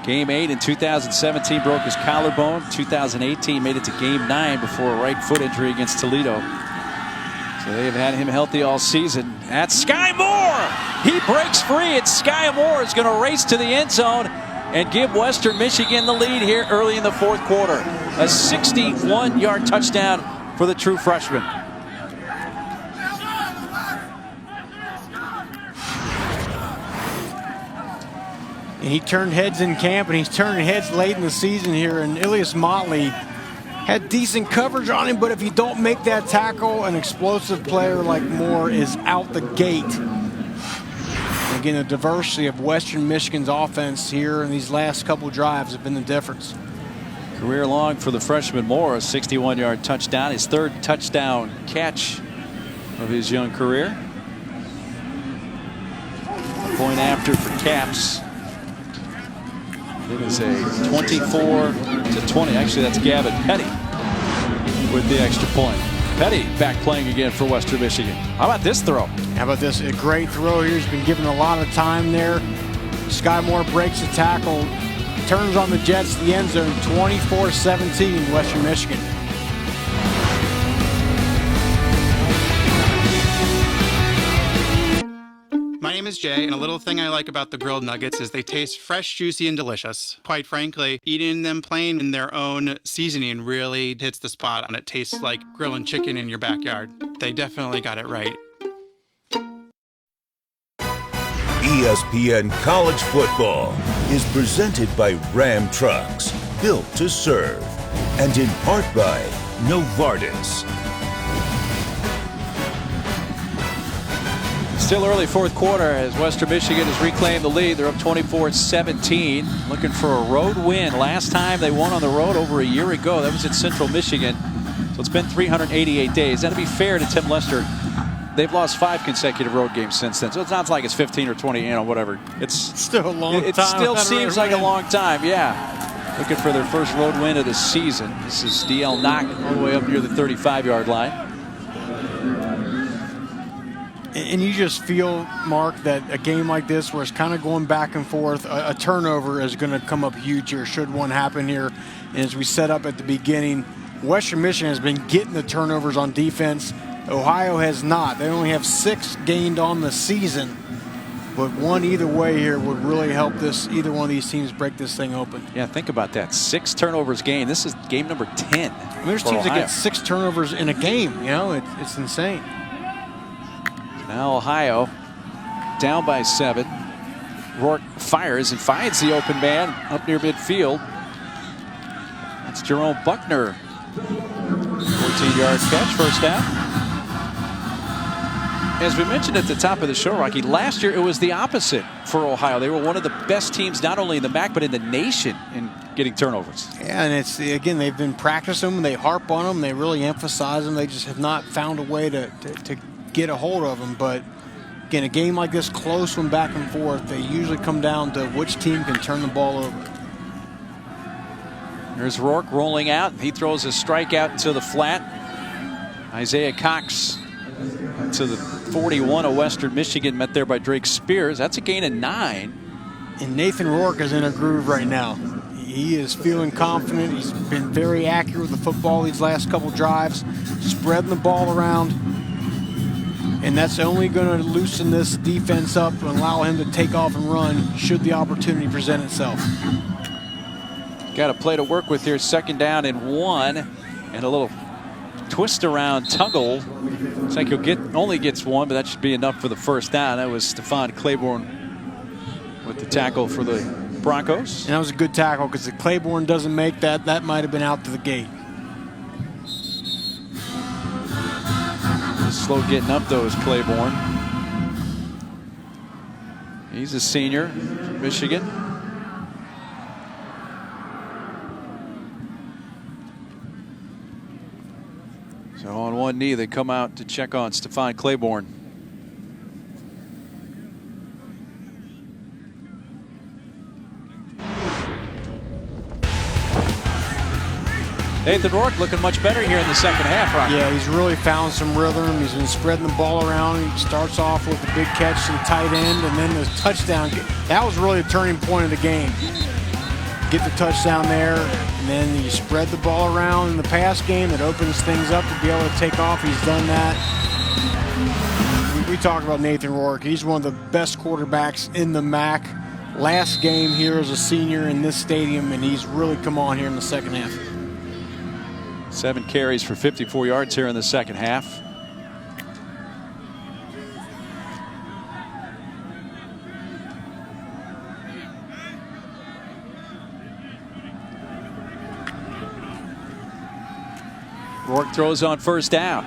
game 8 in 2017 broke his collarbone. 2018 made it to game 9 before a right foot injury against Toledo. So they have had him healthy all season. That's Sky Moore. He breaks free, and Sky Moore is going to race to the end zone and give Western Michigan the lead here early in the 4th quarter. A 61-yard touchdown for the true freshman. And he turned heads in camp, and he's turning heads late in the season here. And Ilias Motley had decent coverage on him, but if you don't make that tackle, an explosive player like Moore is out the gate. And again, the diversity of Western Michigan's offense here in these last couple drives have been the difference. Career long for the freshman Moore, a 61-yard touchdown, his 3rd touchdown catch of his young career. Point after for Caps. It is a 24-20. Actually, that's Gavin Petty with the extra point. Petty back playing again for Western Michigan. How about this throw? How about this? A great throw here. He's been given a lot of time there. Sky Moore breaks the tackle, turns on the Jets to the end zone, 24-17, Western Michigan. My name is Jay, and a little thing I like about the grilled nuggets is they taste fresh, juicy, and delicious. Quite frankly, eating them plain in their own seasoning really hits the spot, and it tastes like grilling chicken in your backyard. They definitely got it right. ESPN College Football is presented by Ram Trucks, built to serve, and in part by Novartis. Still early 4th quarter as Western Michigan has reclaimed the lead. They're up 24-17, looking for a road win. Last time they won on the road over a year ago, that was at Central Michigan. So it's been 388 days. Now, to be fair to Tim Lester, they've lost 5 consecutive road games since then. So it's not like it's 15 or 20, whatever. It's still a long time. It still seems like a win. long time, yeah. Looking for their first road win of the season. This is DL Knock all the way up near the 35-yard line. And you just feel, Mark, that a game like this where it's kind of going back and forth, a turnover is going to come up huge here should one happen here. And as we set up at the beginning, Western Michigan has been getting the turnovers on defense. Ohio has not. They only have 6 gained on the season. But one either way here would really help either one of these teams break this thing open. Yeah, think about that. 6 turnovers gained. This is game number 10. I mean, there's teams that get 6 turnovers in a game. It's insane. Now Ohio down by 7. Rourke fires and finds the open man up near midfield. That's Jerome Buckner. 14-yard catch, first down. As we mentioned at the top of the show, Rocky, last year it was the opposite for Ohio. They were one of the best teams, not only in the MAC, but in the nation in getting turnovers. Yeah, and it's, again, they've been practicing them. They harp on them. They really emphasize them. They just have not found a way to get a hold of them. But, again, a game like this, close one back and forth, they usually come down to which team can turn the ball over. There's Rourke rolling out. He throws a strikeout to the flat. Isaiah Cox to the 41 of Western Michigan, met there by Drake Spears. That's a gain of 9. And Nathan Rourke is in a groove right now. He is feeling confident. He's been very accurate with the football these last couple drives, spreading the ball around. And that's only going to loosen this defense up and allow him to take off and run should the opportunity present itself. Got a play to work with here. 2nd down and 1. And a little twist around Tuggle. Looks like he'll only gets 1, but that should be enough for the first down. That was Stephon Claiborne with the tackle for the Broncos. And that was a good tackle, because if Claiborne doesn't make that, that might have been out to the gate. Slow getting up, though, is Claiborne. He's a senior from Michigan. So on one knee, they come out to check on Stephon Claiborne. Nathan Rourke looking much better here in the second half, Rocky. Yeah, he's really found some rhythm. He's been spreading the ball around. He starts off with a big catch to the tight end, and then the touchdown. That was really a turning point of the game. Get the touchdown there, and then you spread the ball around in the pass game. It opens things up to be able to take off. He's done that. We talk about Nathan Rourke. He's one of the best quarterbacks in the MAC. Last game here as a senior in this stadium, and he's really come on here in the second half. 7 carries for 54 yards here in the second half. Rourke throws on first down.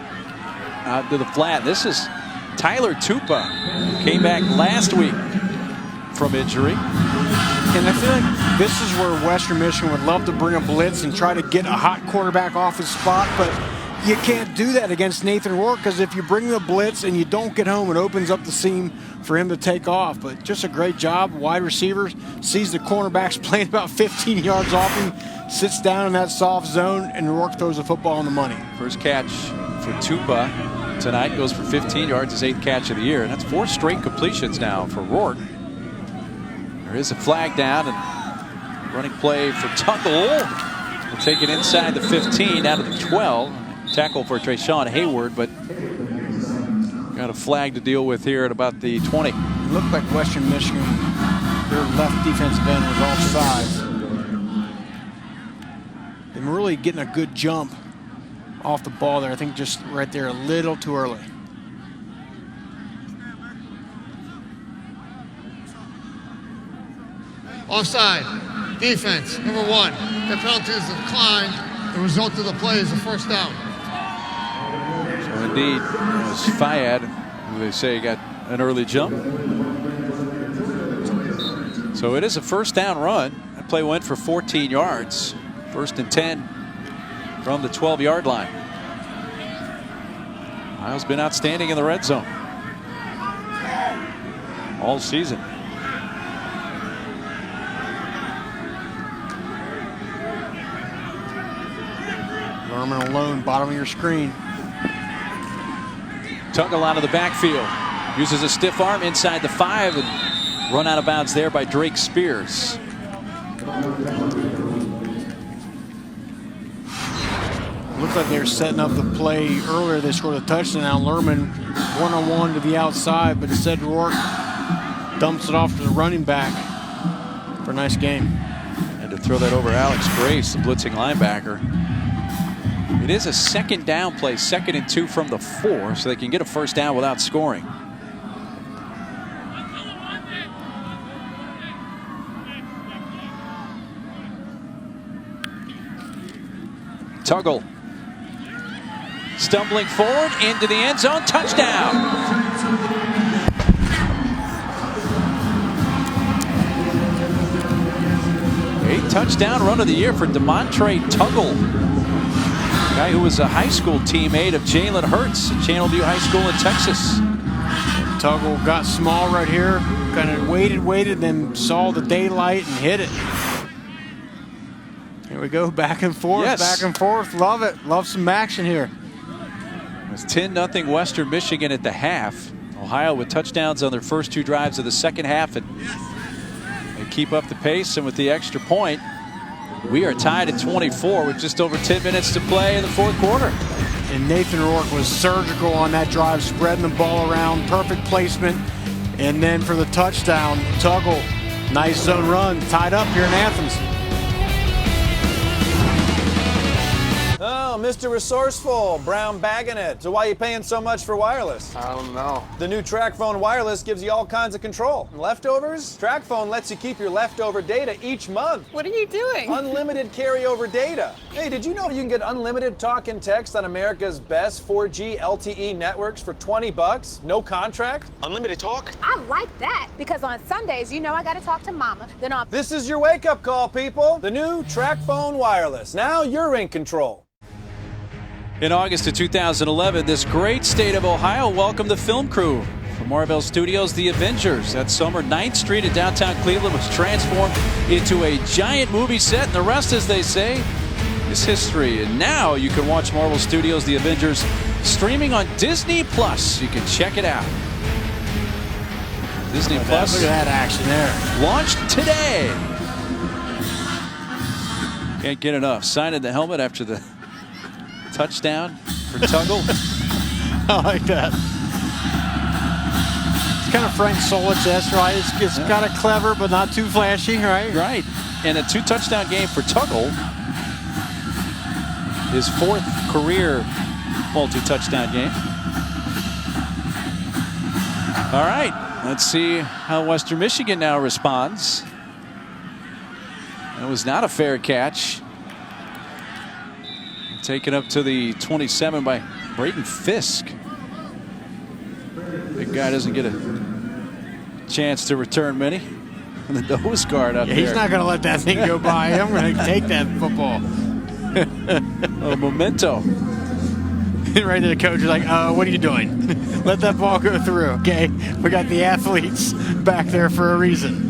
Out to the flat. This is Tyler Tupa. Came back last week from injury. And I feel like this is where Western Michigan would love to bring a blitz and try to get a hot quarterback off his spot, but you can't do that against Nathan Rourke, because if you bring the blitz and you don't get home, it opens up the seam for him to take off. But just a great job. Wide receivers, sees the cornerbacks playing about 15 yards off him, sits down in that soft zone, and Rourke throws the football on the money. First catch for Tupa tonight, goes for 15 yards, his 8th catch of the year. And that's 4 straight completions now for Rourke. There is a flag down, and running play for Tuggle. We'll take it inside the 15, out of the 12. Tackle for Trayshawn Hayward, but got a flag to deal with here at about the 20. It looked like Western Michigan, their left defensive end was offside. They're really getting a good jump off the ball there. I think just right there a little too early. Offside. Defense, number 1. The penalty is declined. The result of the play is a first down. So indeed, it was Fayad, who they say got an early jump. So it is a first down run. That play went for 14 yards. 1st and 10 from the 12-yard line. Ohio's been outstanding in the red zone all season. Lerman alone, bottom of your screen. Tuggle out of the backfield. Uses a stiff arm inside the 5 and run out of bounds there by Drake Spears. Looks like they were setting up the play earlier. They scored a touchdown. Lerman one-on-one to the outside, but instead Rourke dumps it off to the running back for a nice game. And to throw that over Alex Grace, the blitzing linebacker. It is a second down play, 2nd and 2 from the 4, so they can get a first down without scoring. Tuggle stumbling forward into the end zone, touchdown. A touchdown run of the year for Demontre Tuggle, guy who was a high school teammate of Jalen Hurts at Channelview High School in Texas. Tuggle got small right here, kind of waited, then saw the daylight and hit it. Here we go, back and forth, back and forth. Love it. Love some action here. It's 10-0 Western Michigan at the half. Ohio with touchdowns on their first 2 drives of the second half, and they keep up the pace. And with the extra point, we are tied at 24 with just over 10 minutes to play in the 4th quarter. And Nathan Rourke was surgical on that drive, spreading the ball around, perfect placement. And then for the touchdown, Tuggle, nice zone run, tied up here in Athens. Oh, Mr. Resourceful, Brown bagging it. So why are you paying so much for wireless? I don't know. The new TracFone Wireless gives you all kinds of control. And leftovers? TracFone lets you keep your leftover data each month. What are you doing? Unlimited carryover data. Hey, did you know you can get unlimited talk and text on America's best 4G LTE networks for $20? No contract? Unlimited talk? I like that, because on Sundays, you know I gotta talk to Mama. Then on This is your wake-up call, people. The new TracFone Wireless. Now you're in control. In August of 2011, this great state of Ohio welcomed the film crew from Marvel Studios' The Avengers. That summer, 9th Street in downtown Cleveland was transformed into a giant movie set, and the rest, as they say, is history. And now you can watch Marvel Studios' The Avengers streaming on Disney Plus. You can check it out. Disney Plus. Look at that action there. Launched today. Can't get enough. Sign in the helmet after the touchdown for Tuggle. I like that. It's kind of Frank Solich-esque, right? It's kind of clever, but not too flashy, right? Right. And a 2-touchdown game for Tuggle. His 4th career multi-touchdown game. All right. Let's see how Western Michigan now responds. That was not a fair catch. Taken up to the 27 by Braden Fisk. Big guy doesn't get a chance to return many. The nose guard up there. He's not going to let that thing go by. I'm going to take that football. A memento. Right there, the coach is like, what are you doing? Let that ball go through, okay? We got the athletes back there for a reason.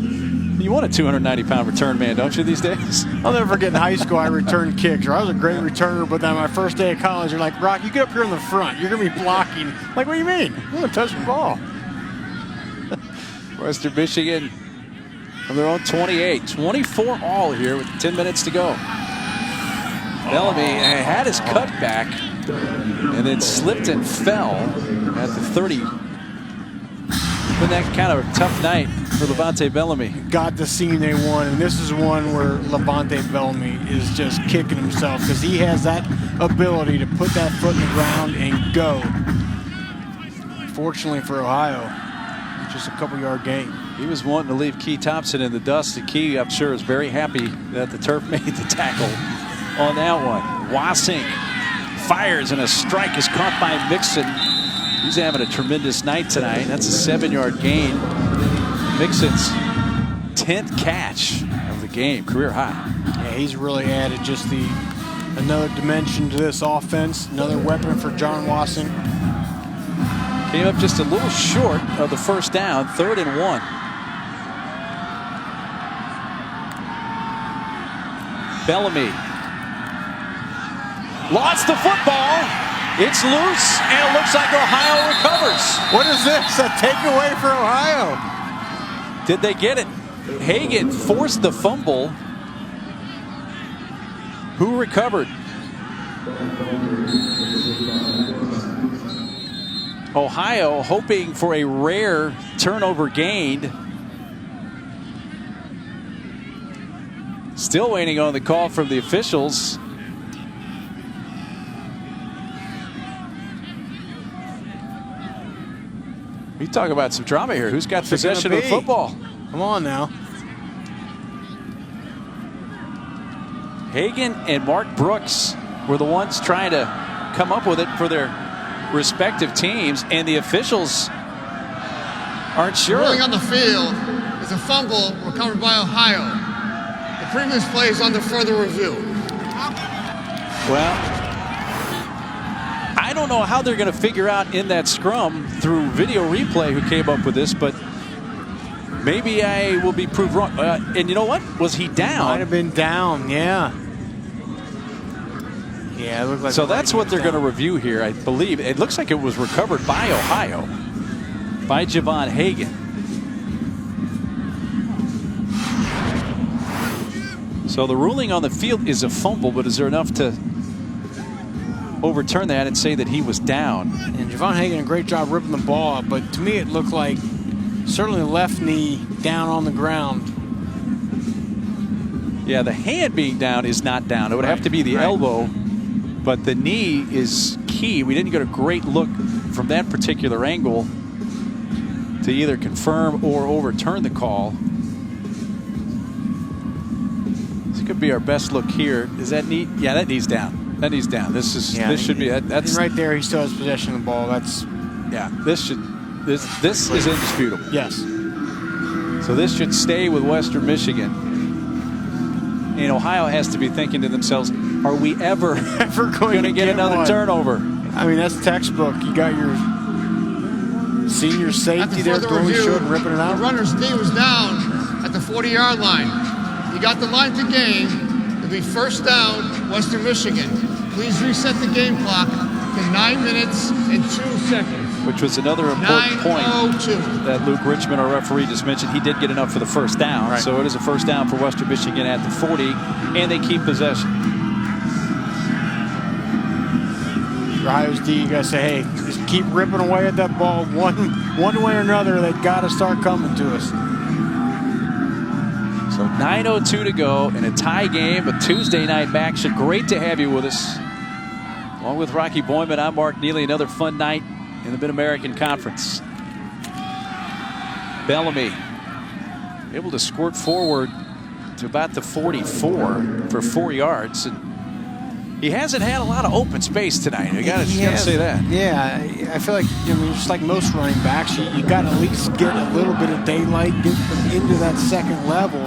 You want a 290-pound return man, don't you, these days? I'll never forget in high school, I returned kicks. I was a great returner, but then my first day of college, you're like, Brock, you get up here in the front. You're going to be blocking. I'm like, what do you mean? I'm going to touch the ball. Western Michigan from their own 28. 24 all here with 10 minutes to go. Bellamy had his cutback and then slipped and fell at the 30. Been that kind of a tough night for Levante Bellamy. Got the scene they won, and this is one where Levante Bellamy is just kicking himself because he has that ability to put that foot in the ground and go. Fortunately for Ohio, just a couple-yard gain. He was wanting to leave Key Thompson in the dust. And Key, I'm sure, is very happy that the turf made the tackle on that one. Wasink fires, and a strike is caught by Mixon. He's having a tremendous night tonight. That's a 7-yard gain. Mixon's 10th catch of the game, career high. Yeah, he's really added just another dimension to this offense. Another weapon for John Wasson. Came up just a little short of the first down, 3rd and 1. Bellamy lost the football. It's loose, and it looks like Ohio recovers. What is this? A takeaway for Ohio? Did they get it? Hagan forced the fumble. Who recovered? Ohio hoping for a rare turnover gained. Still waiting on the call from the officials. You talk about some drama here. Who's got possession of the football? Come on now. Hagan and Mark Brooks were the ones trying to come up with it for their respective teams, and the officials aren't sure. Rolling on the field is a fumble recovered by Ohio. The previous play is under further review. Well, I don't know how they're going to figure out in that scrum through video replay who came up with this, but maybe I will be proved wrong. And you know what? Was he down? Might have been down, yeah. Yeah, it looked like. So that's what they're going to review here, I believe. It looks like it was recovered by Ohio, by Javon Hagan. So the ruling on the field is a fumble, but is there enough to overturn that and say that he was down? And Javon Hagan, a great job ripping the ball up, but to me it looked like certainly the left knee down on the ground. Yeah, the hand being down is not down. It would have to be the elbow, but the knee is key. We didn't get a great look from that particular angle to either confirm or overturn the call. This could be our best look here. Is that knee? Yeah, that knee's down. That knee's down. This is should be that's right there. He still has possession of the ball. That's this is indisputable. Yes. So this should stay with Western Michigan. And Ohio has to be thinking to themselves, are we ever going to get another turnover? I mean, that's textbook. You got your senior safety there throwing short and ripping it out. The runner's knee was down at the 40-yard line. He got the line to gain. It'll be first down, Western Michigan. Please reset the game clock to 9 minutes and 2 seconds. Which was another important point that Luke Richmond, our referee, just mentioned. He did get enough for the first down. Right. So it is a first down for Western Michigan at the 40, and they keep possession. For Ohio's D, you got to say, hey, just keep ripping away at that ball. One way or another, they've got to start coming to us. So 9:02 to go in a tie game, a Tuesday night action. Great to have you with us. Along with Rocky Boyman, I'm Mark Neely. Another fun night in the Mid-American Conference. Bellamy able to squirt forward to about the 44 for 4 yards. And he hasn't had a lot of open space tonight. You got to say that. Yeah, I feel like, I mean, just like most running backs, you got to at least get a little bit of daylight, get them into that second level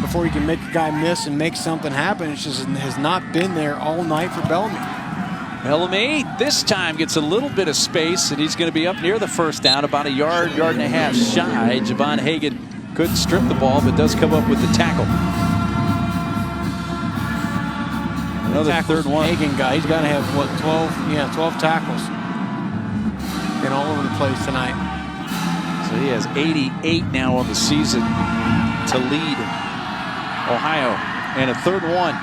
before you can make a guy miss and make something happen. It just has not been there all night for Bellamy. Bellamy this time gets a little bit of space, and he's going to be up near the first down, about a yard and a half shy. Javon Hagan couldn't strip the ball, but does come up with the tackle. Another third one. Hagan guy, he's got to have, what, 12? Yeah, 12 tackles. Been all over the place tonight. So he has 88 now on the season to lead Ohio. And a third one.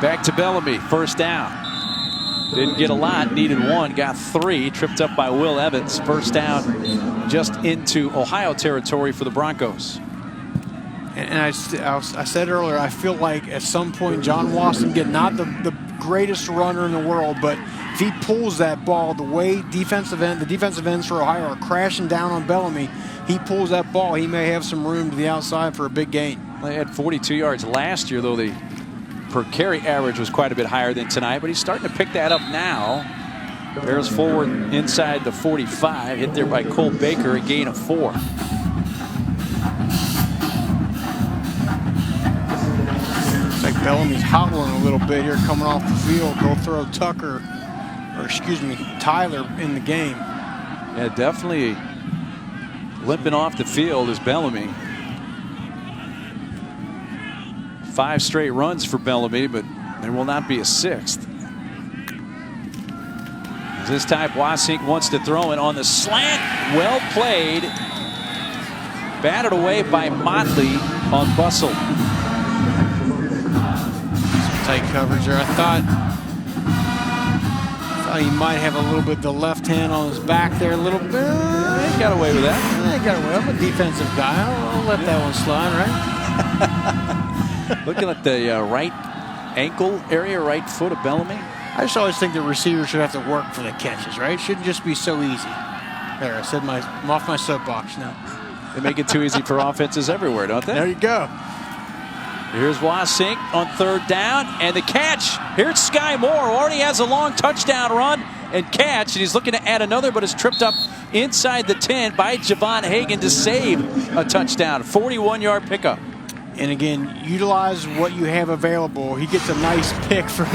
Back to Bellamy, first down. Didn't get a lot, needed one, got 3, tripped up by Will Evans. First down just into Ohio territory for the Broncos. And I said earlier, I feel like at some point John Wasson, not the greatest runner in the world, but if he pulls that ball the way the defensive ends for Ohio are crashing down on Bellamy, he pulls that ball, he may have some room to the outside for a big gain. They had 42 yards last year, though the per carry average was quite a bit higher than tonight, but he's starting to pick that up now. Bears forward inside the 45, hit there by Cole Baker, a gain of 4. It's like Bellamy's hobbling a little bit here coming off the field. They'll throw Tucker, or Tyler in the game. Yeah, definitely limping off the field is Bellamy. 5 straight runs for Bellamy, but there will not be a 6th. This time Wasink wants to throw it on the slant. Well played. Batted away by Motley on Bustle. Some tight coverage there. I thought he might have a little bit the left hand on his back there a little bit. He got away with that. He got away. I'm a defensive guy. I'll let that one slide, right? Looking at the right ankle area, right foot of Bellamy. I just always think the receiver should have to work for the catches, right? It shouldn't just be so easy. There, I said I'm off my soapbox now. They make it too easy for offenses everywhere, don't they? There you go. Here's Wasink on 3rd down, and the catch. Here's Sky Moore, who already has a long touchdown run and catch, and he's looking to add another, but is tripped up inside the 10 by Javon Hagan to save a touchdown. 41-yard pickup. And again, utilize what you have available. He gets a nice pick from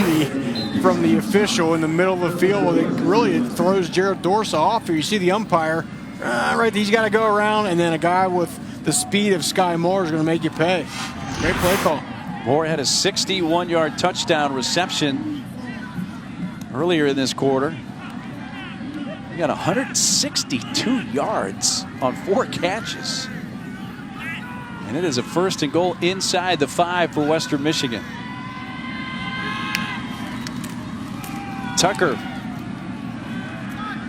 the official in the middle of the field. It really throws Jared Dorsa off here. You see the umpire, right, he's got to go around, and then a guy with the speed of Sky Moore is going to make you pay. Great play call. Moore had a 61-yard touchdown reception earlier in this quarter. He got 162 yards on 4 catches. And it is a 1st and goal inside the 5 for Western Michigan. Tucker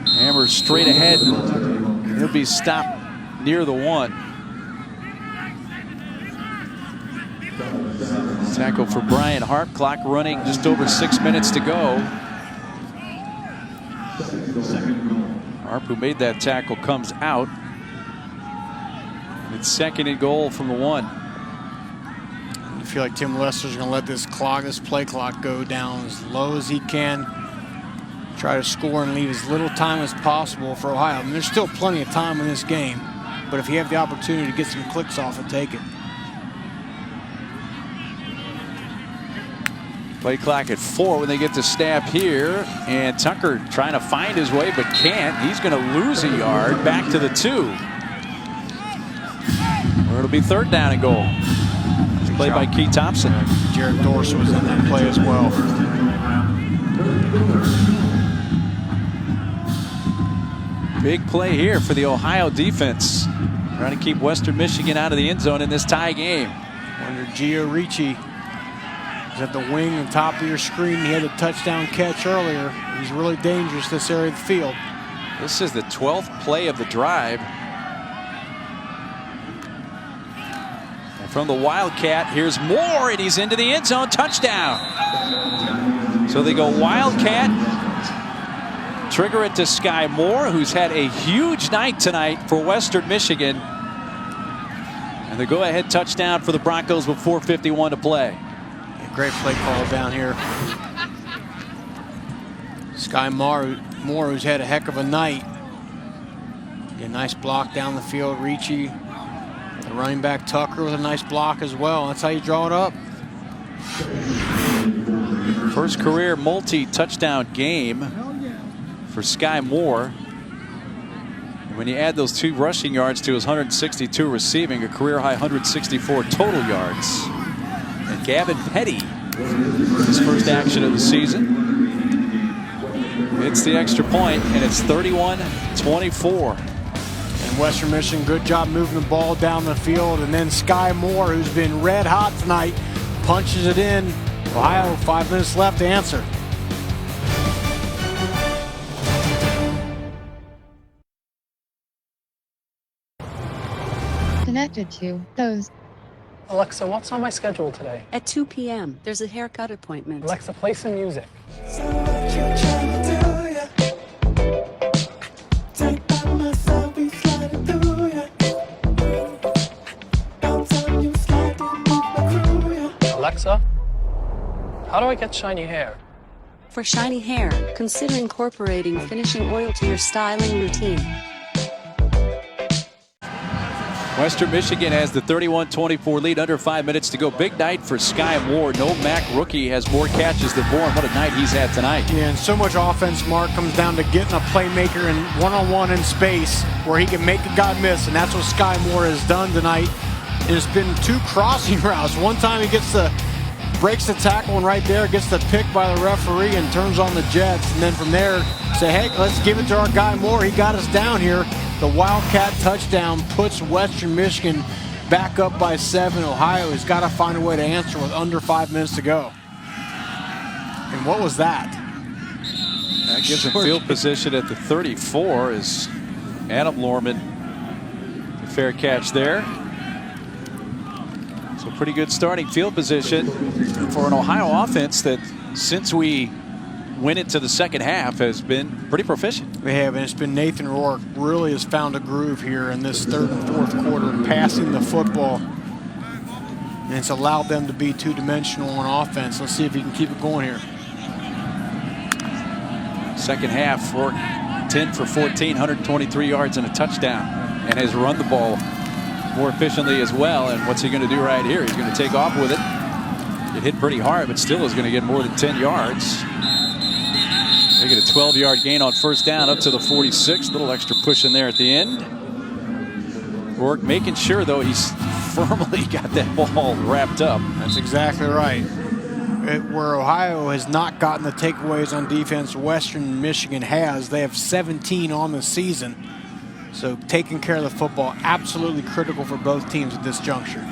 hammers straight ahead. He'll be stopped near the 1. Tackle for Brian Harp. Clock running just over 6 minutes to go. Harp, who made that tackle, comes out. It's 2nd and goal from the 1. I feel like Tim Lester's going to let this play clock go down as low as he can. Try to score and leave as little time as possible for Ohio. I mean, there's still plenty of time in this game, but if you have the opportunity to get some clicks off it, take it. Play clock at 4 when they get to snap here, and Tucker trying to find his way but can't. He's going to lose a yard back to the 2. Or it'll be 3rd down and goal. Played by Key Thompson. Jared Dorsa was in that play as well. Big play here for the Ohio defense. Trying to keep Western Michigan out of the end zone in this tie game. Wonder Gio Ricci is at the wing on top of your screen. He had a touchdown catch earlier. He's really dangerous this area of the field. This is the 12th play of the drive. And from the Wildcat, here's Moore, and he's into the end zone. Touchdown. So they go Wildcat. Trigger it to Sky Moore, who's had a huge night tonight for Western Michigan. And the go-ahead touchdown for the Broncos with 4:51 to play. Great play call down here. Sky Moore, who's had a heck of a night. A nice block down the field. Ricci, the running back Tucker with a nice block as well. That's how you draw it up. First career multi-touchdown game for Sky Moore. And when you add those 2 rushing yards to his 162 receiving, a career-high 164 total yards. And Gavin Petty, his first action of the season. It's the extra point, and it's 31-24. And Western Michigan, good job moving the ball down the field. And then Sky Moore, who's been red hot tonight, punches it in. Ohio, 5 minutes left to answer. Connected to those. Alexa, what's on my schedule today? At 2 p.m., there's a haircut appointment. Alexa, play some music. Alexa, how do I get shiny hair? For shiny hair, consider incorporating finishing oil to your styling routine. Western Michigan has the 31-24 lead, under 5 minutes to go. Big night for Sky Moore. No MAC rookie has more catches than Bourne. What a night he's had tonight. Yeah, and so much offense, Mark, comes down to getting a playmaker in one-on-one in space where he can make a guy miss, and that's what Sky Moore has done tonight. It's been 2 crossing routes. One time he breaks the tackle, and right there gets the pick by the referee and turns on the Jets. And then from there, say, hey, let's give it to our guy Moore. He got us down here. The Wildcat touchdown puts Western Michigan back up by 7. Ohio has got to find a way to answer with under 5 minutes to go. And what was that? That gives him field position at the 34 as Adam Lorman. The fair catch there. So pretty good starting field position for an Ohio offense that, since we went into the second half, has been pretty proficient. They have, and it's been Nathan Rourke really has found a groove here in this 3rd and 4th quarter, passing the football. And it's allowed them to be two-dimensional on offense. Let's see if he can keep it going here. Second half, Rourke 10 for 14, 123 yards and a touchdown, and has run the ball more efficiently as well. And what's he going to do right here? He's going to take off with it. It hit pretty hard, but still is going to get more than 10 yards. They get a 12-yard gain on first down up to the 46. A little extra push in there at the end. Rourke making sure, though, he's firmly got that ball wrapped up. That's exactly right. Where Ohio has not gotten the takeaways on defense, Western Michigan has. They have 17 on the season. So taking care of the football, absolutely critical for both teams at this juncture.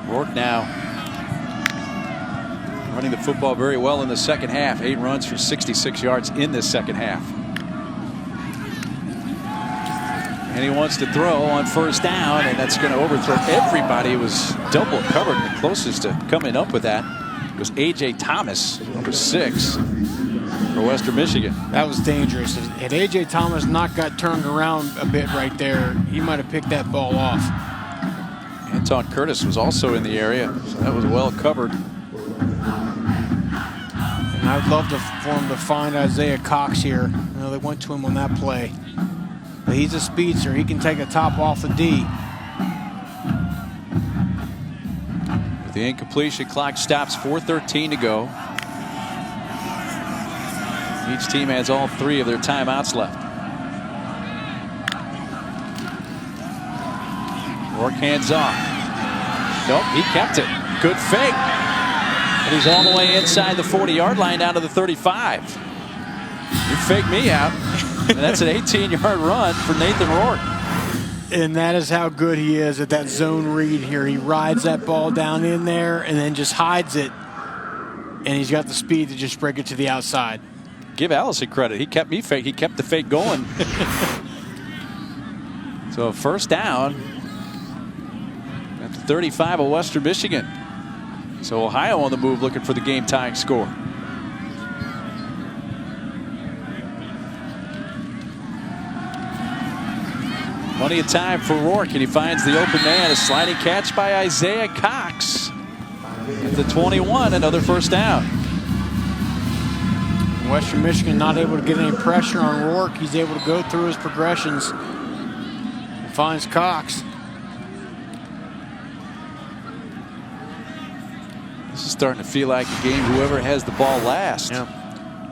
Rourke now running the football very well in the second half. 8 runs for 66 yards in this second half. And he wants to throw on first down, and that's going to overthrow everybody. It was double covered, and the closest to coming up with that was A.J. Thomas, number 6 for Western Michigan. That was dangerous. Had A.J. Thomas not got turned around a bit right there, he might have picked that ball off. Anton Curtis was also in the area, so that was well covered. And I'd love for him to find Isaiah Cox here. You know, they went to him on that play. But he's a speedster. He can take a top off the D. With the incompletion, clock stops, 4:13 to go. Each team has all 3 of their timeouts left. Rourke hands off. Nope, he kept it. Good fake. And he's all the way inside the 40-yard line down to the 35. You faked me out. And that's an 18-yard run for Nathan Rourke. And that is how good he is at that zone read here. He rides that ball down in there and then just hides it. And he's got the speed to just break it to the outside. Give Allison credit. He kept me fake. He kept the fake going. So first down at the 35 of Western Michigan. So Ohio on the move, looking for the game-tying score. Plenty of time for Rourke, and he finds the open man. A sliding catch by Isaiah Cox at the 21. Another first down. Western Michigan not able to get any pressure on Rourke. He's able to go through his progressions and finds Cox. This is starting to feel like a game whoever has the ball last. Yeah.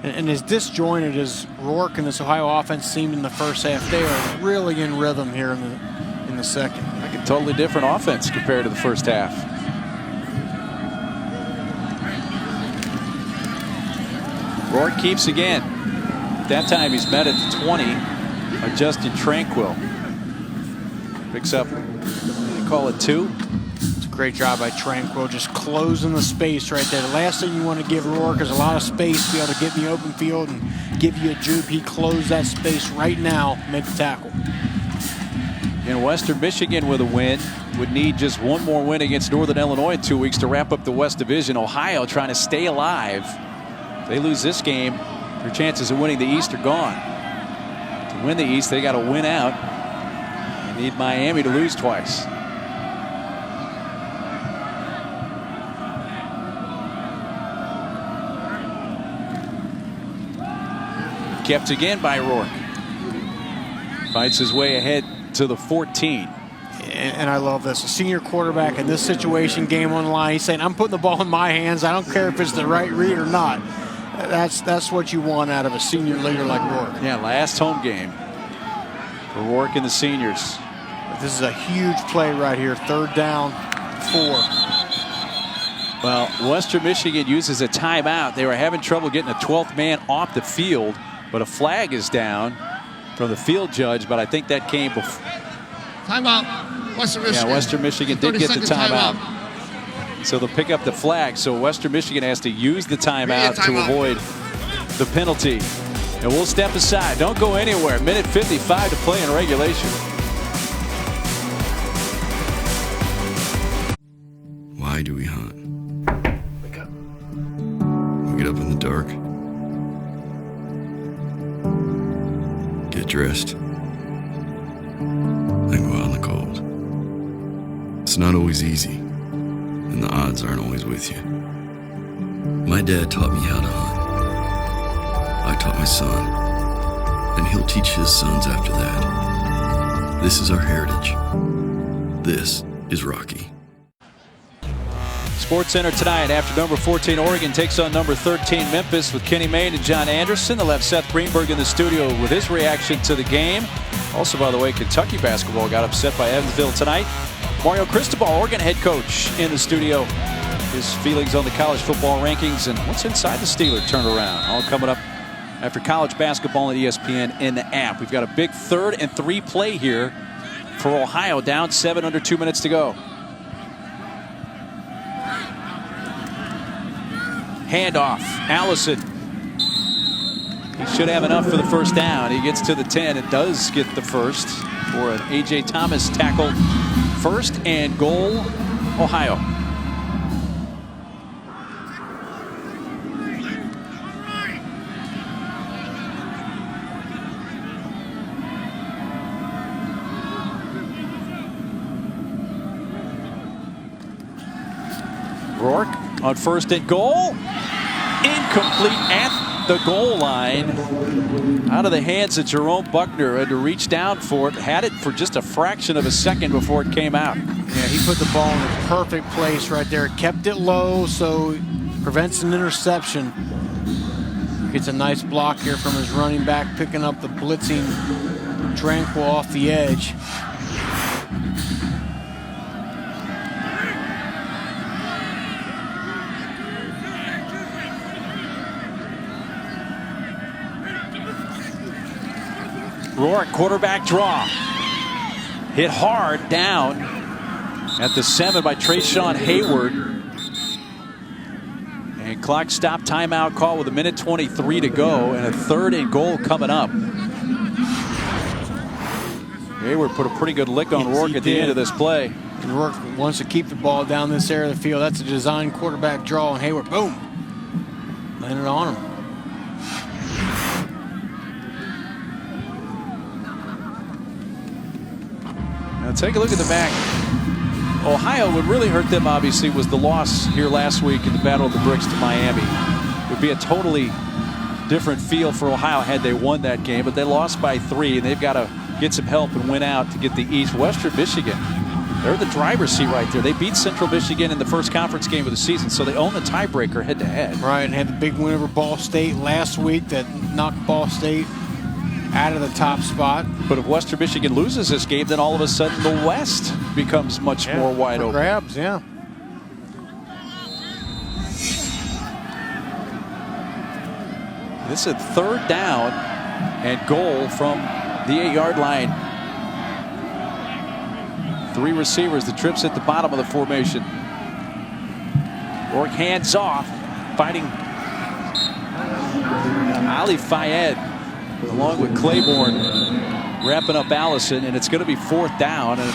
And as disjointed as Rourke and this Ohio offense seemed in the first half, they are really in rhythm here in the second. Like a totally different offense compared to the first half. Rourke keeps again. That time he's met at the 20 by Justin Tranquil. Picks up, they call it 2. It's a great job by Tranquil, just closing the space right there. The last thing you want to give Rourke is a lot of space to be able to get in the open field and give you a juke. He closed that space right now, make the tackle. And Western Michigan with a win would need just one more win against Northern Illinois in 2 weeks to wrap up the West Division. Ohio trying to stay alive. If they lose this game, their chances of winning the East are gone. To win the East, they got to win out. They need Miami to lose twice. Kept again by Rourke. Fights his way ahead to the 14. And I love this. A senior quarterback in this situation, game on the line, he's saying, I'm putting the ball in my hands. I don't care if it's the right read or not. That's what you want out of a senior leader like Rourke. Yeah, last home game for Rourke and the seniors. This is a huge play right here. 3rd down, 4. Well, Western Michigan uses a timeout. They were having trouble getting a 12th man off the field, but a flag is down from the field judge, but I think that came before. Timeout, Western Michigan. Yeah, Western Michigan did get the timeout. So they'll pick up the flag. So Western Michigan has to use the timeout to avoid the penalty. And we'll step aside. Don't go anywhere. Minute 55 to play in regulation. Why do we hunt? Wake up. We get up in the dark. Get dressed. Then go out in the cold. It's not always easy, and the odds aren't always with you. My dad taught me how to hunt. I taught my son, and he'll teach his sons after that. This is our heritage. This is Rocky. Sports Center tonight after number 14 Oregon takes on number 13 Memphis with Kenny Mayne and John Anderson. They'll have Seth Greenberg in the studio with his reaction to the game. Also, by the way, Kentucky basketball got upset by Evansville tonight. Mario Cristobal, Oregon head coach, in the studio. His feelings on the college football rankings and what's inside the Steeler turnaround. All coming up after college basketball on ESPN in the app. We've got a big 3rd and 3 play here for Ohio, down 7 under 2 minutes to go. Handoff, Allison. He should have enough for the 1st down. He gets to the 10 and does get the 1st for an A.J. Thomas tackle. 1st and goal, Ohio. Rourke on 1st and goal. Incomplete at the goal line. Out of the hands of Jerome Buckner. Had to reach down for it. Had it for just a fraction of a second before it came out. Yeah, he put the ball in the perfect place right there. Kept it low so prevents an interception. Gets a nice block here from his running back, picking up the blitzing Tranquil off the edge. Rourke, quarterback draw. Hit hard down at the 7 by Trayshawn Hayward. And clock stop timeout call with 1:23 to go and a 3rd and goal coming up. Hayward put a pretty good lick on Rourke at the end of this play. And Rourke wants to keep the ball down this area of the field. That's a design quarterback draw, and Hayward, boom, landed on him. Now take a look at the back. Ohio, what really hurt them obviously was the loss here last week in the Battle of the Bricks to Miami. It would be a totally different feel for Ohio had they won that game, but they lost by 3 and they've got to get some help and win out to get the East. Western Michigan, they're the driver's seat right there. They beat Central Michigan in the first conference game of the season, so they own the tiebreaker head-to-head. Right, and had the big win over Ball State last week that knocked Ball State out of the top spot. But if Western Michigan loses this game, then all of a sudden the West becomes much more wide open. Grabs, yeah. This is 3rd down and goal from the 8-yard line. 3 receivers. The trip's at the bottom of the formation. Rourke hands off, fighting Ali Fayed along with Claiborne, wrapping up Allison, and it's going to be 4th down. And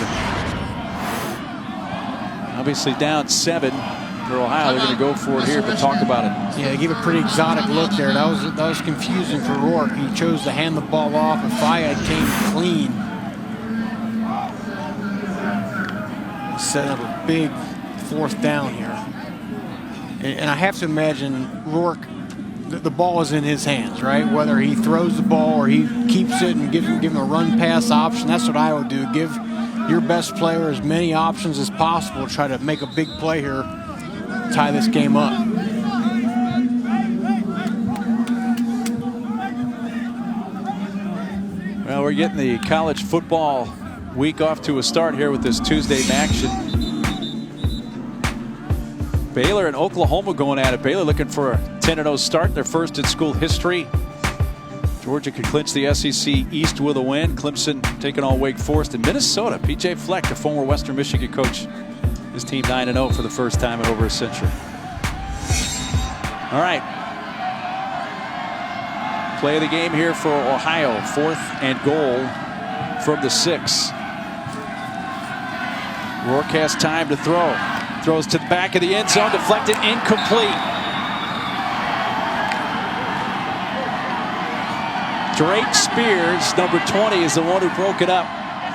obviously down 7 for Ohio. They're going to go for it here, but talk about it. Yeah, they gave a pretty exotic look there. That was confusing for Rourke. He chose to hand the ball off, and Fayed came clean. Set up a big 4th down here. And I have to imagine Rourke, the ball is in his hands, right? Whether he throws the ball or he keeps it and give him a run pass option. That's what I would do. Give your best player as many options as possible to try to make a big play here, tie this game up. Well, we're getting the college football week off to a start here with this Tuesday action. Baylor and Oklahoma going at it. Baylor looking for a 10-0 start, their first in school history. Georgia could clinch the SEC East with a win. Clemson taking on Wake Forest. And Minnesota, P.J. Fleck, the former Western Michigan coach, his team 9-0 for the first time in over a century. All right. Play of the game here for Ohio. 4th and goal from the 6. Rourke has time to throw. Throws to the back of the end zone, deflected, incomplete. Drake Spears, number 20, is the one who broke it up.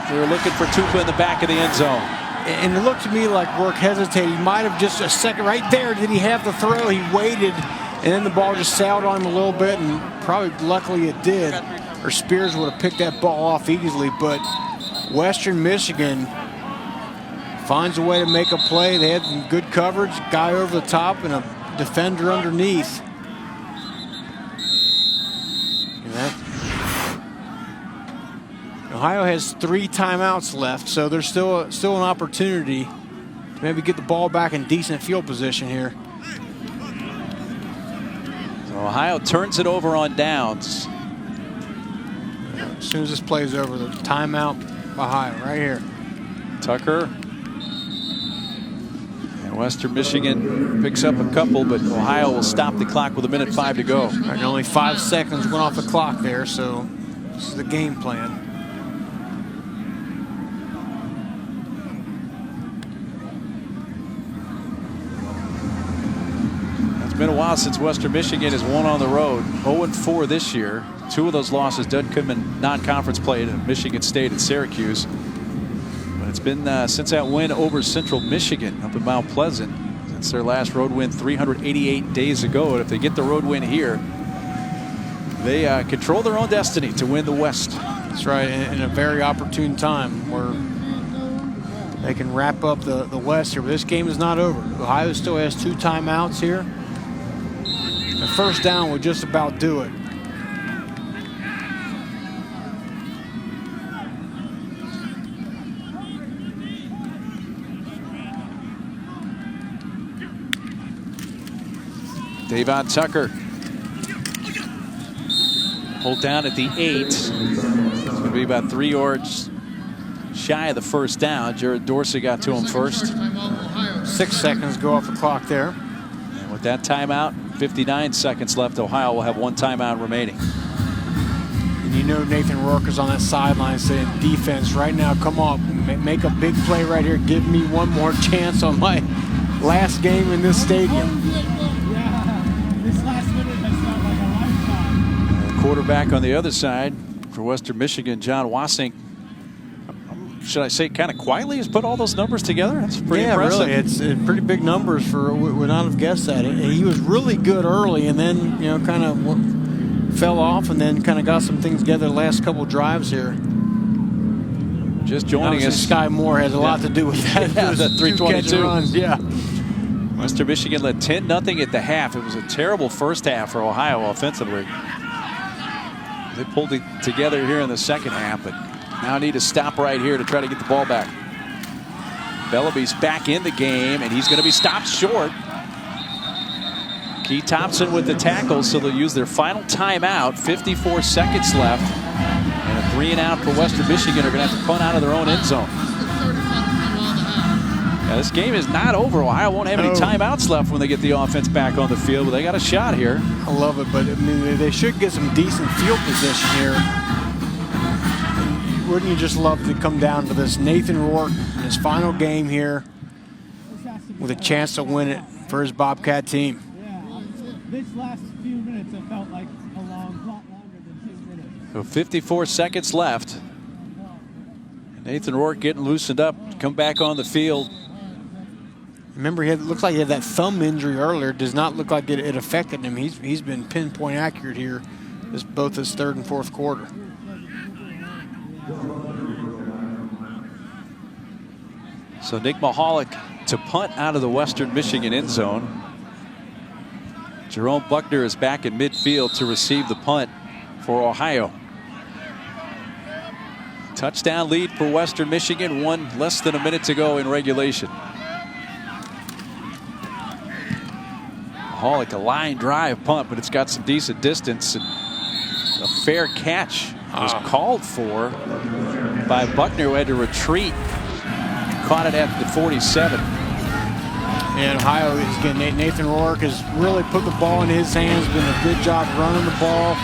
They were looking for Tupa in the back of the end zone. And it looked to me like Rourke hesitated. He might have just a second right there. Did he have the throw? He waited, and then the ball just sailed on him a little bit, and probably luckily it did, or Spears would have picked that ball off easily. But Western Michigan finds a way to make a play. They had some good coverage, guy over the top, and a defender underneath. Ohio has 3 timeouts left, so there's still an opportunity to maybe get the ball back in decent field position here. So Ohio turns it over on downs. As soon as this play is over, the timeout, Ohio, right here. Tucker. And Western Michigan picks up a couple, but Ohio will stop the clock with 1:05 to go. And only 5 seconds went off the clock there, so this is the game plan. It's been a while since Western Michigan has won on the road. 0-4 this year. 2 of those losses did come in non-conference play to Michigan State and Syracuse. But it's been since that win over Central Michigan up in Mount Pleasant. Since their last road win 388 days ago. And if they get the road win here, they control their own destiny to win the West. That's right, in a very opportune time where they can wrap up the West here. But this game is not over. Ohio still has 2 timeouts here. The first down would just about do it. Davon Tucker. Hold down at the 8. It's going to be about 3 yards shy of the first down. Jared Dorsey got to him first. 6 seconds go off the clock there. And with that timeout, 59 seconds left. Ohio will have 1 timeout remaining. And you know Nathan Rourke is on that sideline saying, defense, right now, come on, make a big play right here. Give me one more chance on my last game in this stadium. Quarterback on the other side for Western Michigan, John Wasink, should I say kind of quietly has put all those numbers together? That's pretty impressive. Really, it's pretty big numbers for, would not have guessed that. He was really good early and then, you know, kind of fell off and then kind of got some things together the last couple drives here. Just joining us. Sky Moore has a lot to do with that. Yeah, the 322 runs, yeah. Western Michigan led 10-0 at the half. It was a terrible first half for Ohio offensively. They pulled it together here in the second half, but now need to stop right here to try to get the ball back. Bellaby's back in the game, and he's going to be stopped short. Key Thompson with the tackle, so they'll use their final timeout. 54 seconds left, and a 3-and-out for Western Michigan. Are going to have to punt out of their own end zone. Now, this game is not over. Ohio won't have any timeouts left when they get the offense back on the field, but they got a shot here. I love it, but I mean, they should get some decent field position here. Wouldn't you just love to come down to this? Nathan Rourke in his final game here with a chance to win it for his Bobcat team. Yeah, this last few minutes have felt like a lot longer than 2 minutes. So 54 seconds left. Nathan Rourke getting loosened up, come back on the field. Remember, looks like he had that thumb injury earlier. Does not look like it affected him. He's been pinpoint accurate here, both his 3rd and 4th quarter. So Nick Mahalik to punt out of the Western Michigan end zone. Jerome Buckner is back in midfield to receive the punt for Ohio. Touchdown lead for Western Michigan, less than a minute to go in regulation. Mahalik, a line drive punt, but it's got some decent distance. And a fair catch was called for by Buckner, who had to retreat. Caught it at the 47. And Ohio is getting Nathan Rourke has really put the ball in his hands, been a good job running the ball.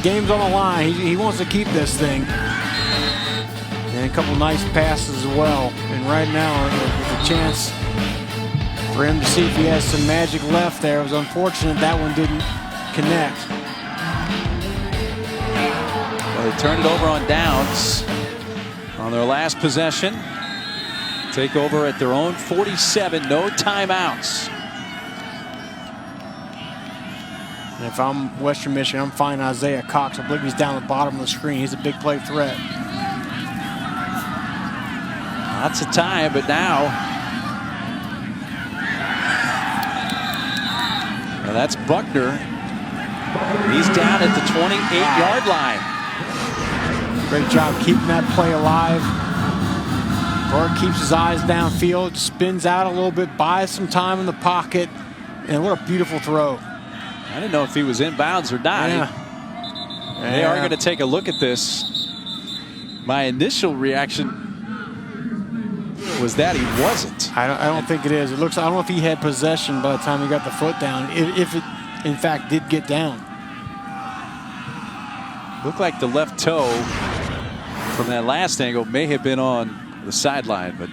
Game's on the line. He wants to keep this thing. And a couple nice passes as well. And right now, with a chance for him to see if he has some magic left there. It was unfortunate that one didn't connect. Well, they turned it over on downs on their last possession. Take over at their own 47, no timeouts. And if I'm Western Michigan, I'm finding Isaiah Cox. I believe he's down the bottom of the screen. He's a big play threat. Lots of time, but now that's Buckner. He's down at the 28-yard line. Great job keeping that play alive. Rourke keeps his eyes downfield, spins out a little bit, buys some time in the pocket, and what a beautiful throw. I didn't know if he was inbounds or not. Yeah. They are going to take a look at this. My initial reaction was that he wasn't. I don't think it is. It looks. I don't know if he had possession by the time he got the foot down. If it, in fact, did get down. Looked like the left toe from that last angle may have been on the sideline, but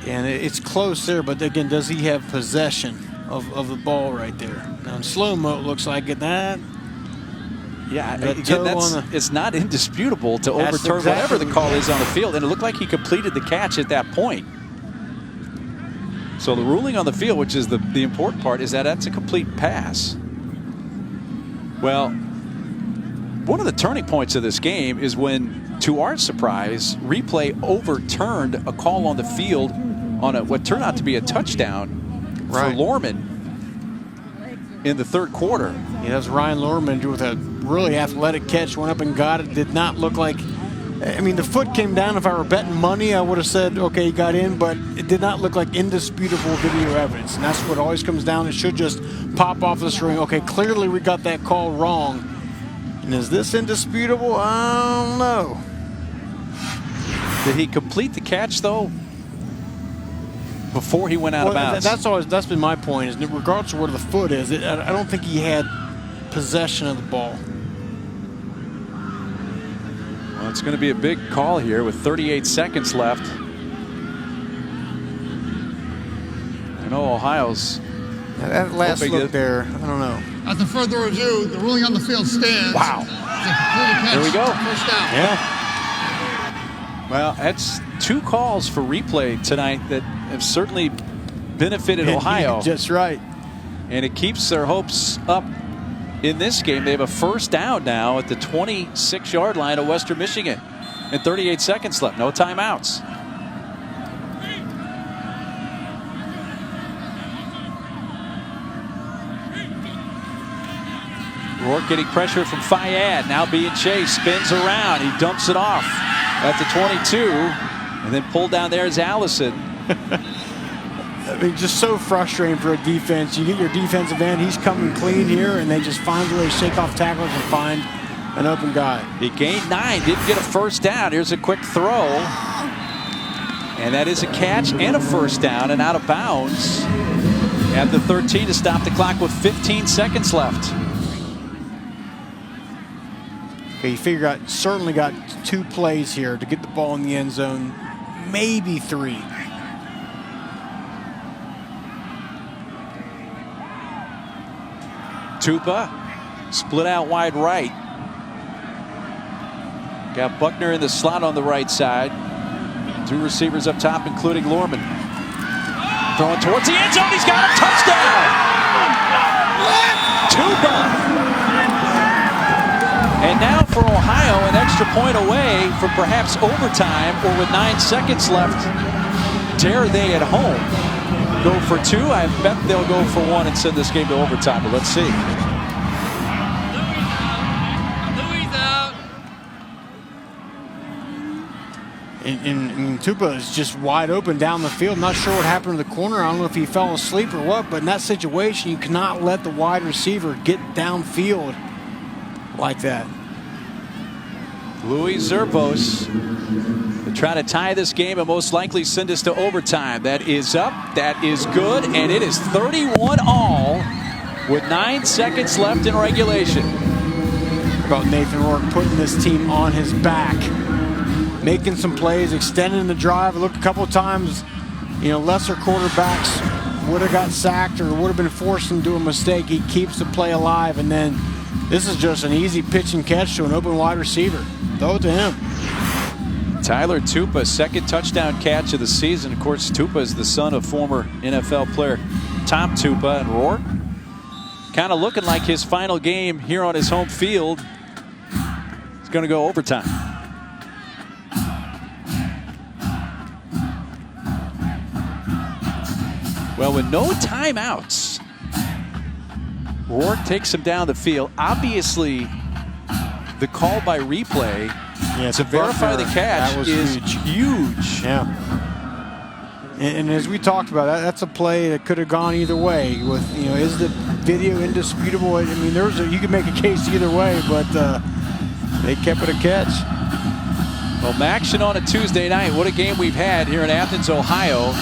and it's close there. But again, does he have possession of the ball right there? Now in slow-mo, it looks like it. That. Yeah, again, it's not indisputable to overturn whatever the call is on the field, and it looked like he completed the catch at that point. So the ruling on the field, which is the important part, is that that's a complete pass. Well, one of the turning points of this game is when, to our surprise, replay overturned a call on the field on what turned out to be a touchdown for Lorman in the third quarter. Yeah, that was Ryan Lorman with a really athletic catch, went up and got it. Did not look like, I mean, the foot came down. If I were betting money, I would have said, okay, he got in, but it did not look like indisputable video evidence. And that's what always comes down. It should just pop off the string. Okay, clearly we got that call wrong. And is this indisputable? I don't know. Did he complete the catch, though, before he went out of bounds? That's been my point, is regardless of where the foot is, I don't think he had possession of the ball. Well, it's going to be a big call here with 38 seconds left. I know Ohio's. That last look there, I don't know. After further review, the ruling on the field stands. Wow. There we go. First down. Yeah. Well, that's two calls for replay tonight that have certainly benefited Ohio. Just right. And it keeps their hopes up in this game. They have a first down now at the 26-yard line of Western Michigan. And 38 seconds left. No timeouts. Rourke getting pressure from Fayad. Now being chased. Spins around. He dumps it off at the 22. And then pulled down there is Allison. I mean, just so frustrating for a defense. You get your defensive end. He's coming clean here, and they just find a way to shake off tackles and find an open guy. He gained 9. Didn't get a first down. Here's a quick throw. And that is a catch and a first down and out of bounds at the 13 to stop the clock with 15 seconds left. Okay, you figure certainly got 2 plays here to get the ball in the end zone, maybe 3. Tupa split out wide right. Got Buckner in the slot on the right side. 2 receivers up top, including Lorman. Throwing towards the end zone. He's got a touchdown. Tupa. And for Ohio, an extra point away from perhaps overtime, or with 9 seconds left, dare they at home go for 2? I bet they'll go for 1 and send this game to overtime, but let's see. And Tupa is just wide open down the field. Not sure what happened to the corner. I don't know if he fell asleep or what, but in that situation, you cannot let the wide receiver get downfield like that. Luis Zerbos to try to tie this game and most likely send us to overtime. That is up, that is good, and it is 31-all with 9 seconds left in regulation. About Nathan Rourke putting this team on his back, making some plays, extending the drive. Look, a couple times, you know, lesser quarterbacks would have got sacked or would have been forced into a mistake. He keeps the play alive, and then this is just an easy pitch and catch to an open wide receiver. Throw it to him. Tyler Tupa, second touchdown catch of the season. Of course, Tupa is the son of former NFL player Tom Tupa, and Rourke kind of looking like his final game here on his home field. It's going to go overtime. Well, with no timeouts, Rourke takes him down the field. Obviously, the call by replay to verify the catch is huge. Yeah. And as we talked about, that's a play that could have gone either way. With, you know, is the video indisputable? I mean, you could make a case either way, but they kept it a catch. Well, action on a Tuesday night. What a game we've had here in Athens, Ohio.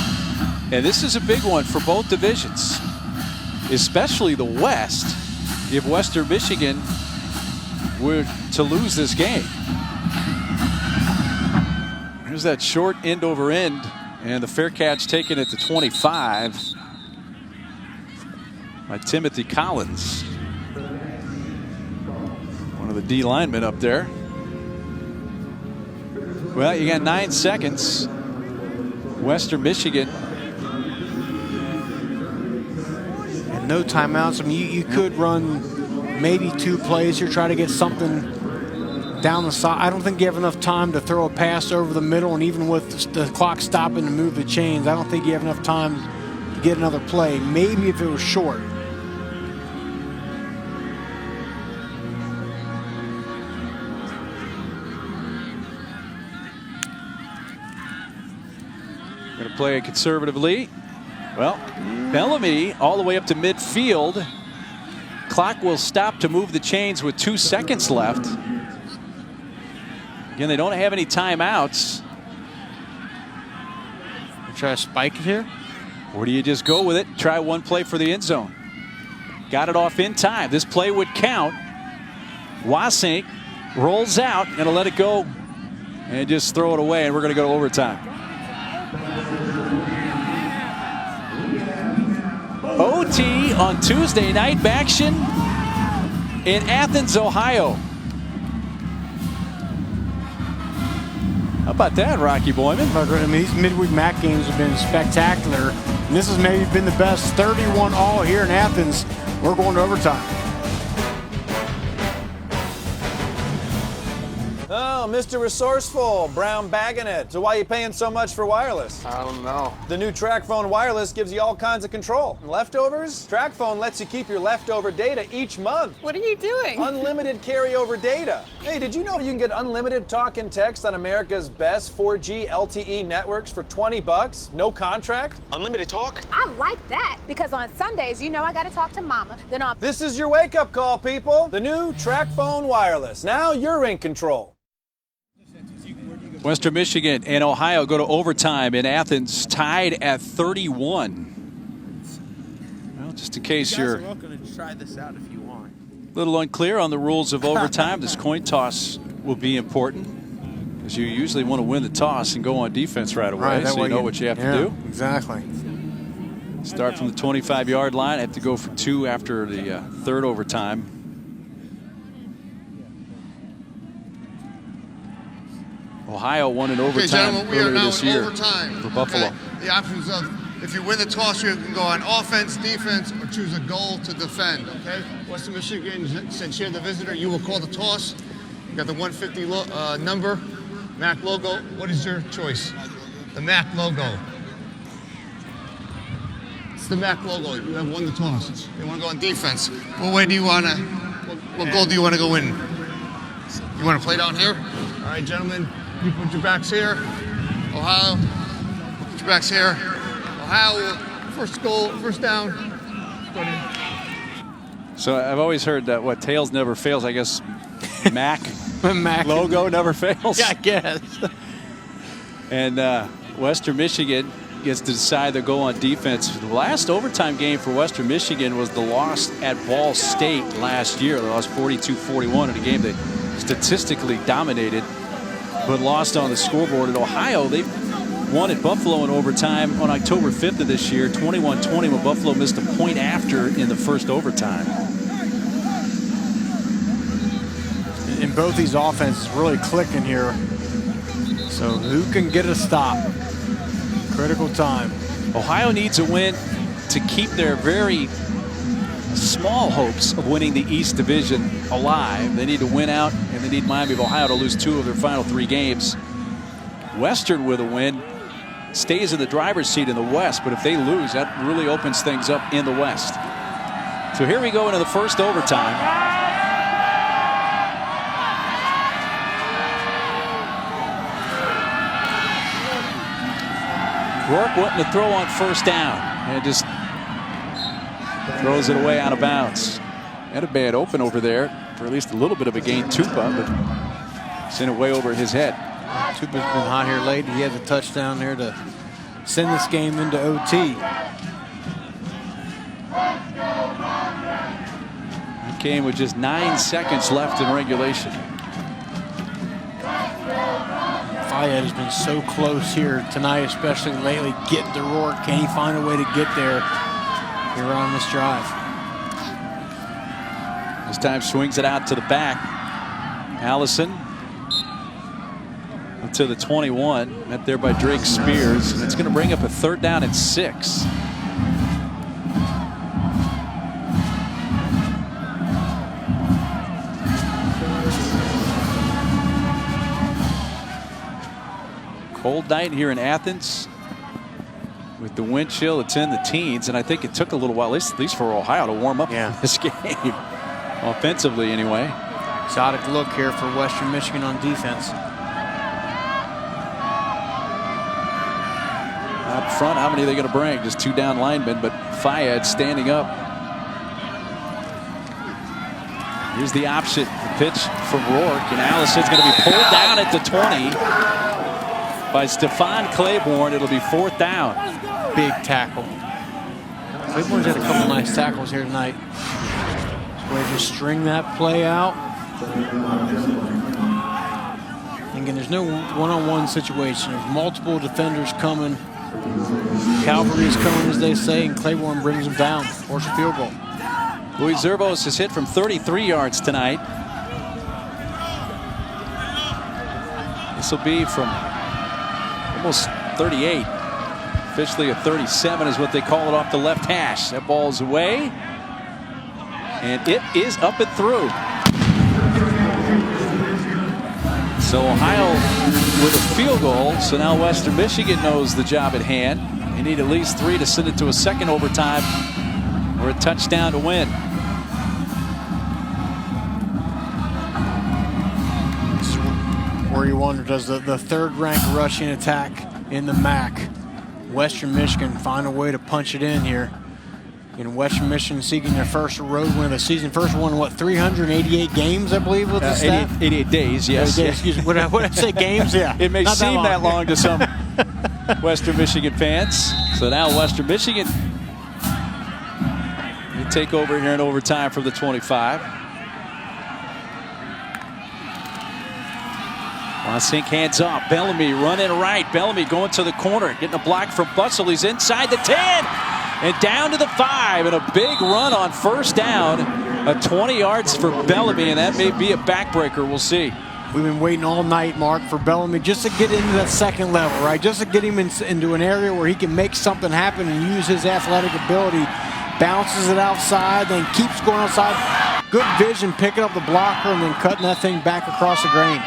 And this is a big one for both divisions, especially the West, if Western Michigan were to lose this game. Here's that short end over end, and the fair catch taken at the 25 by Timothy Collins, one of the D linemen up there. Well, you got 9 seconds. Western Michigan. And no timeouts. I mean, you could run maybe 2 plays here, try to get something down the side. I don't think you have enough time to throw a pass over the middle, and even with the clock stopping to move the chains, I don't think you have enough time to get another play. Maybe if it was short. Going to play it conservatively. Well, Bellamy all the way up to midfield. Clock will stop to move the chains with 2 seconds left. Again, they don't have any timeouts. Try to spike it here? Or do you just go with it and try one play for the end zone? Got it off in time. This play would count. Wasink rolls out, going to let it go and just throw it away, and we're going to go to overtime. OT on Tuesday night, action in Athens, Ohio. How about that, Rocky Boyman? I mean, these midweek MAC games have been spectacular, and this has maybe been the best. 31-all here in Athens. We're going to overtime. Oh, Mr. Resourceful, Brown bagging it. So why are you paying so much for wireless? I don't know. The new TracFone Wireless gives you all kinds of control. And leftovers? TracFone lets you keep your leftover data each month. What are you doing? Unlimited carryover data. Hey, did you know you can get unlimited talk and text on America's best 4G LTE networks for $20? No contract? Unlimited talk? I like that, because on Sundays, you know I gotta talk to Mama. Then on This is your wake-up call, people. The new TracFone Wireless. Now you're in control. Western Michigan and Ohio go to overtime in Athens, tied at 31. Well, just in case you're welcome to try this out if you want. a little unclear on the rules of overtime, this coin toss will be important, because you usually want to win the toss and go on defense right away, so you know what you have to do. Exactly. Start from the 25-yard line. Have to go for 2 after the third overtime. Ohio won in overtime earlier this year for Buffalo. Okay. The options of, if you win the toss, you can go on offense, defense, or choose a goal to defend, okay? Western Michigan, since you're the visitor, you will call the toss. You got the 150 number, MAC logo. What is your choice? The MAC logo. It's the MAC logo. You have won the toss. You want to go on defense. What way do you want to, what goal do you want to go in? You want to play down here? All right, gentlemen, you put your backs here. Ohio, put your backs here. Ohio, first goal, first down. So I've always heard that what tails never fails. I guess MAC logo never fails. Yeah, I guess. And Western Michigan gets to decide their goal on defense. The last overtime game for Western Michigan was the loss at Ball State last year. They lost 42-41 in a game they statistically dominated, but lost on the scoreboard. At Ohio, they won at Buffalo in overtime on October 5th of this year, 21-20, when Buffalo missed a point after in the first overtime. And both these offenses really clicking here. So who can get a stop? Critical time. Ohio needs a win to keep their very small hopes of winning the East Division alive. They need to win out, and they need Miami of Ohio to lose 2 of their final 3 games. Western with a win stays in the driver's seat in the West, but if they lose, that really opens things up in the West. So here we go into the first overtime. Rourke wanting to throw on first down and just throws it away out of bounds. Had a bad open over there for at least a little bit of a gain. Tupa, but sent it way over his head. Tupa's been hot here late. He has a touchdown there to send this game into OT. It came with just 9 seconds left in regulation. Fayed has been so close here tonight, especially lately, getting to Rourke. Can he find a way to get there here on this drive? This time swings it out to the back. Allison to the 21, met there by Drake Spears. It's going to bring up a 3rd down and 6. Cold night here in Athens. With the wind chill, it's in the teens, and I think it took a little while, at least for Ohio, to warm up in this game. Offensively, anyway. Exotic look here for Western Michigan on defense. Up front, how many are they going to bring? Just 2 down linemen, but Fayed standing up. Here's the option. The pitch from Rourke, and Allison's going to be pulled down at the 20 by Stephon Claiborne. It'll be 4th down. Big tackle. Claiborne's had a couple nice tackles here tonight. Way to string that play out. And again, there's no one-on-one situation. There's multiple defenders coming. Cavalry is coming, as they say, and Claiborne brings them down. Force a field goal. Louis Zervos has hit from 33 yards tonight. This will be from almost 38. Officially a 37 is what they call it off the left hash. That ball's away. And it is up and through. So Ohio with a field goal. So now Western Michigan knows the job at hand. They need at least 3 to send it to a second overtime or a touchdown to win. This is where you wonder, does the 3rd-ranked rushing attack in the MAC, Western Michigan, find a way to punch it in here? In Western Michigan seeking their first road win of the season. First one, what, 388 games, I believe, with the staff? 88 days, yes. 88 days, excuse me. What did I say, games? Yeah. It may seem that long to some Western Michigan fans. So now Western Michigan will take over here in overtime from the 25. Sink hands off. Bellamy running right. Bellamy going to the corner. Getting a block from Bussell. He's inside the 10. And down to the 5. And a big run on first down. 20 yards for Bellamy. And that may be a backbreaker. We'll see. We've been waiting all night, Mark, for Bellamy just to get into that second level, right? Just to get him into an area where he can make something happen and use his athletic ability. Bounces it outside, then keeps going outside. good vision, picking up the blocker and then cutting that thing back across the grain.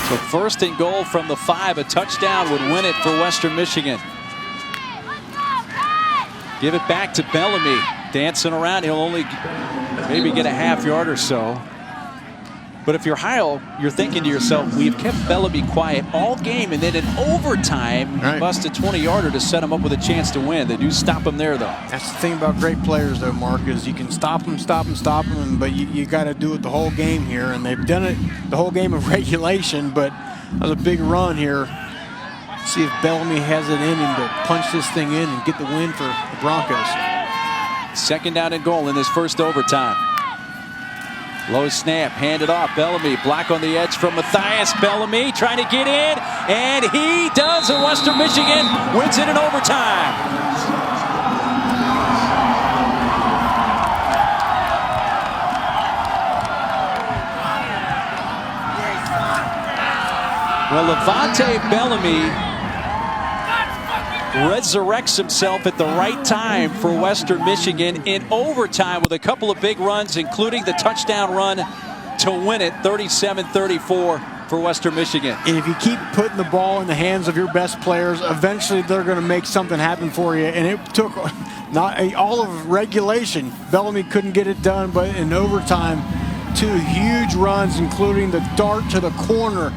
So first and goal from the 5. A touchdown would win it for Western Michigan. Give it back to Bellamy. Dancing around. He'll only maybe get a half yard or so. But if you're Ohio, you're thinking to yourself, we've kept Bellamy quiet all game, and then in overtime, he busted a 20-yarder to set him up with a chance to win. They do stop him there, though. That's the thing about great players, though, Mark, is you can stop them, but you got to do it the whole game here, and they've done it the whole game of regulation, but that was a big run here. See if Bellamy has it in him to punch this thing in and get the win for the Broncos. Second down and goal in this first overtime. Low snap, handed off. Bellamy, block on the edge from Matthias. Bellamy trying to get in, and he does, and Western Michigan wins it in overtime. Well, Levante Bellamy resurrects himself at the right time for Western Michigan in overtime with a couple of big runs, including the touchdown run to win it 37-34 for Western Michigan. And if you keep putting the ball in the hands of your best players, eventually they're going to make something happen for you. And it took all of regulation. Bellamy couldn't get it done, but in overtime, 2 huge runs, including the dart to the corner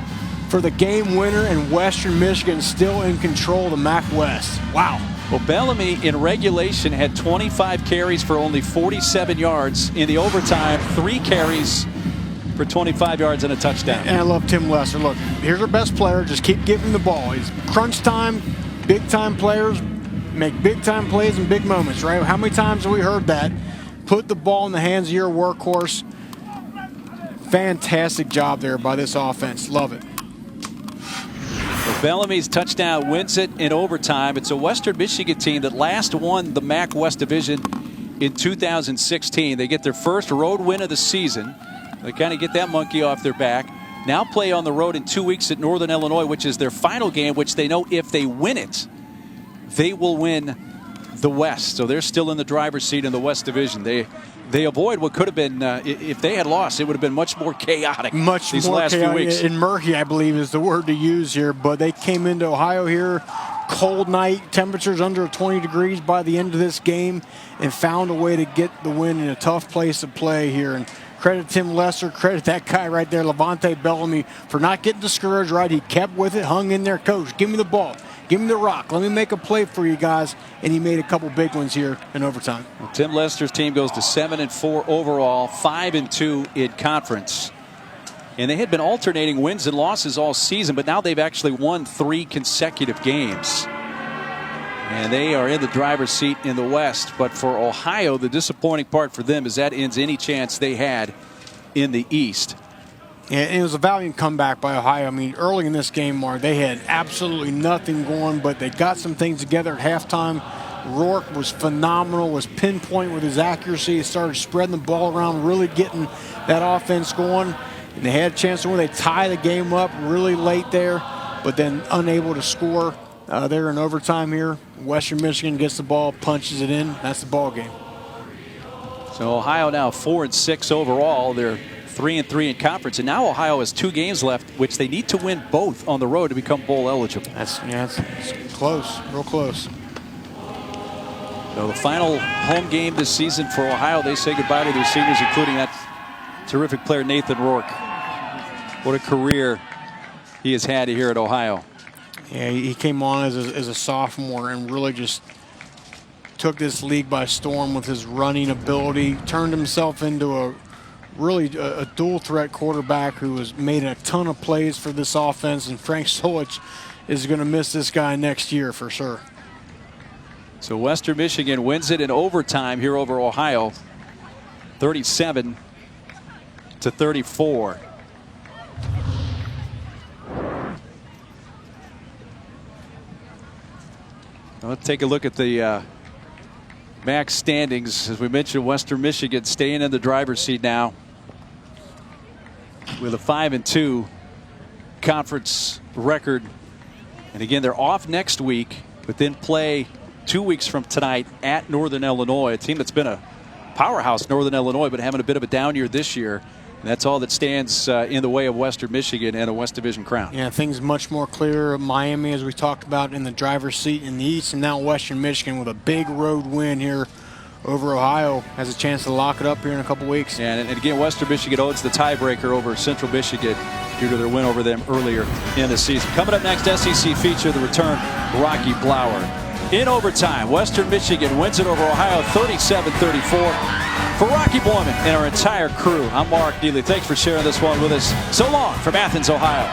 for the game winner, and Western Michigan still in control of the MAC West. Wow. Well, Bellamy in regulation had 25 carries for only 47 yards. In the overtime, 3 carries for 25 yards and a touchdown. And I love Tim Lester. Look, here's our best player. Just keep giving him the ball. He's crunch time, big time players make big time plays in big moments, right? How many times have we heard that? Put the ball in the hands of your workhorse. Fantastic job there by this offense. Love it. Bellamy's touchdown wins it in overtime. It's a Western Michigan team that last won the MAC West Division in 2016. They get their first road win of the season. They kind of get that monkey off their back. Now play on the road in 2 weeks at Northern Illinois, which is their final game, which they know if they win it, they will win the West. So they're still in the driver's seat in the West Division. They avoid what could have been, if they had lost, it would have been much more chaotic these last few weeks. And murky, I believe, is the word to use here. But they came into Ohio here, cold night, temperatures under 20 degrees by the end of this game, and found a way to get the win in a tough place to play here. And credit Tim Lester, credit that guy right there, Levante Bellamy, for not getting discouraged, right? He kept with it, hung in there. Coach, give me the ball. Give me the rock. Let me make a play for you guys. And he made a couple big ones here in overtime. Well, Tim Lester's team goes to 7-4 overall, 5-2 in conference. And they had been alternating wins and losses all season, but now they've actually won 3 consecutive games. And they are in the driver's seat in the West. But for Ohio, the disappointing part for them is that ends any chance they had in the East. And it was a valiant comeback by Ohio. I mean, early in this game, Mark, they had absolutely nothing going, but they got some things together at halftime. Rourke was phenomenal, was pinpoint with his accuracy. He started spreading the ball around, really getting that offense going. And they had a chance to win. They tie the game up really late there, but then unable to score there in overtime here. Western Michigan gets the ball, punches it in. That's the ball game. So Ohio now 4-6 overall. They're 3-3 in conference, and now Ohio has 2 games left, which they need to win both on the road to become bowl eligible. That's close, real close. So the final home game this season for Ohio, they say goodbye to their seniors, including that terrific player Nathan Rourke. What a career he has had here at Ohio. Yeah, he came on as a sophomore and really just took this league by storm with his running ability, turned himself into a dual threat quarterback who has made a ton of plays for this offense, and Frank Solich is going to miss this guy next year for sure. So Western Michigan wins it in overtime here over Ohio, 37-34. Let's take a look at the MAC standings. As we mentioned, Western Michigan staying in the driver's seat now with a 5-2 conference record. And again, they're off next week, but then play 2 weeks from tonight at Northern Illinois, a team that's been a powerhouse, Northern Illinois, but having a bit of a down year this year. And that's all that stands in the way of Western Michigan and a West Division crown. Yeah, things much more clear. Miami, as we talked about, in the driver's seat in the East, and now Western Michigan with a big road win here over Ohio has a chance to lock it up here in a couple weeks. And again, Western Michigan owns the tiebreaker over Central Michigan due to their win over them earlier in the season. Coming up next, SEC feature, the return, Rocky Blower. In overtime, Western Michigan wins it over Ohio 37-34. For Rocky Bloyman and our entire crew, I'm Mark Neely. Thanks for sharing this one with us. So long from Athens, Ohio.